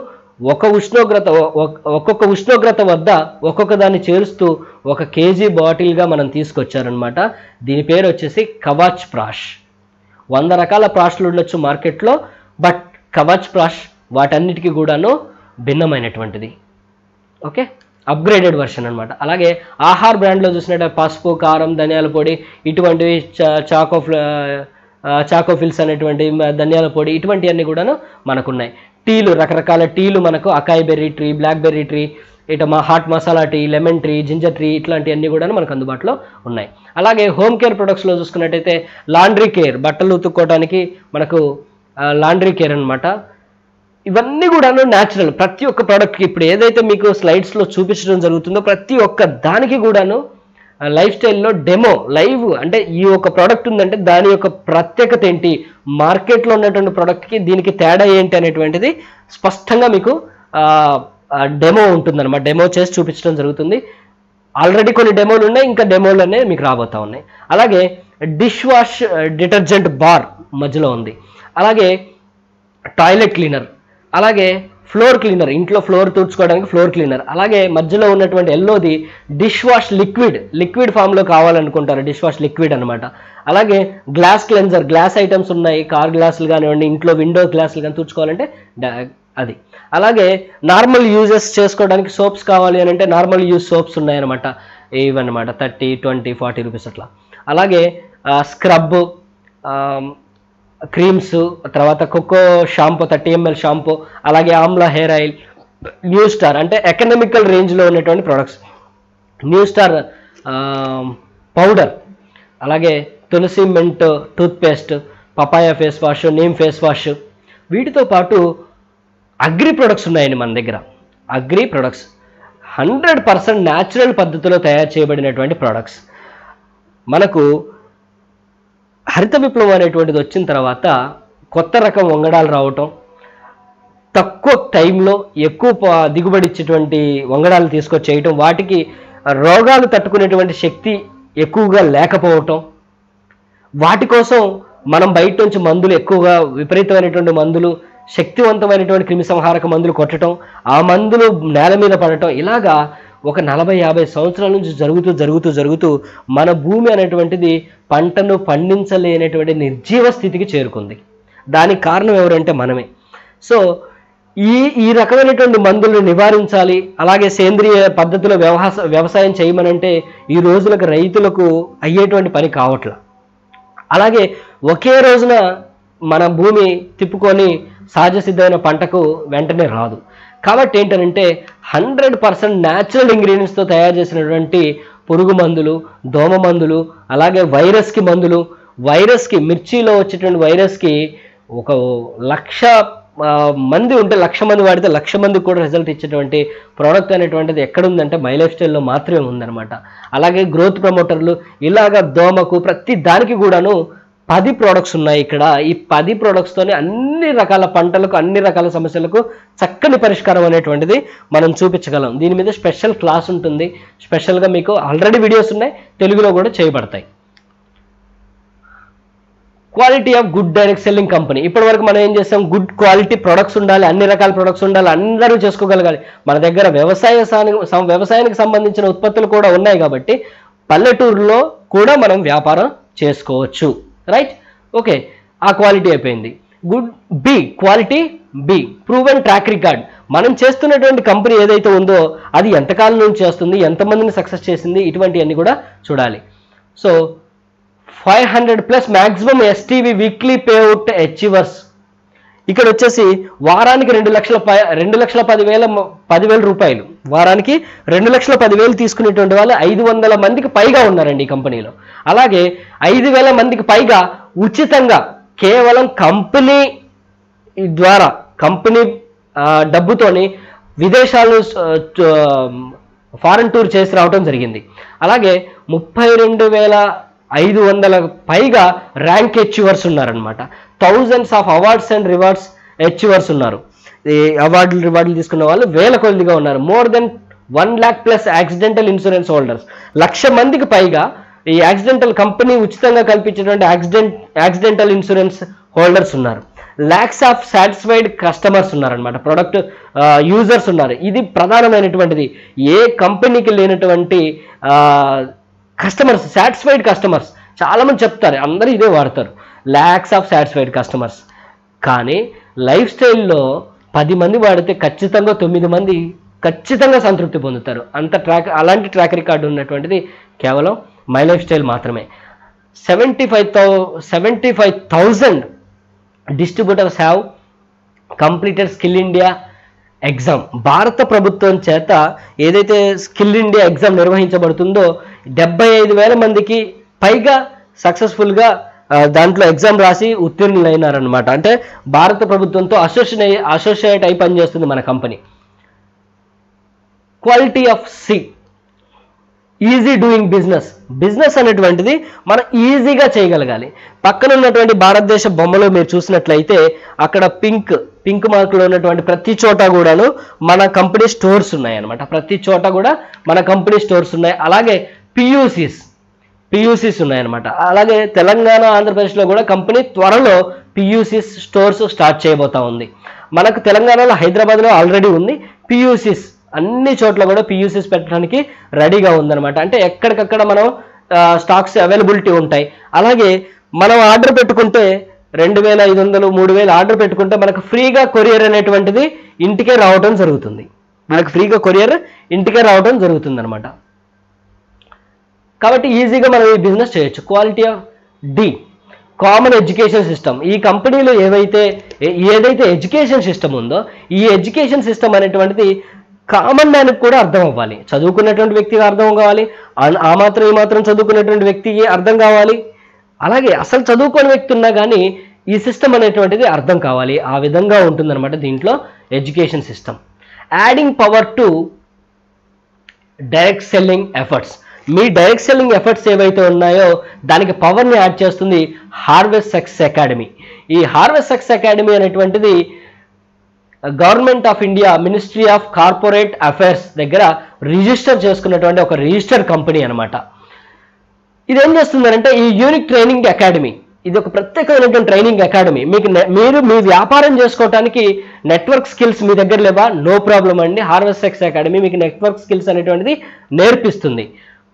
ఒక్కొక్క ఉష్ణోగ్రత వద్ద ఒక్కొక్క దాన్ని చేరుస్తూ 1 kg బాటిల్గా మనం తీసుకొచ్చారనమాట. దీని పేరు వచ్చేసి కవచ్ ప్రాష్. 100 రకాల ప్రాష్లు ఉండొచ్చు మార్కెట్లో, బట్ కవచ్ ప్రాష్ వాటన్నిటికీ కూడాను భిన్నమైనటువంటిది. ఓకే, అప్గ్రేడెడ్ వర్షన్ అనమాట. అలాగే ఆహార్ బ్రాండ్లో చూసినట్టు పసుపు, కారం, ధనియాల పొడి ఇటువంటివి, చాకోఫిల్స్ అనేటువంటి ధనియాల పొడి ఇటువంటివన్నీ కూడాను మనకున్నాయి. టీలు, రకరకాల టీలు మనకు acai berry tree, blackberry tree, hot masala tea, lemon tree, ginger tree ఇట్లాంటివన్నీ కూడా మనకు అందుబాటులో ఉన్నాయి. అలాగే హోమ్ కేర్ ప్రొడక్ట్స్లో చూసుకున్నట్టయితే లాండ్రీ కేర్, బట్టలు ఉతుక్కోవడానికి మనకు లాండ్రీ కేర్ అనమాట. ఇవన్నీ కూడాను న్యాచురల్. ప్రతి ఒక్క ప్రోడక్ట్కి ఇప్పుడు ఏదైతే మీకు స్లైడ్స్లో చూపించడం జరుగుతుందో ప్రతి ఒక్క దానికి కూడాను లైఫ్ స్టైల్లో డెమో లైవ్, అంటే ఈ ఒక ప్రోడక్ట్ ఉందంటే దాని యొక్క ప్రత్యేకత ఏంటి, మార్కెట్లో ఉన్నటువంటి ప్రోడక్ట్కి దీనికి తేడా ఏంటి అనేటువంటిది స్పష్టంగా మీకు డెమో ఉంటుందన్నమాట. డెమో చేసి చూపించడం జరుగుతుంది. ఆల్రెడీ కొన్ని డెమోలు ఉన్నాయి, ఇంకా డెమోలు అనేవి మీకు రాబోతూ ఉన్నాయి. అలాగే డిష్ వాష్ డిటర్జెంట్ బార్ మధ్యలో ఉంది. అలాగే టాయిలెట్ క్లీనర్, అలాగే ఫ్లోర్ క్లీనర్, ఇంట్లో ఫ్లోర్ తుడుచుకోవడానికి ఫ్లోర్ క్లీనర్. అలాగే మధ్యలో ఉన్నటువంటి ఎల్లోది డిష్ వాష్ లిక్విడ్ ఫామ్లో కావాలనుకుంటారు, డిష్ వాష్ లిక్విడ్ అనమాట. అలాగే గ్లాస్ క్లెన్జర్, గ్లాస్ ఐటమ్స్ ఉన్నాయి, కార్ గ్లాసులు కానివ్వండి, ఇంట్లో విండో గ్లాసులు కానీ తుడుచుకోవాలంటే అది. అలాగే నార్మల్ యూజెస్ చేసుకోవడానికి సోప్స్ కావాలి అని అంటే నార్మల్ యూజ్ సోప్స్ ఉన్నాయన్నమాట, ఇవన్నమాట 30, 20, 40 రూపీస్ అట్లా. అలాగే స్క్రబ్, క్రీమ్స్, తర్వాత కోకో షాంపూ 30 ml షాంపూ, అలాగే amla hair oil, new star అంటే ఎకనామికల్ రేంజ్లో ఉన్నటువంటి ప్రొడక్ట్స్, న్యూ స్టార్ పౌడర్, అలాగే Tulsi mint toothpaste, papaya face wash, neem face wash. వీటితో పాటు అగ్రి ప్రొడక్ట్స్ ఉన్నాయండి మన దగ్గర. అగ్రి ప్రొడక్ట్స్ 100% న్యాచురల్ పద్ధతిలో తయారు చేయబడినటువంటి ప్రొడక్ట్స్. మనకు హరిత విప్లవం అనేటువంటిది వచ్చిన తర్వాత కొత్త రకం వంగడాలు రావటం, తక్కువ టైంలో ఎక్కువ దిగుబడి ఇచ్చేటువంటి వంగడాలు తీసుకొచ్చేయటం, వాటికి రోగాలు తట్టుకునేటువంటి శక్తి ఎక్కువగా లేకపోవటం, వాటి కోసం మనం బయట నుంచి మందులు ఎక్కువగా విపరీతమైనటువంటి మందులు, శక్తివంతమైనటువంటి క్రిమిసంహారక మందులు కొట్టడం, ఆ మందులు నేల మీద పడటం, ఇలాగా ఒక 40-50 సంవత్సరాల నుంచి జరుగుతూ మన భూమి అనేటువంటిది పంటను పండించలేనటువంటి నిర్జీవ స్థితికి చేరుకుంది. దానికి కారణం ఎవరంటే మనమే. సో ఈ రకమైనటువంటి మందులను నివారించాలి, అలాగే సేంద్రియ పద్ధతిలో వ్యవసాయం చేయమనంటే ఈ రోజులకు రైతులకు అయ్యేటువంటి పని కావట్ల. అలాగే ఒకే రోజున మన భూమి తిప్పుకొని సహజ సిద్ధమైన పంటకు వెంటనే రాదు. కాబట్టి ఏంటంటే 100% న్యాచురల్ ఇంగ్రీడియంట్స్తో తయారు చేసినటువంటి పురుగు మందులు, దోమ మందులు, అలాగే వైరస్కి మందులు, వైరస్కి మిర్చిలో వచ్చేటువంటి వైరస్కి 1,00,000 మంది ఉంటే 1,00,000 మంది వాడితే 1,00,000 మందికి కూడా రిజల్ట్ ఇచ్చేటువంటి ప్రోడక్ట్ అనేటువంటిది ఎక్కడుందంటే మై లైఫ్ స్టైల్లో మాత్రమే ఉందన్నమాట. అలాగే గ్రోత్ ప్రమోటర్లు, ఇలాగ దోమకు ప్రతి దానికి కూడాను 10 ప్రోడక్ట్స్ ఉన్నాయి ఇక్కడ. ఈ 10 ప్రోడక్ట్స్తోనే అన్ని రకాల పంటలకు, అన్ని రకాల సమస్యలకు చక్కని పరిష్కారం అనేటువంటిది మనం చూపించగలం. దీని మీద స్పెషల్ క్లాస్ ఉంటుంది, స్పెషల్గా మీకు ఆల్రెడీ వీడియోస్ ఉన్నాయి, తెలుగులో కూడా చేయబడతాయి. Quality of good direct selling company. ఇప్పటి వరకు మనం ఏం చేస్తాం, గుడ్ క్వాలిటీ ప్రొడక్ట్స్ ఉండాలి, అన్ని రకాల ప్రొడక్ట్స్ ఉండాలి, అందరూ చేసుకోగలగాలి. మన దగ్గర వ్యవసాయానికి సంబంధించిన ఉత్పత్తులు కూడా ఉన్నాయి కాబట్టి పల్లెటూరులో కూడా మనం వ్యాపారం చేసుకోవచ్చు. రైట్, ఓకే, ఆ క్వాలిటీ అయిపోయింది. Good B, quality B, proven track record. మనం చేస్తున్నటువంటి కంపెనీ ఏదైతే ఉందో అది ఎంతకాలం నుంచి చేస్తుంది, ఎంతమందిని సక్సెస్ చేసింది, ఇటువంటివన్నీ కూడా చూడాలి. So 500+ maximum STV weekly payout achievers. ఇక్కడ వచ్చేసి వారానికి 2,10,000 రూపాయలు, వారానికి 2,10,000 తీసుకునేటువంటి వాళ్ళు 500 మందికి పైగా ఉన్నారండి ఈ కంపెనీలో. అలాగే 5,000 మందికి పైగా ఉచితంగా కేవలం కంపెనీ ద్వారా, కంపెనీ డబ్బుతోని విదేశాలు ఫారెన్ టూర్ చేసి రావడం జరిగింది. అలాగే 32,500 పైగా ర్యాంక్ అచీవర్స్ ఉన్నారనమాట. Thousands of awards and rewards achievers ఉన్నారు. ఈ రివార్డులు తీసుకున్న వాళ్ళు వేల కొద్దిగా ఉన్నారు. More than 1 lakh+ accidental insurance holders. 1,00,000 మందికి పైగా ఈ యాక్సిడెంటల్ కంపెనీ ఉచితంగా కల్పించేటువంటి యాక్సిడెంటల్ ఇన్సూరెన్స్ హోల్డర్స్ ఉన్నారు. లాక్స్ ఆఫ్ సాటిస్ఫైడ్ కస్టమర్స్ ఉన్నారనమాట, ప్రొడక్ట్ యూజర్స్ ఉన్నారు. ఇది ప్రధానమైనటువంటిది. ఏ కంపెనీకి లేనటువంటి కస్టమర్స్, సాటిస్ఫైడ్ కస్టమర్స్. చాలామంది చెప్తారు, అందరూ ఇదే వాడతారు, లాక్స్ ఆఫ్ సాటిస్ఫైడ్ కస్టమర్స్. కానీ లైఫ్ స్టైల్లో 10 మంది వాడితే ఖచ్చితంగా 9 మంది ఖచ్చితంగా సంతృప్తి పొందుతారు. అలాంటి ట్రాక్ రికార్డు ఉన్నటువంటిది కేవలం మై లైఫ్ స్టైల్ మాత్రమే. 75,000 distributors have completed skill India exam. భారత ప్రభుత్వం చేత ఏదైతే స్కిల్ ఇండియా ఎగ్జామ్ నిర్వహించబడుతుందో 75,000 మందికి పైగా సక్సెస్ఫుల్గా దాంట్లో ఎగ్జామ్ రాసి ఉత్తీర్ణులైనారనమాట. అంటే భారత ప్రభుత్వంతో అసోసియేట్ అయి పనిచేస్తుంది మన కంపెనీ. Quality of C, easy doing business అనేటువంటిది మనం ఈజీగా చేయగలగాలి. పక్కన ఉన్నటువంటి భారతదేశ బొమ్మలో మీరు చూసినట్లయితే అక్కడ పింక్ మార్కులో ఉన్నటువంటి ప్రతి చోట కూడాను మన కంపెనీ స్టోర్స్ ఉన్నాయి అనమాట. ప్రతి చోట కూడా మన కంపెనీ స్టోర్స్ ఉన్నాయి. అలాగే పియూసీస్ ఉన్నాయన్నమాట. అలాగే తెలంగాణ, ఆంధ్రప్రదేశ్లో కూడా కంపెనీ త్వరలో పియూసీస్ స్టోర్స్ స్టార్ట్ చేయబోతా ఉంది. మనకు తెలంగాణలో హైదరాబాద్లో ఆల్రెడీ ఉంది. పియూసీస్ అన్ని చోట్ల కూడా పియూసీస్ పెట్టడానికి రెడీగా ఉందన్నమాట. అంటే ఎక్కడికక్కడ మనం స్టాక్స్ అవైలబిలిటీ ఉంటాయి. అలాగే మనం ఆర్డర్ పెట్టుకుంటే 2,500, 3,000 ఆర్డర్ పెట్టుకుంటే మనకు ఫ్రీగా కొరియర్ అనేటువంటిది ఇంటికే రావడం జరుగుతుంది. అనమాట. కాబట్టి ఈజీగా మనం ఈ బిజినెస్ చేయొచ్చు. Quality of D, common education system. ఈ కంపెనీలో ఏదైతే ఎడ్యుకేషన్ సిస్టమ్ ఉందో ఈ ఎడ్యుకేషన్ సిస్టమ్ అనేటువంటిది కామన్ మ్యాన్కి కూడా అర్థం అవ్వాలి. చదువుకున్నటువంటి వ్యక్తికి అర్థం కావాలి, ఈ మాత్రం చదువుకున్నటువంటి వ్యక్తికి అర్థం కావాలి. అలాగే అసలు చదువుకోని వ్యక్తి ఉన్నా కానీ ఈ సిస్టమ్ అనేటువంటిది అర్థం కావాలి. ఆ విధంగా ఉంటుందన్నమాట దీంట్లో education system. Adding power to direct selling efforts. Me direct selling efforts ఏవైతే ఉన్నాయో దానికి పవర్ని యాడ్ చేస్తుంది హార్వెస్ట్ సక్సెస్ అకాడమీ. ఈ హార్వెస్ట్ సక్సెస్ అకాడమీ అనేటువంటిది government of India ministry of corporate affairs దగ్గర రిజిస్టర్ చేసుకున్నటువంటి ఒక రిజిస్టర్ కంపెనీ అనమాట. ఇదేం చేస్తుందంటే ఈ యూనిక్ ట్రైనింగ్ అకాడమీ, ఇది ఒక ప్రత్యేకమైనటువంటి ట్రైనింగ్ అకాడమీ. మీరు మీ వ్యాపారం చేసుకోవడానికి నెట్వర్క్ స్కిల్స్ మీ దగ్గర లేవా? నో ప్రాబ్లం అండి. హార్వెస్ట్ సక్సెస్ అకాడమీ మీకు నెట్వర్క్ స్కిల్స్ అనేటువంటిది నేర్పిస్తుంది.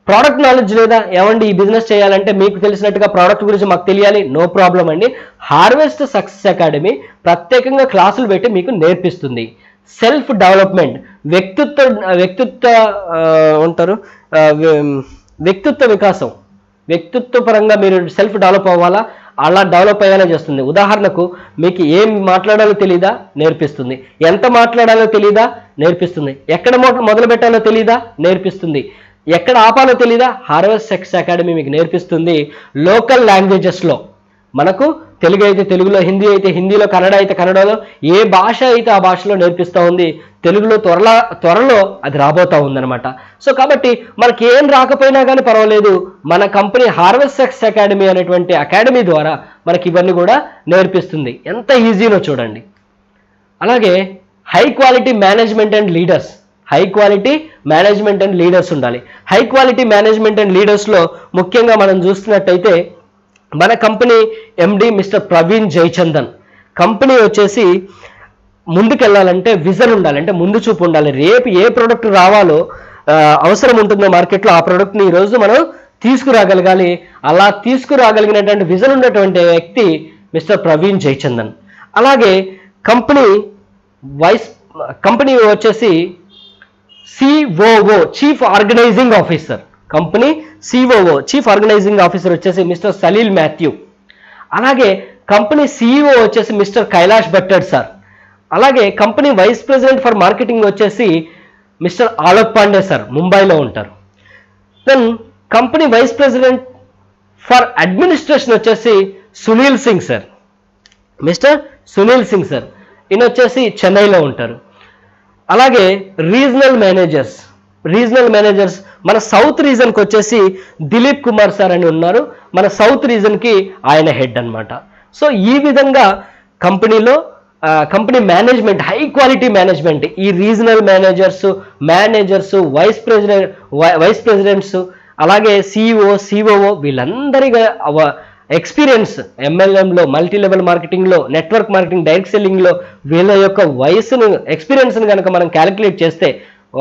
ప్రోడక్ట్ నాలెడ్జ్ లేదా? ఏమండి ఈ బిజినెస్ చేయాలంటే మీకు తెలిసినట్టుగా ప్రోడక్ట్ గురించి మాకు తెలియాలి. నో ప్రాబ్లం అండి. హార్వెస్ట్ సక్సెస్ అకాడమీ ప్రత్యేకంగా క్లాసులు పెట్టి మీకు నేర్పిస్తుంది. సెల్ఫ్ డెవలప్మెంట్, వ్యక్తిత్వ వికాసం, వ్యక్తిత్వ పరంగా మీరు సెల్ఫ్ డెవలప్ అవ్వాలా, అలా డెవలప్ అయ్యేలా చేస్తుంది. ఉదాహరణకు మీకు ఏం మాట్లాడాలో తెలీదా? నేర్పిస్తుంది. ఎంత మాట్లాడాలో తెలీదా? నేర్పిస్తుంది. ఎక్కడ మొదలు పెట్టాలో తెలీదా? నేర్పిస్తుంది. ఎక్కడ ఆపాలో తెలీదా? హార్వెస్ట్ సక్సెస్ అకాడమీ మీకు నేర్పిస్తుంది. లోకల్ లాంగ్వేజెస్లో మనకు తెలుగు అయితే తెలుగులో, హిందీ అయితే హిందీలో, కన్నడ అయితే కన్నడలో, ఏ భాష అయితే ఆ భాషలో నేర్పిస్తూ ఉంది. తెలుగులో త్వరలో అది రాబోతూ ఉందన్నమాట. సో కాబట్టి మనకి ఏం రాకపోయినా కానీ పర్వాలేదు, మన కంపెనీ హార్వెస్ట్ సక్సెస్ అకాడమీ అనేటువంటి అకాడమీ ద్వారా మనకి ఇవన్నీ కూడా నేర్పిస్తుంది. ఎంత ఈజీనో చూడండి. అలాగే high quality management and leaders, high quality management and leaders ఉండాలి. హై క్వాలిటీ మేనేజ్మెంట్ అండ్ లీడర్స్లో ముఖ్యంగా మనం చూస్తున్నట్టయితే మన company MD mister Praveen Jayachandan. Company వచ్చేసి ముందుకెళ్ళాలంటే విజన్ ఉండాలి, అంటే ముందు చూపు ఉండాలి. రేపు ఏ ప్రోడక్ట్ రావాలో అవసరం ఉంటుందో మార్కెట్లో, ఆ ప్రోడక్ట్ని ఈరోజు మనం తీసుకురాగలగాలి. అలా తీసుకురాగలిగినటువంటి విజన్ ఉన్నటువంటి వ్యక్తి మిస్టర్ ప్రవీణ్ జయచందన్. అలాగే కంపెనీ వచ్చేసి COO, chief organising officer. Company COO, chief organising officer వచ్చేసి మిస్టర్ సలీల్ మాథ్యూ. అలాగే కంపెనీ సిఇఓ వచ్చేసి మిస్టర్ కైలాష్ భట్టడ్ సార్. అలాగే company vice president for marketing వచ్చేసి మిస్టర్ ఆలోక్ పాండే సార్, ముంబైలో ఉంటారు. Then company vice president for administration వచ్చేసి Sunil Singh sir, mister Sunil Singh sir. ఈయన వచ్చేసి చెన్నైలో ఉంటారు. అలాగే రీజనల్ మేనేజర్స్ మన సౌత్ రీజన్కి వచ్చేసి దిలీప్ కుమార్ సార్ అని ఉన్నారు. మన సౌత్ రీజన్కి ఆయన హెడ్ అన్నమాట. సో ఈ విధంగా company management, high quality management, ఈ రీజనల్ మేనేజర్స్, వైస్ ప్రెసిడెంట్స్, అలాగే సిఓఓ వీళ్ళందరి ఎక్స్పీరియన్స్ MLM-లో, మల్టీ లెవెల్ మార్కెటింగ్లో, నెట్వర్క్ మార్కెటింగ్, డైరెక్ట్ సెల్లింగ్లో వీళ్ళ యొక్క ఎక్స్పీరియన్స్ని కనుక మనం క్యాలిక్యులేట్ చేస్తే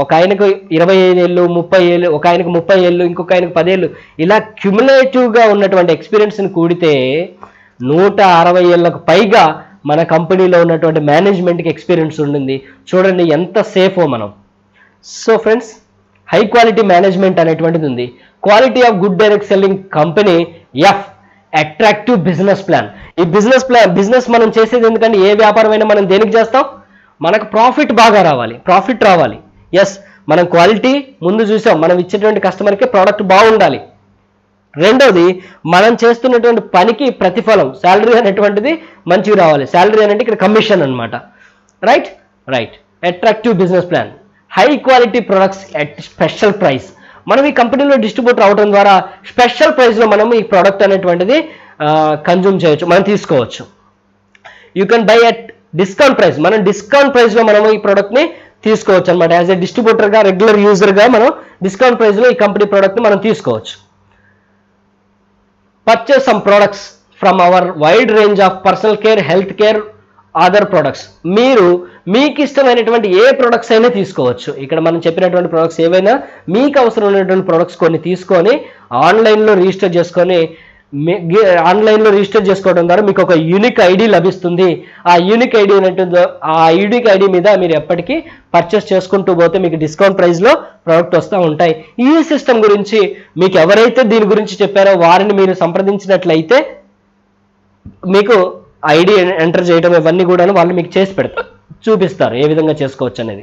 ఒక ఆయనకు 25 ఏళ్ళు, 30 ఏళ్ళు, ఒక ఆయనకు 30 ఏళ్ళు, ఇంకొక ఆయనకు 10 ఏళ్ళు, ఇలా క్యుములేటివ్గా ఉన్నటువంటి ఎక్స్పీరియన్స్ని కూడితే 160 ఏళ్ళకు పైగా మన కంపెనీలో ఉన్నటువంటి మేనేజ్మెంట్కి ఎక్స్పీరియన్స్ ఉంటుంది. చూడండి ఎంత సేఫో మనం. So friends, high quality management అనేటువంటిది ఉంది. Quality of good direct selling company F, attractive business plan. ఈ బిజినెస్ మనం చేసేది ఎందుకంటే ఏ వ్యాపారమైనా మనం దేనికి చేస్తాం? మనకు బాగా రావాలి, ప్రాఫిట్ రావాలి. ఎస్, మనం క్వాలిటీ ముందు చూసాం, మనం ఇచ్చేటువంటి కస్టమర్కి ప్రోడక్ట్ బాగుండాలి. రెండోది, మనం చేస్తున్నటువంటి పనికి ప్రతిఫలం, శాలరీ అనేటువంటిది మంచిగా రావాలి. శాలరీ అంటే ఇక్కడ కమిషన్ అనమాట. Right. Attractive business plan, high quality products at special price. మనం ఈ కంపెనీలో డిస్ట్రిబ్యూటర్ అవడం ద్వారా స్పెషల్ ప్రైస్లో మనం ఈ ప్రోడక్ట్ అనేటువంటిది కన్జ్యూమ్ చేయొచ్చు, మనం తీసుకోవచ్చు. You can buy at discount price. మనం డిస్కౌంట్ ప్రైస్లో మనం ఈ ప్రోడక్ట్ని తీసుకోవచ్చు అనమాట. యాజ్ ఎ డిస్ట్రిబ్యూటర్గా, రెగ్యులర్ యూజర్గా మనం డిస్కౌంట్ ప్రైస్లో ఈ కంపెనీ ప్రోడక్ట్ని మనం తీసుకోవచ్చు. Purchase some products from our wide range of personal care, health care, other products. మీకు ఇష్టమైనటువంటి ఏ ప్రొడక్ట్స్ అయినా తీసుకోవచ్చు. ఇక్కడ మనం చెప్పినటువంటి ప్రొడక్ట్స్ ఏవైనా మీకు అవసరం ఉన్నటువంటి ప్రొడక్ట్స్ కొన్ని తీసుకొని ఆన్లైన్లో రిజిస్టర్ చేసుకోవడం ద్వారా మీకు ఒక యూనిక్ ఐడి లభిస్తుంది. ఆ యూనిక్ ఐడి మీద మీరు ఎప్పటికీ పర్చేస్ చేసుకుంటూ పోతే మీకు డిస్కౌంట్ ప్రైస్లో ప్రోడక్ట్ వస్తూ ఉంటాయి. ఈ సిస్టమ్ గురించి మీకు ఎవరైతే దీని గురించి చెప్పారో వారిని మీరు సంప్రదించినట్లయితే మీకు ఐడి ఎంటర్ చేయడం ఇవన్నీ కూడా వాళ్ళు మీకు చేసి చూపిస్తారు ఏ విధంగా చేసుకోవచ్చు అనేది.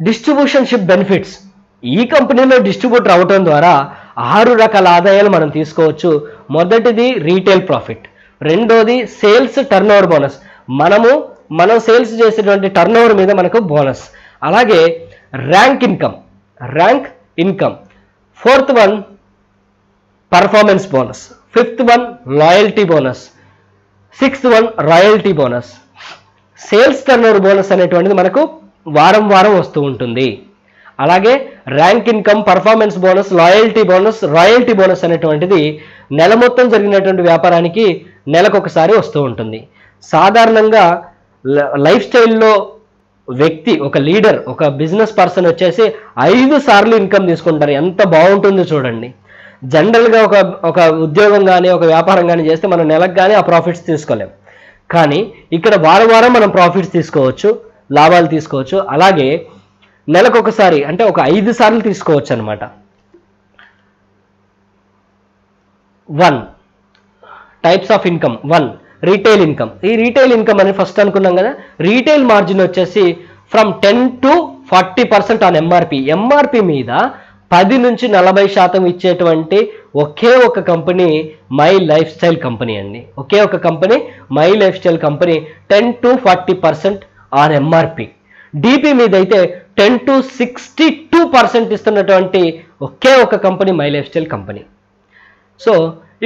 Distributionship benefits. ఈ కంపెనీలో డిస్ట్రిబ్యూటర్ అవడం ద్వారా 6 రకాల ఆదాయాలు మనం తీసుకోవచ్చు. మొదటిది రీటైల్ ప్రాఫిట్, రెండోది సేల్స్ టర్న్ ఓవర్ బోనస్. మనం సేల్స్ చేసేటువంటి టర్న్ ఓవర్ మీద మనకు బోనస్. అలాగే rank income. Fourth one performance bonus. Fifth one loyalty bonus. Sixth one royalty bonus. Sales turn over bonus అనేటువంటిది మనకు వారం వస్తూ ఉంటుంది. అలాగే rank income, performance bonus, loyalty bonus, royalty bonus అనేటువంటిది నెల మొత్తం జరిగినటువంటి వ్యాపారానికి నెలకొకసారి వస్తూ ఉంటుంది. సాధారణంగా లైఫ్ స్టైల్లో వ్యక్తి, ఒక లీడర్, ఒక బిజినెస్ పర్సన్ వచ్చేసి 5 సార్లు ఇన్కమ్ తీసుకుంటారు. ఎంత బాగుంటుందో చూడండి. జనరల్గా ఒక ఉద్యోగం కానీ ఒక వ్యాపారం కానీ చేస్తే మనం నెలకు కానీ ఆ ప్రాఫిట్స్ తీసుకోలేం. కానీ ఇక్కడ వారం మనం ప్రాఫిట్స్ తీసుకోవచ్చు, లాభాలు తీసుకోవచ్చు. అలాగే నెలకు ఒకసారి అంటే ఒక 5 సార్లు తీసుకోవచ్చు అనమాట. 1 types of income. 1 retail income. ఈ రీటైల్ ఇన్కమ్ అని ఫస్ట్ అనుకున్నాం కదా. రీటైల్ మార్జిన్ వచ్చేసి from 10 to 40% on MRP. MRP మీద 10 నుంచి 40% ఇచ్చేటువంటి ఒకే ఒక company my life style company అండి. ఒకే ఒక company my life style company 10 to 40% on MRP. DP మీద అయితే 10 to 62% ఇస్తున్నటువంటి ఒకే ఒక company my life style company. So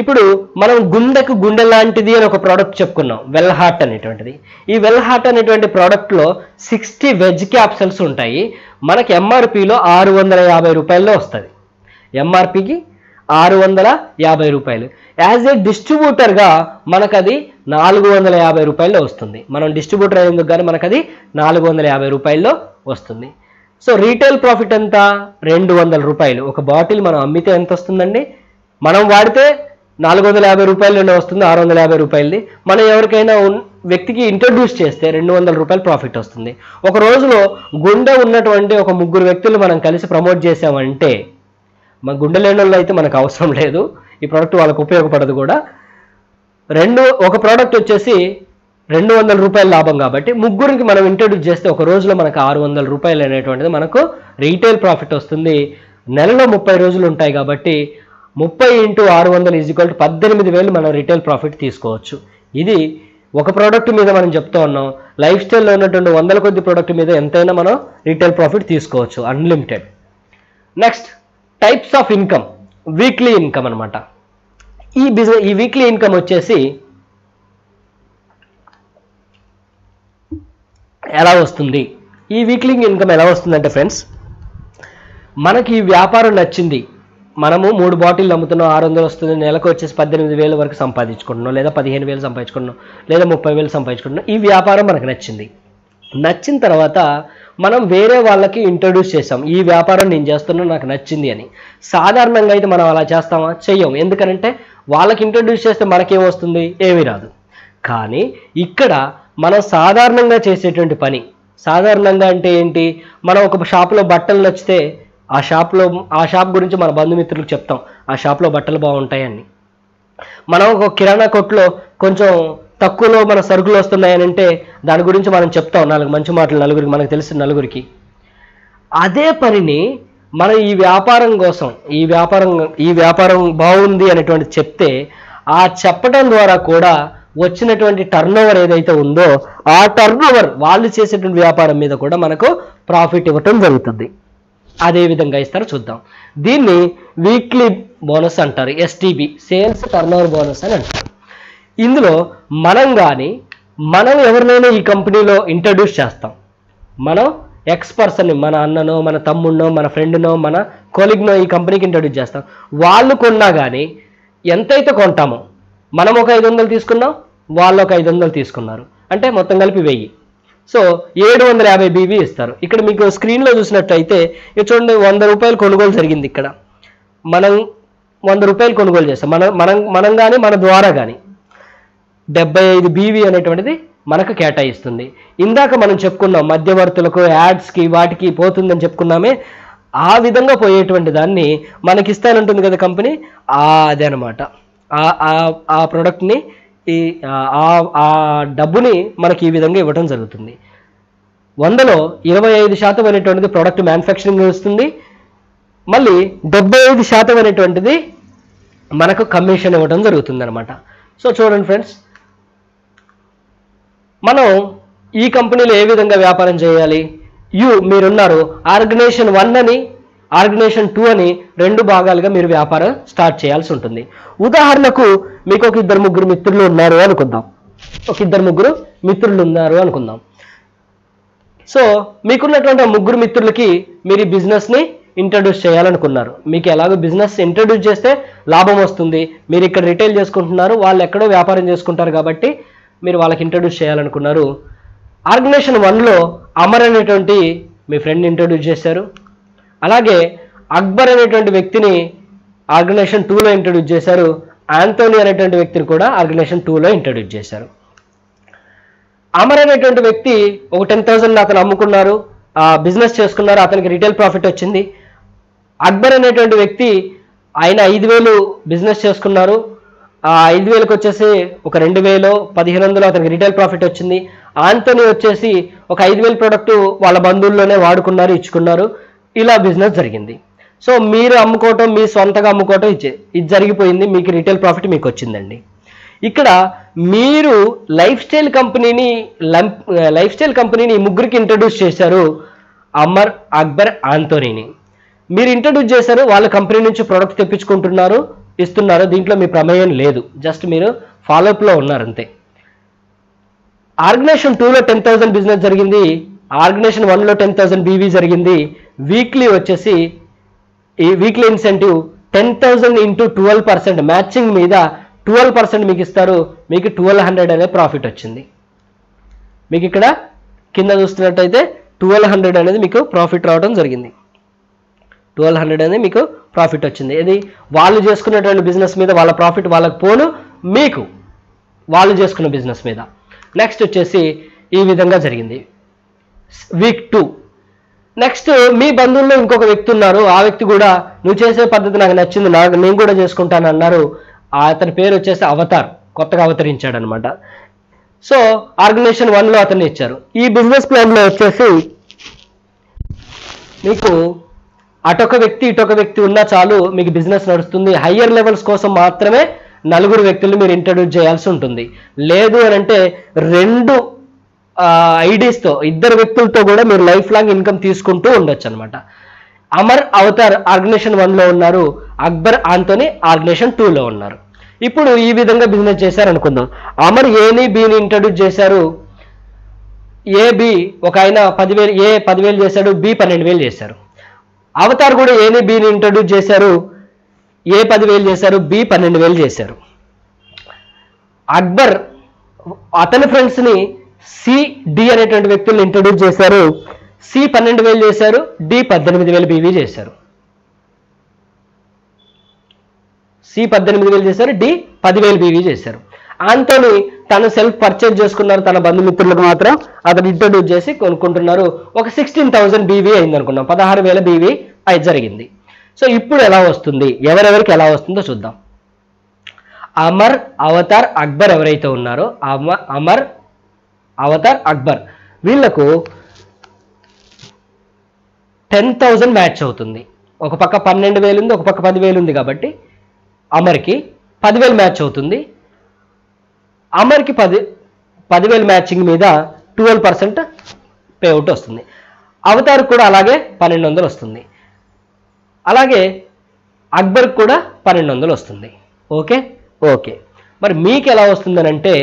ఇప్పుడు మనం గుండెకు గుండె లాంటిది అని ఒక ప్రోడక్ట్ చెప్పుకున్నాం, వెల్ హార్ట్ అనేటువంటిది. ఈ వెల్ హార్ట్ అనేటువంటి ప్రోడక్ట్లో 60 వెజ్ క్యాప్సల్స్ ఉంటాయి. మనకి ఎంఆర్పిలో 650 రూపాయల్లో వస్తుంది. ఎంఆర్పికి 650 రూపాయలు. యాజ్ ఏ డిస్ట్రిబ్యూటర్గా మనకు అది 450 రూపాయల్లో వస్తుంది. మనం డిస్ట్రిబ్యూటర్ అయ్యేందుకు కానీ మనకు అది 450 రూపాయల్లో వస్తుంది. సో రీటైల్ ప్రాఫిట్ ఎంత? 200 రూపాయలు. ఒక బాటిల్ మనం అమ్మితే ఎంత వస్తుందండి? మనం వాడితే 450 రూపాయలనే వస్తుంది, 650 రూపాయలది. మనం ఎవరికైనా వ్యక్తికి ఇంట్రడ్యూస్ చేస్తే 200 రూపాయలు ప్రాఫిట్ వస్తుంది. ఒక రోజులో గుండె ఉన్నటువంటి ఒక 3 వ్యక్తులు మనం కలిసి ప్రమోట్ చేసామంటే, మన గుండె లేని వాళ్ళు అయితే మనకు అవసరం లేదు, ఈ ప్రోడక్ట్ వాళ్ళకు ఉపయోగపడదు కూడా. ఒక ప్రోడక్ట్ వచ్చేసి 200 రూపాయల లాభం కాబట్టి 3కి మనం ఇంట్రడ్యూస్ చేస్తే ఒక రోజులో మనకు 600 రూపాయలు అనేటువంటిది మనకు రీటైల్ ప్రాఫిట్ వస్తుంది. నెలలో 30 రోజులు ఉంటాయి కాబట్టి 30 × 600 = 18,000 మనం రీటైల్ ప్రాఫిట్ తీసుకోవచ్చు. ఇది ఒక ప్రోడక్ట్ మీద మనం చెప్తా ఉన్నాం. లైఫ్ స్టైల్లో ఉన్నటువంటి 100 కొద్ది ప్రోడక్ట్ మీద ఎంతైనా మనం రీటైల్ ప్రాఫిట్ తీసుకోవచ్చు, unlimited. Next types of income. Weekly income అనమాట. ఈ వీక్లీ ఇన్కమ్ వచ్చేసి ఎలా వస్తుంది? ఈ వీక్లీ ఇన్కమ్ ఎలా వస్తుందంటే ఫ్రెండ్స్, మనకి ఈ వ్యాపారం నచ్చింది, మనము 3 బాటిల్ అమ్ముతున్నాం, 600 వస్తుంది, నెలకు వచ్చేసి 18,000 వరకు సంపాదించుకుంటున్నాం, లేదా 15,000 సంపాదించుకుంటున్నాం, లేదా 30,000 సంపాదించుకుంటున్నాం. ఈ వ్యాపారం మనకు నచ్చిన తర్వాత మనం వేరే వాళ్ళకి ఇంట్రడ్యూస్ చేసాం, ఈ వ్యాపారం నేను చేస్తున్నా, నాకు నచ్చింది అని. సాధారణంగా అయితే మనం అలా చేస్తామా? చెయ్యం. ఎందుకంటే వాళ్ళకి ఇంట్రడ్యూస్ చేస్తే మనకేమొస్తుంది? ఏమీ రాదు. కానీ ఇక్కడ మనం సాధారణంగా చేసేటువంటి పని, సాధారణంగా అంటే ఏంటి? మనం ఒక షాపులో బట్టలు నచ్చితే ఆ షాప్ గురించి మన బంధుమిత్రులకు చెప్తాం, ఆ షాప్లో బట్టలు బాగుంటాయని. మనం ఒక కిరాణా కొట్లో కొంచెం తక్కువలో మన సరుకులు వస్తున్నాయని అంటే దాని గురించి మనం చెప్తాం 4 మంచి మాటలు నలుగురికి, మనకు తెలిసిన నలుగురికి. అదే పనిని మనం ఈ వ్యాపారం కోసం, ఈ వ్యాపారం బాగుంది అనేటువంటి చెప్తే, ఆ చెప్పడం ద్వారా కూడా వచ్చినటువంటి టర్నోవర్ ఏదైతే ఉందో ఆ టర్నోవర్ వాళ్ళు చేసేటువంటి వ్యాపారం మీద కూడా మనకు ప్రాఫిట్ ఇవ్వటం జరుగుతుంది. అదే విధంగా ఇస్తారో చూద్దాం. దీన్ని వీక్లీ బోనస్ అంటారు, ఎస్టీబీ, సేల్స్ టర్నోవర్ బోనస్ అని అంటారు. ఇందులో మనం ఎవరినైనా ఈ కంపెనీలో ఇంట్రడ్యూస్ చేస్తాం. మనం ఎక్స్ పర్సన్ని, మన అన్ననో, మన తమ్ముడినో, మన ఫ్రెండ్నో, మన కొలీగ్నో ఈ కంపెనీకి ఇంట్రడ్యూస్ చేస్తాం. వాళ్ళు కొన్నా కానీ ఎంతైతే కొంటామో, మనం ఒక 500 తీసుకున్నాం, వాళ్ళు ఒక 500 తీసుకున్నారు, అంటే మొత్తం కలిపి 1000. సో 750 బీబీ ఇస్తారు. ఇక్కడ మీకు స్క్రీన్లో చూసినట్టయితే ఇది చూడండి, 100 రూపాయలు కొనుగోలు జరిగింది. ఇక్కడ మనం 100 రూపాయలు కొనుగోలు చేస్తాం, మనం కానీ మన ద్వారా కానీ 75 బీవీ అనేటువంటిది మనకు కేటాయిస్తుంది. ఇందాక మనం చెప్పుకున్నాం మధ్యవర్తులకు, యాడ్స్కి, వాటికి పోతుందని చెప్పుకున్నామే, ఆ విధంగా పోయేటువంటి దాన్ని మనకి ఇస్తానంటుంది కదా కంపెనీ, అదే అనమాట. ఆ ప్రోడక్ట్ని, ఆ డబ్బుని మనకి ఈ విధంగా ఇవ్వడం జరుగుతుంది. 100లో 25% అనేటువంటిది ప్రోడక్ట్ మ్యానుఫ్యాక్చరింగ్ వస్తుంది, మళ్ళీ 75% అనేటువంటిది మనకు కమిషన్ ఇవ్వడం జరుగుతుంది అనమాట. సో చూడండి ఫ్రెండ్స్, మనం ఈ కంపెనీలో ఏ విధంగా వ్యాపారం చేయాలి? మీరున్నారు, ఆర్గనైజేషన్ 1 అని, ఆర్గనైజేషన్ 2 అని 2 భాగాలుగా మీరు వ్యాపారం స్టార్ట్ చేయాల్సి ఉంటుంది. ఉదాహరణకు మీకు ఒక 2-3 మిత్రులు ఉన్నారు అనుకుందాం. సో మీకున్నటువంటి 3 మిత్రులకి మీరు ఈ బిజినెస్ని ఇంట్రడ్యూస్ చేయాలనుకున్నారు. మీకు ఎలాగో బిజినెస్ ఇంట్రడ్యూస్ చేస్తే లాభం వస్తుంది, మీరు ఇక్కడ రిటైల్ చేసుకుంటున్నారు, వాళ్ళు ఎక్కడో వ్యాపారం చేసుకుంటారు కాబట్టి మీరు వాళ్ళకి ఇంట్రడ్యూస్ చేయాలనుకున్నారు. ఆర్గనైజేషన్ 1లో అమర్ అనేటువంటి మీ ఫ్రెండ్ ఇంట్రడ్యూస్ చేశారు. అలాగే అక్బర్ అనేటువంటి వ్యక్తిని ఆర్గనైజేషన్ 2లో ఇంట్రడ్యూస్ చేశారు. ఆంటోనీ అనేటువంటి వ్యక్తిని కూడా ఆర్గనైజేషన్ 2లో ఇంట్రడ్యూస్ చేశారు. అమర్ అనేటువంటి వ్యక్తి ఒక 10,000 అతను అమ్ముకున్నారు, బిజినెస్ చేసుకున్నారు, అతనికి రిటైల్ ప్రాఫిట్ వచ్చింది. అక్బర్ అనేటువంటి వ్యక్తి ఆయన 5,000 బిజినెస్ చేసుకున్నారు, ఆ 5,000కి వచ్చేసి ఒక 2,000 1,500 అతనికి రిటైల్ ప్రాఫిట్ వచ్చింది. ఆంటోనీ వచ్చేసి ఒక 5,000 ప్రోడక్ట్ వాళ్ళ బంధువుల్లోనే వాడుకున్నారు, ఇచ్చుకున్నారు. ఇలా బిజినెస్ జరిగింది. సో మీరు అమ్ముకోవటం, మీ సొంతగా అమ్ముకోవటం ఇది జరిగిపోయింది, మీకు రిటైల్ ప్రాఫిట్ మీకు వచ్చిందండి. ఇక్కడ మీరు లైఫ్ స్టైల్ కంపెనీని ముగ్గురికి ఇంట్రడ్యూస్ చేశారు, అమర్, అక్బర్, ఆంటోనీని మీరు ఇంట్రడ్యూస్ చేశారు. వాళ్ళ కంపెనీ నుంచి ప్రోడక్ట్ తెప్పించుకుంటున్నారు, ఇస్తున్నారు, దీంట్లో మీ ప్రమేయం లేదు, జస్ట్ మీరు ఫాలోఅప్లో ఉన్నారు అంతే. ఆర్గనైజేషన్ 2లో 10,000 బిజినెస్ జరిగింది, ఆర్గనైజేషన్ 1లో 10,000 బీవీ జరిగింది. వీక్లీ వచ్చేసి ఈ వీక్లీ ఇన్సెంటివ్ 10,000 ఇంటూ 12% మ్యాచింగ్ మీద 12% మీకు ఇస్తారు. మీకు 1,200 అనే ప్రాఫిట్ వచ్చింది. మీకు ఇక్కడ కింద చూస్తున్నట్టయితే 1,200 అనేది మీకు ప్రాఫిట్ రావడం జరిగింది. 1,200 అనేది మీకు ప్రాఫిట్ వచ్చింది. ఇది వాళ్ళు చేసుకున్నటువంటి బిజినెస్ మీద వాళ్ళ ప్రాఫిట్ వాళ్ళకి పోను, మీకు వాళ్ళు చేసుకున్న బిజినెస్ మీద. నెక్స్ట్ వచ్చేసి ఈ విధంగా జరిగింది. వీక్ 2 నెక్స్ట్ మీ బంధువుల్లో ఇంకొక వ్యక్తి ఉన్నారు, ఆ వ్యక్తి కూడా నువ్వు చేసే పద్ధతి నాకు నచ్చింది, నేను కూడా చేసుకుంటాను అన్నారు. అతని పేరు వచ్చేసి అవతార్, కొత్తగా అవతరించాడు అనమాట. సో ఆర్గనైజేషన్ 1లో అతన్ని ఇచ్చారు. ఈ బిజినెస్ ప్లాన్లో వచ్చేసి మీకు అటొక వ్యక్తి ఇటొక వ్యక్తి ఉన్నా చాలు, మీకు బిజినెస్ నడుస్తుంది. హయ్యర్ లెవెల్స్ కోసం మాత్రమే 4 వ్యక్తులు మీరు ఇంట్రడ్యూస్ చేయాల్సి ఉంటుంది. లేదు అని అంటే 2 ఐడీస్తో 2 వ్యక్తులతో కూడా మీరు లైఫ్ లాంగ్ ఇన్కమ్ తీసుకుంటూ ఉండొచ్చు అనమాట. అమర్, అవతార్ ఆర్గనైజేషన్ 1లో ఉన్నారు, అక్బర్, ఆంటోనీ ఆర్గనైజేషన్ 2లో ఉన్నారు. ఇప్పుడు ఈ విధంగా బిజినెస్ చేశారు అనుకుందాం. అమర్ ఏని బిని ఇంట్రడ్యూస్ చేశారు. ఏ బి ఒక ఆయన 10,000 చేశాడు, బి 12,000 చేశారు. అవతార్ కూడా ఏని బిని ఇంట్రడ్యూస్ చేశారు, ఏ 10,000 చేశారు, బి 12,000 చేశారు. అక్బర్ అతని ఫ్రెండ్స్ని సి, డి అనేటువంటి వ్యక్తులను ఇంట్రడ్యూస్ చేశారు. సి 12,000 చేశారు, డి 18,000 బీవీ చేశారు. సి 18,000 చేశారు, డి 10,000 బీవీ చేశారు. ఆంటోనీ తను సెల్ఫ్ పర్చేజ్ చేసుకున్నారు, తన బంధుమిత్రులకు మాత్రం అతను ఇంట్రడ్యూస్ చేసి కొనుక్కుంటున్నారు. ఒక 16,000 బీవీ అయింది అనుకున్నాం, 16,000 బీవీ అది జరిగింది. సో ఇప్పుడు ఎలా వస్తుంది, ఎవరెవరికి ఎలా వస్తుందో చూద్దాం. అమర్, అవతార్, అక్బర్ ఎవరైతే ఉన్నారో అమర్, అవతార్, అక్బర్ వీళ్లకు 10,000 మ్యాచ్ అవుతుంది. ఒక పక్క 12,000 ఉంది, ఒక పక్క 10,000 ఉంది కాబట్టి అమర్కి 10,000 మ్యాచ్ అవుతుంది. అమర్కి 10,000 మ్యాచింగ్ మీద 12% పేఅవుట్ వస్తుంది. అవతార్ కూడా అలాగే 1,200 వస్తుంది. అలాగే అక్బర్కి కూడా 1,200 వస్తుంది. ఓకే. మరి మీకు ఎలా వస్తుందని అంటే,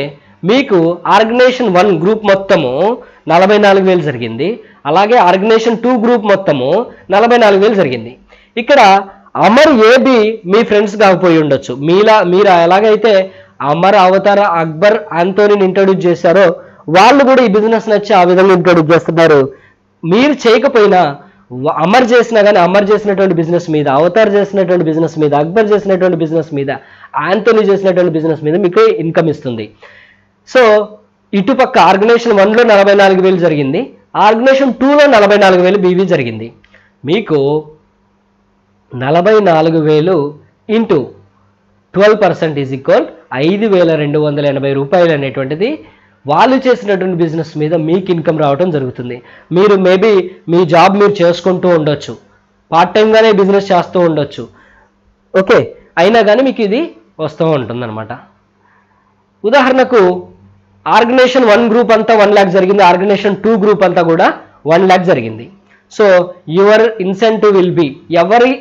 మీకు ఆర్గనైజేషన్ 1 గ్రూప్ మొత్తము 44,000 జరిగింది. అలాగే ఆర్గనైజేషన్ 2 గ్రూప్ మొత్తము 44,000 జరిగింది. ఇక్కడ అమర్, ఏబి మీ ఫ్రెండ్స్ కాకపోయి ఉండొచ్చు. మీరు ఎలాగైతే అమర్, అవతార్, అక్బర్, ఆంటోనీని ఇంట్రడ్యూస్ చేశారో వాళ్ళు కూడా ఈ బిజినెస్ నచ్చి ఆ విధంగా ఇంట్రడ్యూస్ చేస్తున్నారు. మీరు చేయకపోయినా అమర్ చేసినా కానీ అమర్ చేసినటువంటి బిజినెస్ మీద, అవతార్ చేసినటువంటి బిజినెస్ మీద, అక్బర్ చేసినటువంటి బిజినెస్ మీద, ఆంటోనీ చేసినటువంటి బిజినెస్ మీద మీకు ఇన్కమ్ ఇస్తుంది. సో ఇటుపక్క ఆర్గనైజేషన్ 1లో 44,000 జరిగింది, ఆర్గనైజేషన్ 2లో 44,000 బీవీ జరిగింది. మీకు 44,000 ఇంటూ 12% ఈజ్ ఈక్వల్ 5,280 రూపాయలు అనేటువంటిది వాళ్ళు చేసినటువంటి బిజినెస్ మీద మీకు ఇన్కమ్ రావడం జరుగుతుంది. మీరు మేబీ మీ జాబ్ మీరు చేసుకుంటూ ఉండొచ్చు, పార్ట్ టైంగానే బిజినెస్ చేస్తూ ఉండొచ్చు. ఓకే, అయినా కానీ మీకు ఇది వస్తూ ఉంటుంది అనమాట. ఉదాహరణకు ఆర్గనైజేషన్ 1 గ్రూప్ అంతా 1 lakh జరిగింది, ఆర్గనైజేషన్ 2 గ్రూప్ అంతా కూడా 1 lakh జరిగింది. So your incentive will be, ఎవరి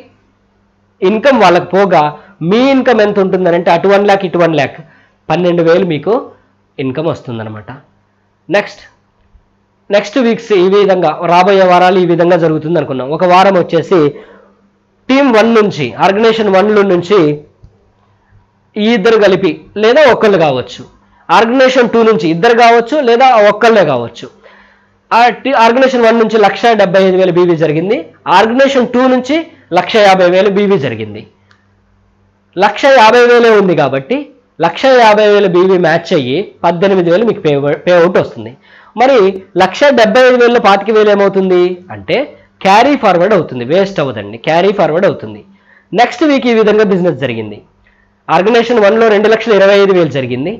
ఇన్కమ్ వాళ్ళకి పోగా మీ ఇన్కమ్ ఎంత ఉంటుందని అంటే అటు 1 lakh ఇటు 1 lakh 12,000 మీకు ఇన్కమ్ వస్తుందన్నమాట. నెక్స్ట్ వీక్స్ ఈ విధంగా, రాబోయే వారాలు ఈ విధంగా జరుగుతుంది అనుకున్నాం. ఒక వారం వచ్చేసి టీమ్ 1 నుంచి, ఆర్గనైజేషన్ 1 నుంచి ఈ ఇద్దరు కలిపి లేదా ఒక్కళ్ళు కావచ్చు, ఆర్గనైజేషన్ 2 నుంచి ఇద్దరు కావచ్చు లేదా ఒక్కళ్ళే కావచ్చు, ఆర్గనైజేషన్ 1 నుంచి 1,75,000 బీవీ జరిగింది. ఆర్గనైజేషన్ 2 నుంచి 1,50,000 బీవీ జరిగింది. 1,50,000 ఉంది కాబట్టి 1,50,000 బీవీ మ్యాచ్ అయ్యి 18,000 మీకు పే అవుట్ వస్తుంది. మరి 1,75,000లో 25,000 ఏమవుతుంది అంటే క్యారీ ఫార్వర్డ్ అవుతుంది, వేస్ట్ అవ్వదండి, క్యారీ ఫార్వర్డ్ అవుతుంది. నెక్స్ట్ వీక్ ఈ విధంగా బిజినెస్ జరిగింది. ఆర్గనైజేషన్ 1లో 2,25,000 జరిగింది.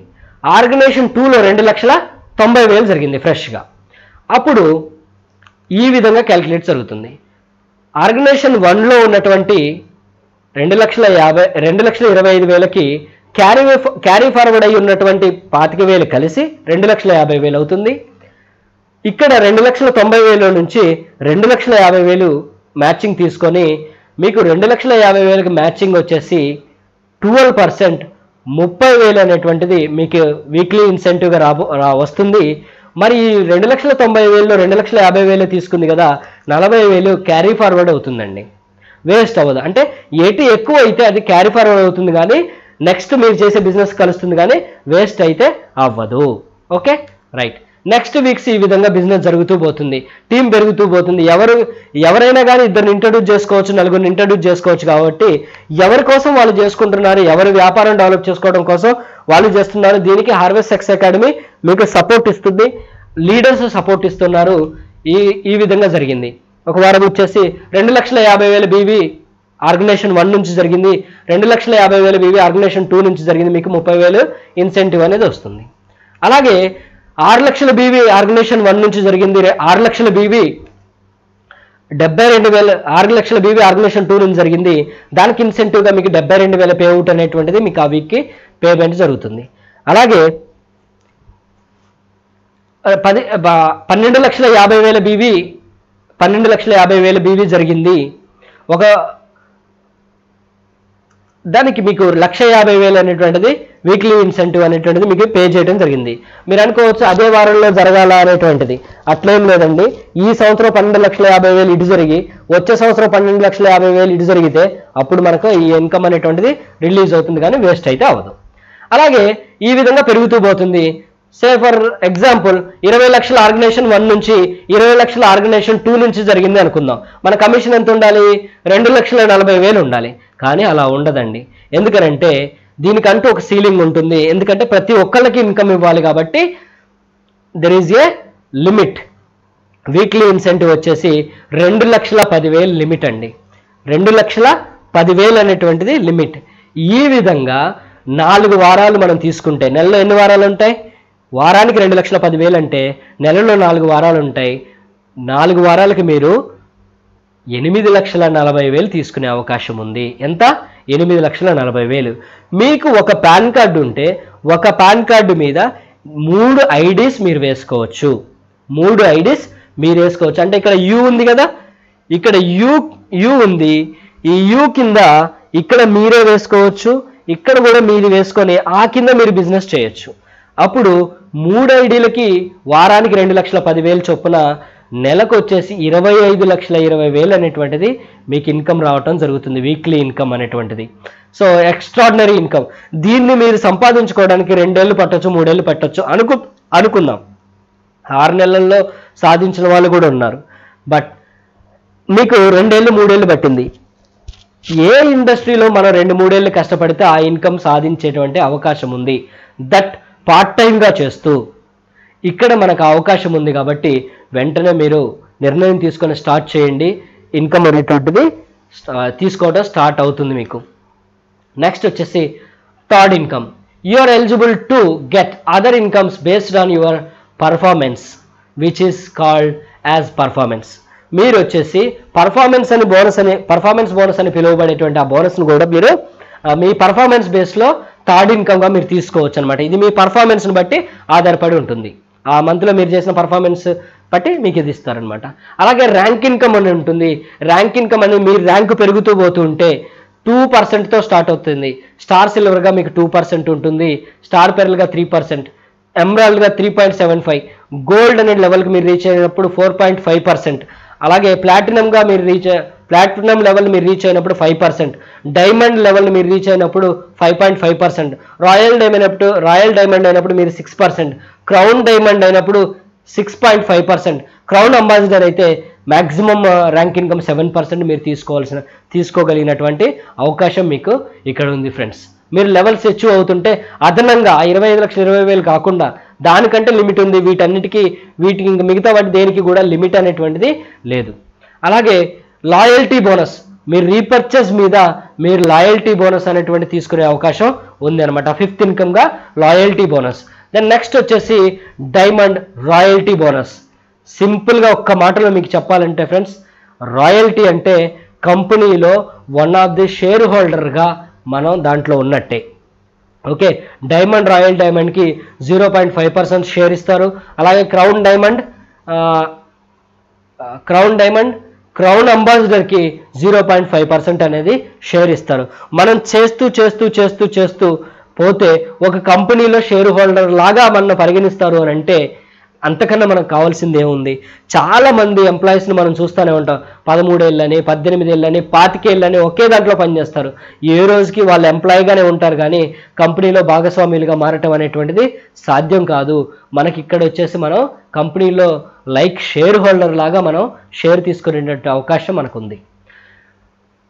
ఆర్గనైజేషన్ 2లో 2,90,000 జరిగింది ఫ్రెష్గా. అప్పుడు ఈ విధంగా క్యాలిక్యులేట్ జరుగుతుంది. ఆర్గనైజేషన్ 1లో ఉన్నటువంటి 2,25,000కి క్యారీ ఫార్వర్డ్ అయ్యి ఉన్నటువంటి 25,000 కలిసి 2,50,000 అవుతుంది. ఇక్కడ 2,90,000 నుంచి 2,50,000 మ్యాచింగ్ తీసుకొని మీకు 2,50,000కి మ్యాచింగ్ వచ్చేసి 12% 30,000 అనేటువంటిది మీకు వీక్లీ ఇన్సెంటివ్గా వస్తుంది. మరి 2,90,000లో 2,50,000 తీసుకుంది కదా, 40,000 క్యారీ ఫార్వర్డ్ అవుతుందండి, వేస్ట్ అవ్వదు. అంటే ఏటి ఎక్కువ అయితే అది క్యారీ ఫార్వర్డ్ అవుతుంది కానీ నెక్స్ట్ మీరు చేసే బిజినెస్ కలుస్తుంది కానీ వేస్ట్ అయితే అవ్వదు. Okay right. నెక్స్ట్ వీక్స్ ఈ విధంగా బిజినెస్ జరుగుతూ పోతుంది, టీం పెరుగుతూ పోతుంది. ఎవరైనా కానీ ఇద్దరిని ఇంట్రడ్యూస్ చేసుకోవచ్చు, నలుగురిని ఇంట్రడ్యూస్ చేసుకోవచ్చు. కాబట్టి ఎవరి కోసం వాళ్ళు చేసుకుంటున్నారు, ఎవరి వ్యాపారం డెవలప్ చేసుకోవడం కోసం వాళ్ళు చేస్తున్నారు. దీనికి హార్వెస్ట్ సక్సెస్ అకాడమీ మీకు సపోర్ట్ ఇస్తుంది, లీడర్స్ సపోర్ట్ ఇస్తున్నారు. ఈ విధంగా జరిగింది. ఒక వారం వచ్చేసి 2,50,000 బీవీ ఆర్గనైజేషన్ 1 నుంచి జరిగింది, 2,50,000 బీవీ ఆర్గనైజేషన్ 2 నుంచి జరిగింది. మీకు 30,000 ఇన్సెంటివ్ అనేది వస్తుంది. అలాగే 6,00,000 బీవీ ఆర్గనైజేషన్ 1 నుంచి జరిగింది, 6,00,000 బీవీ 72,000 6,00,000 బీవీ ఆర్గనైజేషన్ 2 నుంచి జరిగింది. దానికి ఇన్సెంటివ్గా మీకు 72,000 పే అవుట్ అనేటువంటిది మీకు ఆ వీక్కి పేమెంట్ జరుగుతుంది. అలాగే 12,50,000 బీవీ 12,50,000 బీవీ జరిగింది. దానికి మీకు 1,50,000 అనేటువంటిది వీక్లీ ఇన్సెంటివ్ అనేటువంటిది మీకు పే చేయడం జరిగింది. మీరు అనుకోవచ్చు అదే వారంలో జరగాల అనేటువంటిది, అట్లేం లేదండి. ఈ సంవత్సరం 12,50,000 ఇటు జరిగి వచ్చే సంవత్సరం 12,50,000 ఇటు జరిగితే అప్పుడు మనకు ఈ ఇన్కమ్ అనేటువంటిది రిలీజ్ అవుతుంది కానీ వేస్ట్ అయితే అవ్వదు. అలాగే ఈ విధంగా పెరుగుతూ పోతుంది. సే ఫర్ ఎగ్జాంపుల్ 20,00,000 ఆర్గనైజేషన్ 1 నుంచి 20,00,000 ఆర్గనైజేషన్ 2 నుంచి జరిగింది అనుకుందాం. మన కమిషన్ ఎంత ఉండాలి? 2,40,000 ఉండాలి. కానీ అలా ఉండదండి. ఎందుకంటే దీనికంటూ ఒక సీలింగ్ ఉంటుంది. ఎందుకంటే ప్రతి ఒక్కళ్ళకి ఇన్కమ్ ఇవ్వాలి కాబట్టి there is A limit. Weekly incentive వచ్చేసి 2,10,000 లిమిట్ అండి. 2,10,000 అనేటువంటిది లిమిట్. ఈ విధంగా 4 వారాలు మనం తీసుకుంటే నెలలో ఎన్ని వారాలు ఉంటాయి? వారానికి 2,10,000 అంటే నెలలో 4 వారాలు ఉంటాయి. 4 వారాలకి మీరు 8,40,000 తీసుకునే అవకాశం ఉంది. ఎంత? 8,40,000. మీకు ఒక పాన్ కార్డు ఉంటే ఒక పాన్ కార్డు మీద 3 ఐడీస్ మీరు వేసుకోవచ్చు. 3 ఐడీస్ మీరు వేసుకోవచ్చు. అంటే ఇక్కడ యూ ఉంది కదా, ఇక్కడ యూ ఉంది. ఈ యూ కింద ఇక్కడ మీరే వేసుకోవచ్చు, ఇక్కడ కూడా మీరు వేసుకొని ఆ కింద మీరు బిజినెస్ చేయొచ్చు. అప్పుడు 3 ఐడీలకి వారానికి 2,10,000 చొప్పున నెలకు వచ్చేసి 25,20,000 అనేటువంటిది మీకు ఇన్కమ్ రావటం జరుగుతుంది, వీక్లీ ఇన్కమ్ అనేటువంటిది. So extraordinary income. దీన్ని మీరు సంపాదించుకోవడానికి 2 ఏళ్ళు పట్టొచ్చు, 3 ఏళ్ళు పట్టొచ్చు అనుకుందాం. 6 నెలల్లో సాధించిన వాళ్ళు కూడా ఉన్నారు. బట్ మీకు 2 ఏళ్ళు 3 ఏళ్ళు పట్టింది. ఏ ఇండస్ట్రీలో మనం 2-3 ఏళ్ళు కష్టపడితే ఆ ఇన్కమ్ సాధించేటువంటి అవకాశం ఉంది. దట్ పార్ట్ టైంగా చేస్తూ ఇక్కడ మనకు అవకాశం ఉంది. కాబట్టి వెంటనే మీరు నిర్ణయం తీసుకొని స్టార్ట్ చేయండి. ఇన్కమ్ అనేటువంటిది తీసుకోవడం స్టార్ట్ అవుతుంది మీకు. నెక్స్ట్ వచ్చేసి third income. You are eligible to get other incomes based on your performance which is called as performance. మీరు వచ్చేసి పర్ఫార్మెన్స్ బోనస్ అని పిలువబడేటువంటి ఆ బోనస్ను కూడా మీరు మీ పర్ఫార్మెన్స్ బేస్లో థర్డ్ ఇన్కమ్గా మీరు తీసుకోవచ్చు అనమాట. ఇది మీ పర్ఫార్మెన్స్ని బట్టి ఆధారపడి ఉంటుంది. ఆ మంత్లో మీరు చేసిన పర్ఫార్మెన్స్ బట్టి మీకు ఇది ఇస్తారనమాట. అలాగే ర్యాంక్ ఇన్కమ్ అని ఉంటుంది. ర్యాంక్ ఇన్కమ్ అనేది మీరు ర్యాంక్ పెరుగుతూ పోతుంటే 2%తో స్టార్ట్ అవుతుంది. స్టార్ సిల్వర్గా మీకు 2% ఉంటుంది, స్టార్ పెరల్గా 3%, ఎమరాల్డ్గా 3.75, గోల్డ్ అనే లెవెల్కి మీరు రీచ్ అయినప్పుడు 4.5%, అలాగే ప్లాటినం లెవెల్ మీరు రీచ్ అయినప్పుడు 5%, డైమండ్ లెవెల్ మీరు రీచ్ అయినప్పుడు 5.5%, రాయల్ డైమండ్ అయినప్పుడు మీరు 6%, క్రౌన్ డైమండ్ అయినప్పుడు 6.5%. క్రౌన్ అంబాసిడర్ అయితే మ్యాక్సిమం ర్యాంక్ ఇన్కమ్ 7% మీరు తీసుకోగలిగినటువంటి అవకాశం మీకు ఇక్కడ ఉంది ఫ్రెండ్స్. మీరు లెవెల్స్ అచీవ్ అవుతుంటే అదనంగా 25 లక్షలు 20,000 కాకుండా దానికంటే లిమిట్ ఉంది. వీటికి ఇంకా మిగతా వాటి దేనికి కూడా లిమిట్ అనేటువంటిది లేదు. అలాగే లాయల్టీ బోనస్, మీరు రీపర్చేస్ మీద మీరు లాయల్టీ బోనస్ అనేటువంటి తీసుకునే అవకాశం ఉంది అనమాట. 5th ఇన్కమ్గా లాయల్టీ బోనస్. దెన్ నెక్స్ట్ వచ్చేసి డైమండ్ రాయల్టీ బోనస్. సింపుల్గా ఒక్క మాటలో మీకు చెప్పాలంటే ఫ్రెండ్స్, రాయల్టీ అంటే కంపెనీలో వన్ ఆఫ్ ది షేర్ హోల్డర్గా మనం దాంట్లో ఉన్నట్టే. ఓకే, రాయల్ డైమండ్కి 0.5% షేర్ ఇస్తారు. అలాగే క్రౌన్ అంబాసిడర్కి 0.5% అనేది షేర్ ఇస్తారు. మనం చేస్తూ పోతే ఒక కంపెనీలో షేర్ హోల్డర్ లాగా మనం పరిగణిస్తారు అని అంటే అంతకన్నా మనకు కావాల్సింది ఏముంది? చాలా మంది ఎంప్లాయీస్ని మనం చూస్తూనే ఉంటాం. 13 ఏళ్ళని 18 ఏళ్ళని 25 ఏళ్ళని ఒకే దాంట్లో పనిచేస్తారు. ఏ రోజుకి వాళ్ళ ఎంప్లాయీగానే ఉంటారు, కానీ కంపెనీలో భాగస్వాములుగా మారటం అనేటువంటిది సాధ్యం కాదు. మనకి ఇక్కడ వచ్చేసి మనం కంపెనీలో లైక్ షేర్ హోల్డర్ లాగా మనం షేర్ తీసుకునేటువంటి అవకాశం మనకుంది.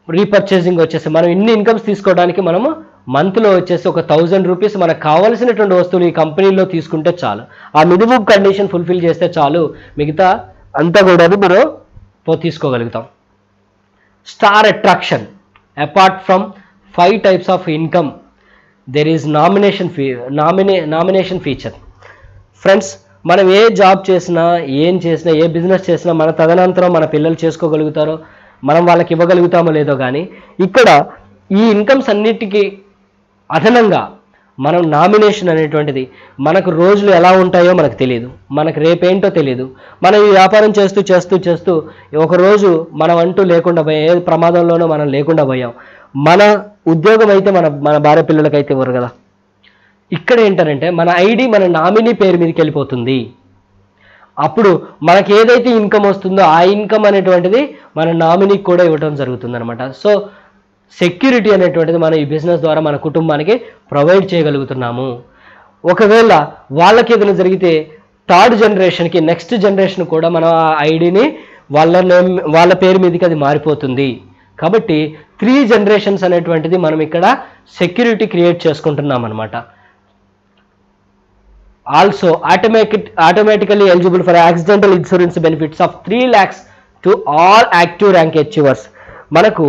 రీపర్చేసింగ్ వచ్చేసి మనం ఇన్ని ఇన్కమ్స్ తీసుకోవడానికి మనము మంత్లో వచ్చేసి ఒక 1000 రూపీస్ మనకు కావాల్సినటువంటి వస్తువులు ఈ కంపెనీలో తీసుకుంటే చాలు. ఆ మినిమం కండిషన్ ఫుల్ఫిల్ చేస్తే చాలు, మిగతా అంతా కూడా మనం తీసుకోగలుగుతాం. Star attraction. Apart from 5 types of income, there is nomination feature. Friends, మనం ఏ జాబ్ చేసినా ఏం చేసినా ఏ బిజినెస్ చేసినా మన తదనంతరం మన పిల్లలు చేసుకోగలుగుతారో మనం వాళ్ళకి ఇవ్వగలుగుతామో లేదో, కానీ ఇక్కడ ఈ ఇన్కమ్స్ అన్నిటికీ అదనంగా మనం నామినేషన్ అనేటువంటిది, మనకు రోజులు ఎలా ఉంటాయో మనకు తెలియదు, మనకు రేపేంటో తెలియదు. మనం ఈ వ్యాపారం చేస్తూ ఒక రోజు మనం అంటూ లేకుండా పోయాం, ఏ ప్రమాదంలోనో మనం లేకుండా పోయాం. మన ఉద్యోగం అయితే మన భార్య పిల్లలకైతే ఇవ్వరు కదా. ఇక్కడ ఏంటంటే మన ఐడి మన నామినీ పేరు మీదకి వెళ్ళిపోతుంది. అప్పుడు మనకి ఏదైతే ఇన్కమ్ వస్తుందో ఆ ఇన్కమ్ అనేటువంటిది మన నామినీకి కూడా ఇవ్వడం జరుగుతుంది అనమాట. సో సెక్యూరిటీ అనేటువంటిది మనం ఈ బిజినెస్ ద్వారా మన కుటుంబానికి ప్రొవైడ్ చేయగలుగుతున్నాము. ఒకవేళ వాళ్ళకి ఏదైనా జరిగితే థర్డ్ జనరేషన్కి నెక్స్ట్ జనరేషన్ కూడా మనం ఆ ఐడిని వాళ్ళ పేరు మీదకి అది మారిపోతుంది. కాబట్టి 3 generations అనేటువంటిది మనం ఇక్కడ సెక్యూరిటీ క్రియేట్ చేసుకుంటున్నాం అనమాట. Also automatically eligible for accidental insurance benefits of 3 lakhs to all active rank achievers. మనకు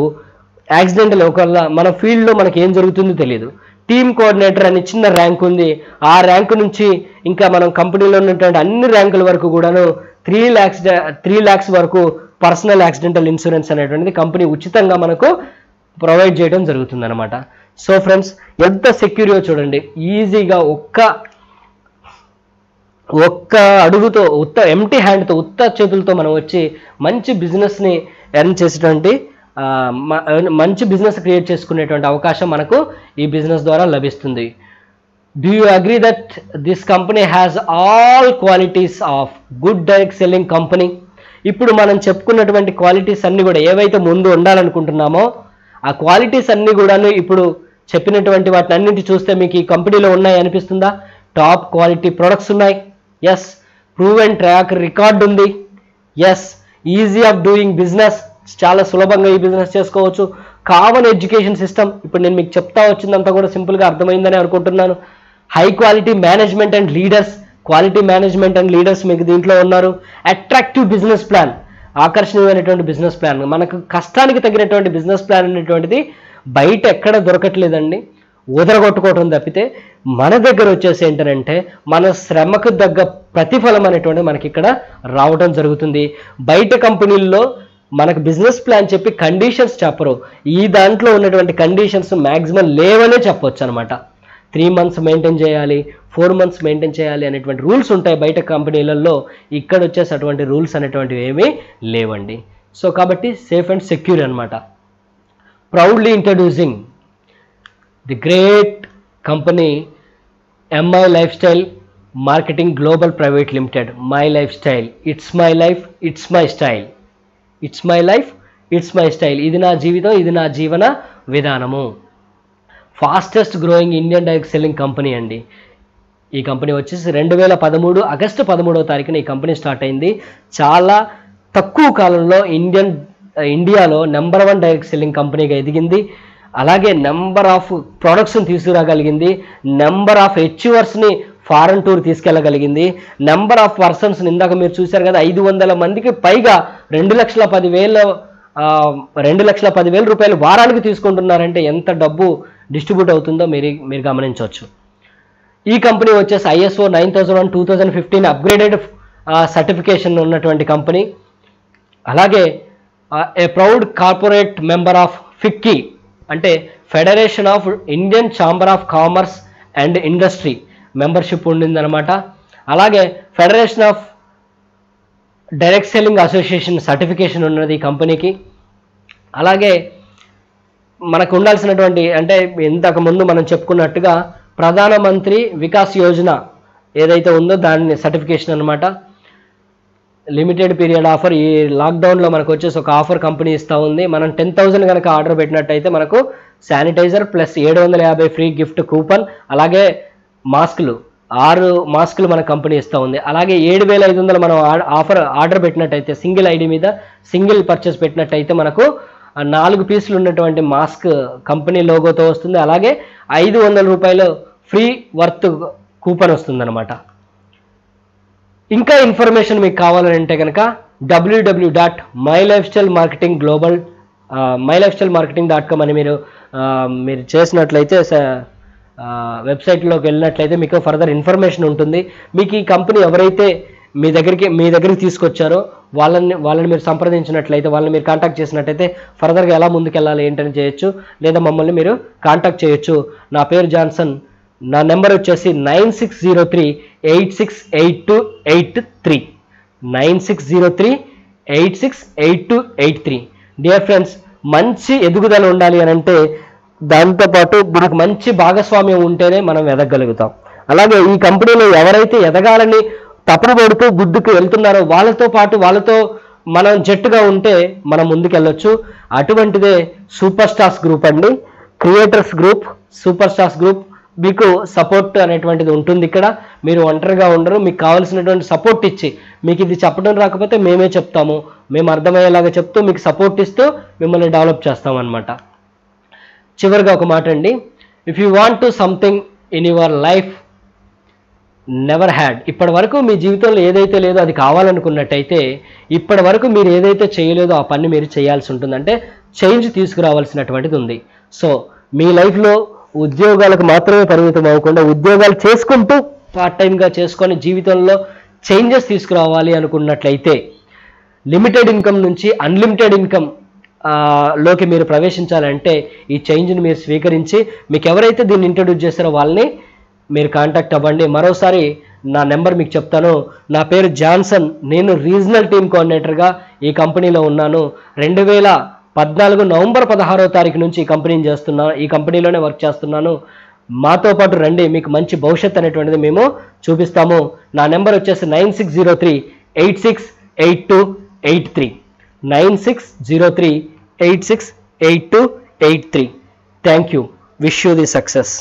యాక్సిడెంటల్ ఒకవేళ మన ఫీల్డ్లో మనకి ఏం జరుగుతుందో తెలియదు, టీమ్ కోఆర్డినేటర్ అని చిన్న ర్యాంక్ ఉంది, ఆ ర్యాంక్ నుంచి ఇంకా మనం కంపెనీలో ఉన్నటువంటి అన్ని ర్యాంకుల వరకు కూడాను 3 lakhs వరకు పర్సనల్ యాక్సిడెంటల్ ఇన్సూరెన్స్ అనేటువంటిది కంపెనీ ఉచితంగా మనకు ప్రొవైడ్ చేయడం జరుగుతుంది అనమాట. సో ఫ్రెండ్స్, ఎంత సెక్యూర్గా చూడండి, ఈజీగా ఒక్క అడుగుతో ఎంటీ హ్యాండ్తో ఉత్త చేతులతో మనం వచ్చి మంచి బిజినెస్ని ఎర్న్ చేసేటువంటి మంచి బిజినెస్ క్రియేట్ చేసుకునేటువంటి అవకాశం మనకు ఈ బిజినెస్ ద్వారా లభిస్తుంది. Do you agree that this company has all qualities of good direct selling company? ఇప్పుడు మనం చెప్పుకున్నటువంటి క్వాలిటీస్ అన్నీ కూడా ఏవైతే ముందు ఉండాలనుకుంటున్నామో ఆ క్వాలిటీస్ అన్నీ కూడాను ఇప్పుడు చెప్పినటువంటి వాటిని అన్నింటి చూస్తే మీకు ఈ కంపెనీలో ఉన్నాయి అనిపిస్తుందా? టాప్ క్వాలిటీ ప్రొడక్ట్స్ ఉన్నాయి, ఎస్. ప్రూవెన్ ట్రాక్ రికార్డ్ ఉంది, yes. Easy of doing business, చాలా సులభంగా ఈ బిజినెస్ చేసుకోవచ్చు. కామన్ ఎడ్యుకేషన్ సిస్టమ్, ఇప్పుడు నేను మీకు చెప్తా వచ్చిందంతా కూడా సింపుల్గా అర్థమైందని అనుకుంటున్నాను. High quality management and leaders, quality management and leaders మీకు దీంట్లో ఉన్నారు. అట్రాక్టివ్ బిజినెస్ ప్లాన్, ఆకర్షణీయమైనటువంటి బిజినెస్ ప్లాన్, మనకు కష్టానికి తగినటువంటి బిజినెస్ ప్లాన్ అనేటువంటిది బయట ఎక్కడ దొరకట్లేదండి, ఉదరగొట్టుకోవడం తప్పితే. మన దగ్గర వచ్చేసి ఏంటంటే మన శ్రమకు తగ్గ ప్రతిఫలం అనేటువంటిది మనకి ఇక్కడ రావడం జరుగుతుంది. బయట కంపెనీల్లో మనకు బిజినెస్ ప్లాన్ చెప్పి కండిషన్స్ చెప్పరు, ఈ దాంట్లో ఉన్నటువంటి కండిషన్స్ మ్యాక్సిమం లేవనే చెప్పొచ్చు అనమాట. 3 months మెయింటైన్ చేయాలి, 4 months మెయింటైన్ చేయాలి అనేటువంటి రూల్స్ ఉంటాయి బయట కంపెనీలలో. ఇక్కడ వచ్చేసి అటువంటి రూల్స్ అనేటువంటివి ఏమీ లేవండి. సో కాబట్టి సేఫ్ అండ్ సెక్యూర్ అనమాట. Proudly introducing the great company MI lifestyle marketing global private limited. My life style, it's my life, it's my style, it's my life, it's my style. ఇది నా జీవితం, ఇది నా జీవన విధానము. Fastest growing Indian direct selling company అండి. ఈ company వచ్చేసి 2013 ఆగస్టు 13వ తారీఖున ఈ కంపెనీ స్టార్ట్ అయింది. చాలా తక్కువ కాలంలో ఇండియాలో నెంబర్ 1 డైరెక్ట్ సెల్లింగ్ కంపెనీగా ఎదిగింది. అలాగే నెంబర్ ఆఫ్ ప్రొడక్ట్స్ని తీసుకురాగలిగింది, నెంబర్ ఆఫ్ అచీవర్స్ని ఫారెన్ టూర్ తీసుకెళ్ళగలిగింది, నెంబర్ ఆఫ్ పర్సన్స్ని ఇందాక మీరు చూశారు కదా 500 మందికి పైగా 2,10,000 రూపాయలు వారానికి తీసుకుంటున్నారంటే ఎంత డబ్బు డిస్ట్రిబ్యూట్ అవుతుందో మీరు గమనించవచ్చు. ఈ కంపెనీ వచ్చేసి ISO 9001 2015 అప్గ్రేడెడ్ సర్టిఫికేషన్ ఉన్నటువంటి కంపెనీ. అలాగే a proud corporate member of FICCI అంటే federation of Indian chamber of commerce and industry membership ఉండిందనమాట. అలాగే federation of direct selling association certification ఉన్నది ఈ కంపెనీకి. అలాగే మనకు ఉండాల్సినటువంటి అంటే ఇంతకు ముందు మనం చెప్పుకున్నట్టుగా ప్రధానమంత్రి వికాస్ యోజన ఏదైతే ఉందో దాని సర్టిఫికేషన్ అనమాట. Limited period offer. ఈ లాక్డౌన్లో మనకు వచ్చేసి ఒక ఆఫర్ కంపెనీ ఇస్తూ ఉంది. మనం 10,000 కనుక ఆర్డర్ పెట్టినట్టయితే మనకు sanitiser plus 750 free gift coupon, అలాగే మాస్కులు 6 మాస్కులు మన కంపెనీ ఇస్తూ ఉంది. అలాగే 7,500 మనం ఆర్డర్ పెట్టినట్టయితే సింగిల్ ఐడి మీద సింగిల్ పర్చేస్ పెట్టినట్టయితే మనకు 4 పీసులు ఉన్నటువంటి మాస్క్ కంపెనీ లోగోతో వస్తుంది. అలాగే 500 రూపాయలు ఫ్రీ వర్త్ కూపన్ వస్తుందన్నమాట. ఇంకా ఇన్ఫర్మేషన్ మీకు కావాలంటే కనుక www.mylifestylemarketing.com అని మీరు చేసినట్లయితే వెబ్సైట్లోకి వెళ్ళినట్లయితే మీకు ఫర్దర్ ఇన్ఫర్మేషన్ ఉంటుంది. మీకు ఈ కంపెనీ ఎవరైతే మీ దగ్గరికి తీసుకొచ్చారో వాళ్ళని మీరు సంప్రదించినట్లయితే, వాళ్ళని మీరు కాంటాక్ట్ చేసినట్లయితే ఫర్దర్గా ఎలా ముందుకెళ్ళాలి ఏంటని చేయొచ్చు, లేదా మమ్మల్ని మీరు కాంటాక్ట్ చేయొచ్చు. నా పేరు జాన్సన్. నా నెంబర్ వచ్చేసి 9603868283 9603868283. డియర్ ఫ్రెండ్స్, మంచి ఎదుగుదల ఉండాలి అని అంటే దాంతోపాటు మనకు మంచి భాగస్వామ్యం ఉంటేనే మనం ఎదగలుగుతాం. అలాగే ఈ కంపెనీలో ఎవరైతే ఎదగాలని తపన పడుతూ గుద్దుకు వెళ్తున్నారో వాళ్ళతో మనం జట్టుగా ఉంటే మనం ముందుకెళ్ళొచ్చు. అటువంటిదే సూపర్ స్టార్స్ గ్రూప్ అండి. Creators group, super stars group. మీకు సపోర్ట్ అనేటువంటిది ఉంటుంది. ఇక్కడ మీరు ఒంటరిగా ఉండరు. మీకు కావాల్సినటువంటి సపోర్ట్ ఇచ్చి, మీకు ఇది చెప్పడం రాకపోతే మేమే చెప్తాము, మేము అర్థమయ్యేలాగా చెప్తూ మీకు సపోర్ట్ ఇస్తూ మిమ్మల్ని డెవలప్ చేస్తామన్నమాట. చివరిగా ఒక మాట అండి, if you want to something in your life never had. ఇప్పటి వరకు మీ జీవితంలో ఏదైతే లేదో అది కావాలనుకున్నట్టయితే ఇప్పటి వరకు మీరు ఏదైతే చేయలేదో ఆ పని మీరు చేయాల్సి ఉంటుంది. అంటే చేంజ్ తీసుకురావాల్సినటువంటిది ఉంది. సో మీ లైఫ్లో ఉద్యోగాలకు మాత్రమే పరిమితం అవ్వకుండా ఉద్యోగాలు చేసుకుంటూ పార్ట్ టైంగా చేసుకొని జీవితంలో చేంజెస్ తీసుకురావాలి అనుకున్నట్లయితే లిమిటెడ్ ఇన్కమ్ నుంచి అన్లిమిటెడ్ ఇన్కమ్ లోకి మీరు ప్రవేశించాలంటే ఈ చేంజ్ని మీరు స్వీకరించి మీకు ఎవరైతే దీన్ని ఇంట్రడ్యూస్ చేస్తారో వాళ్ళని మీరు కాంటాక్ట్ అవ్వండి. మరోసారి నా నెంబర్ మీకు చెప్తాను. నా పేరు జాన్సన్. నేను రీజనల్ టీమ్ కోఆర్డినేటర్గా ఈ కంపెనీలో ఉన్నాను. 2014 నవంబర్ 16వ తారీఖు నుంచి ఈ కంపెనీలోనే వర్క్ చేస్తున్నాను. మాతో పాటు రండి, మీకు మంచి భవిష్యత్ అనేటువంటిది మేము చూపిస్తాము. నా నెంబర్ వచ్చేసి 9603868283 9603868283. Thank you. Wish you the success.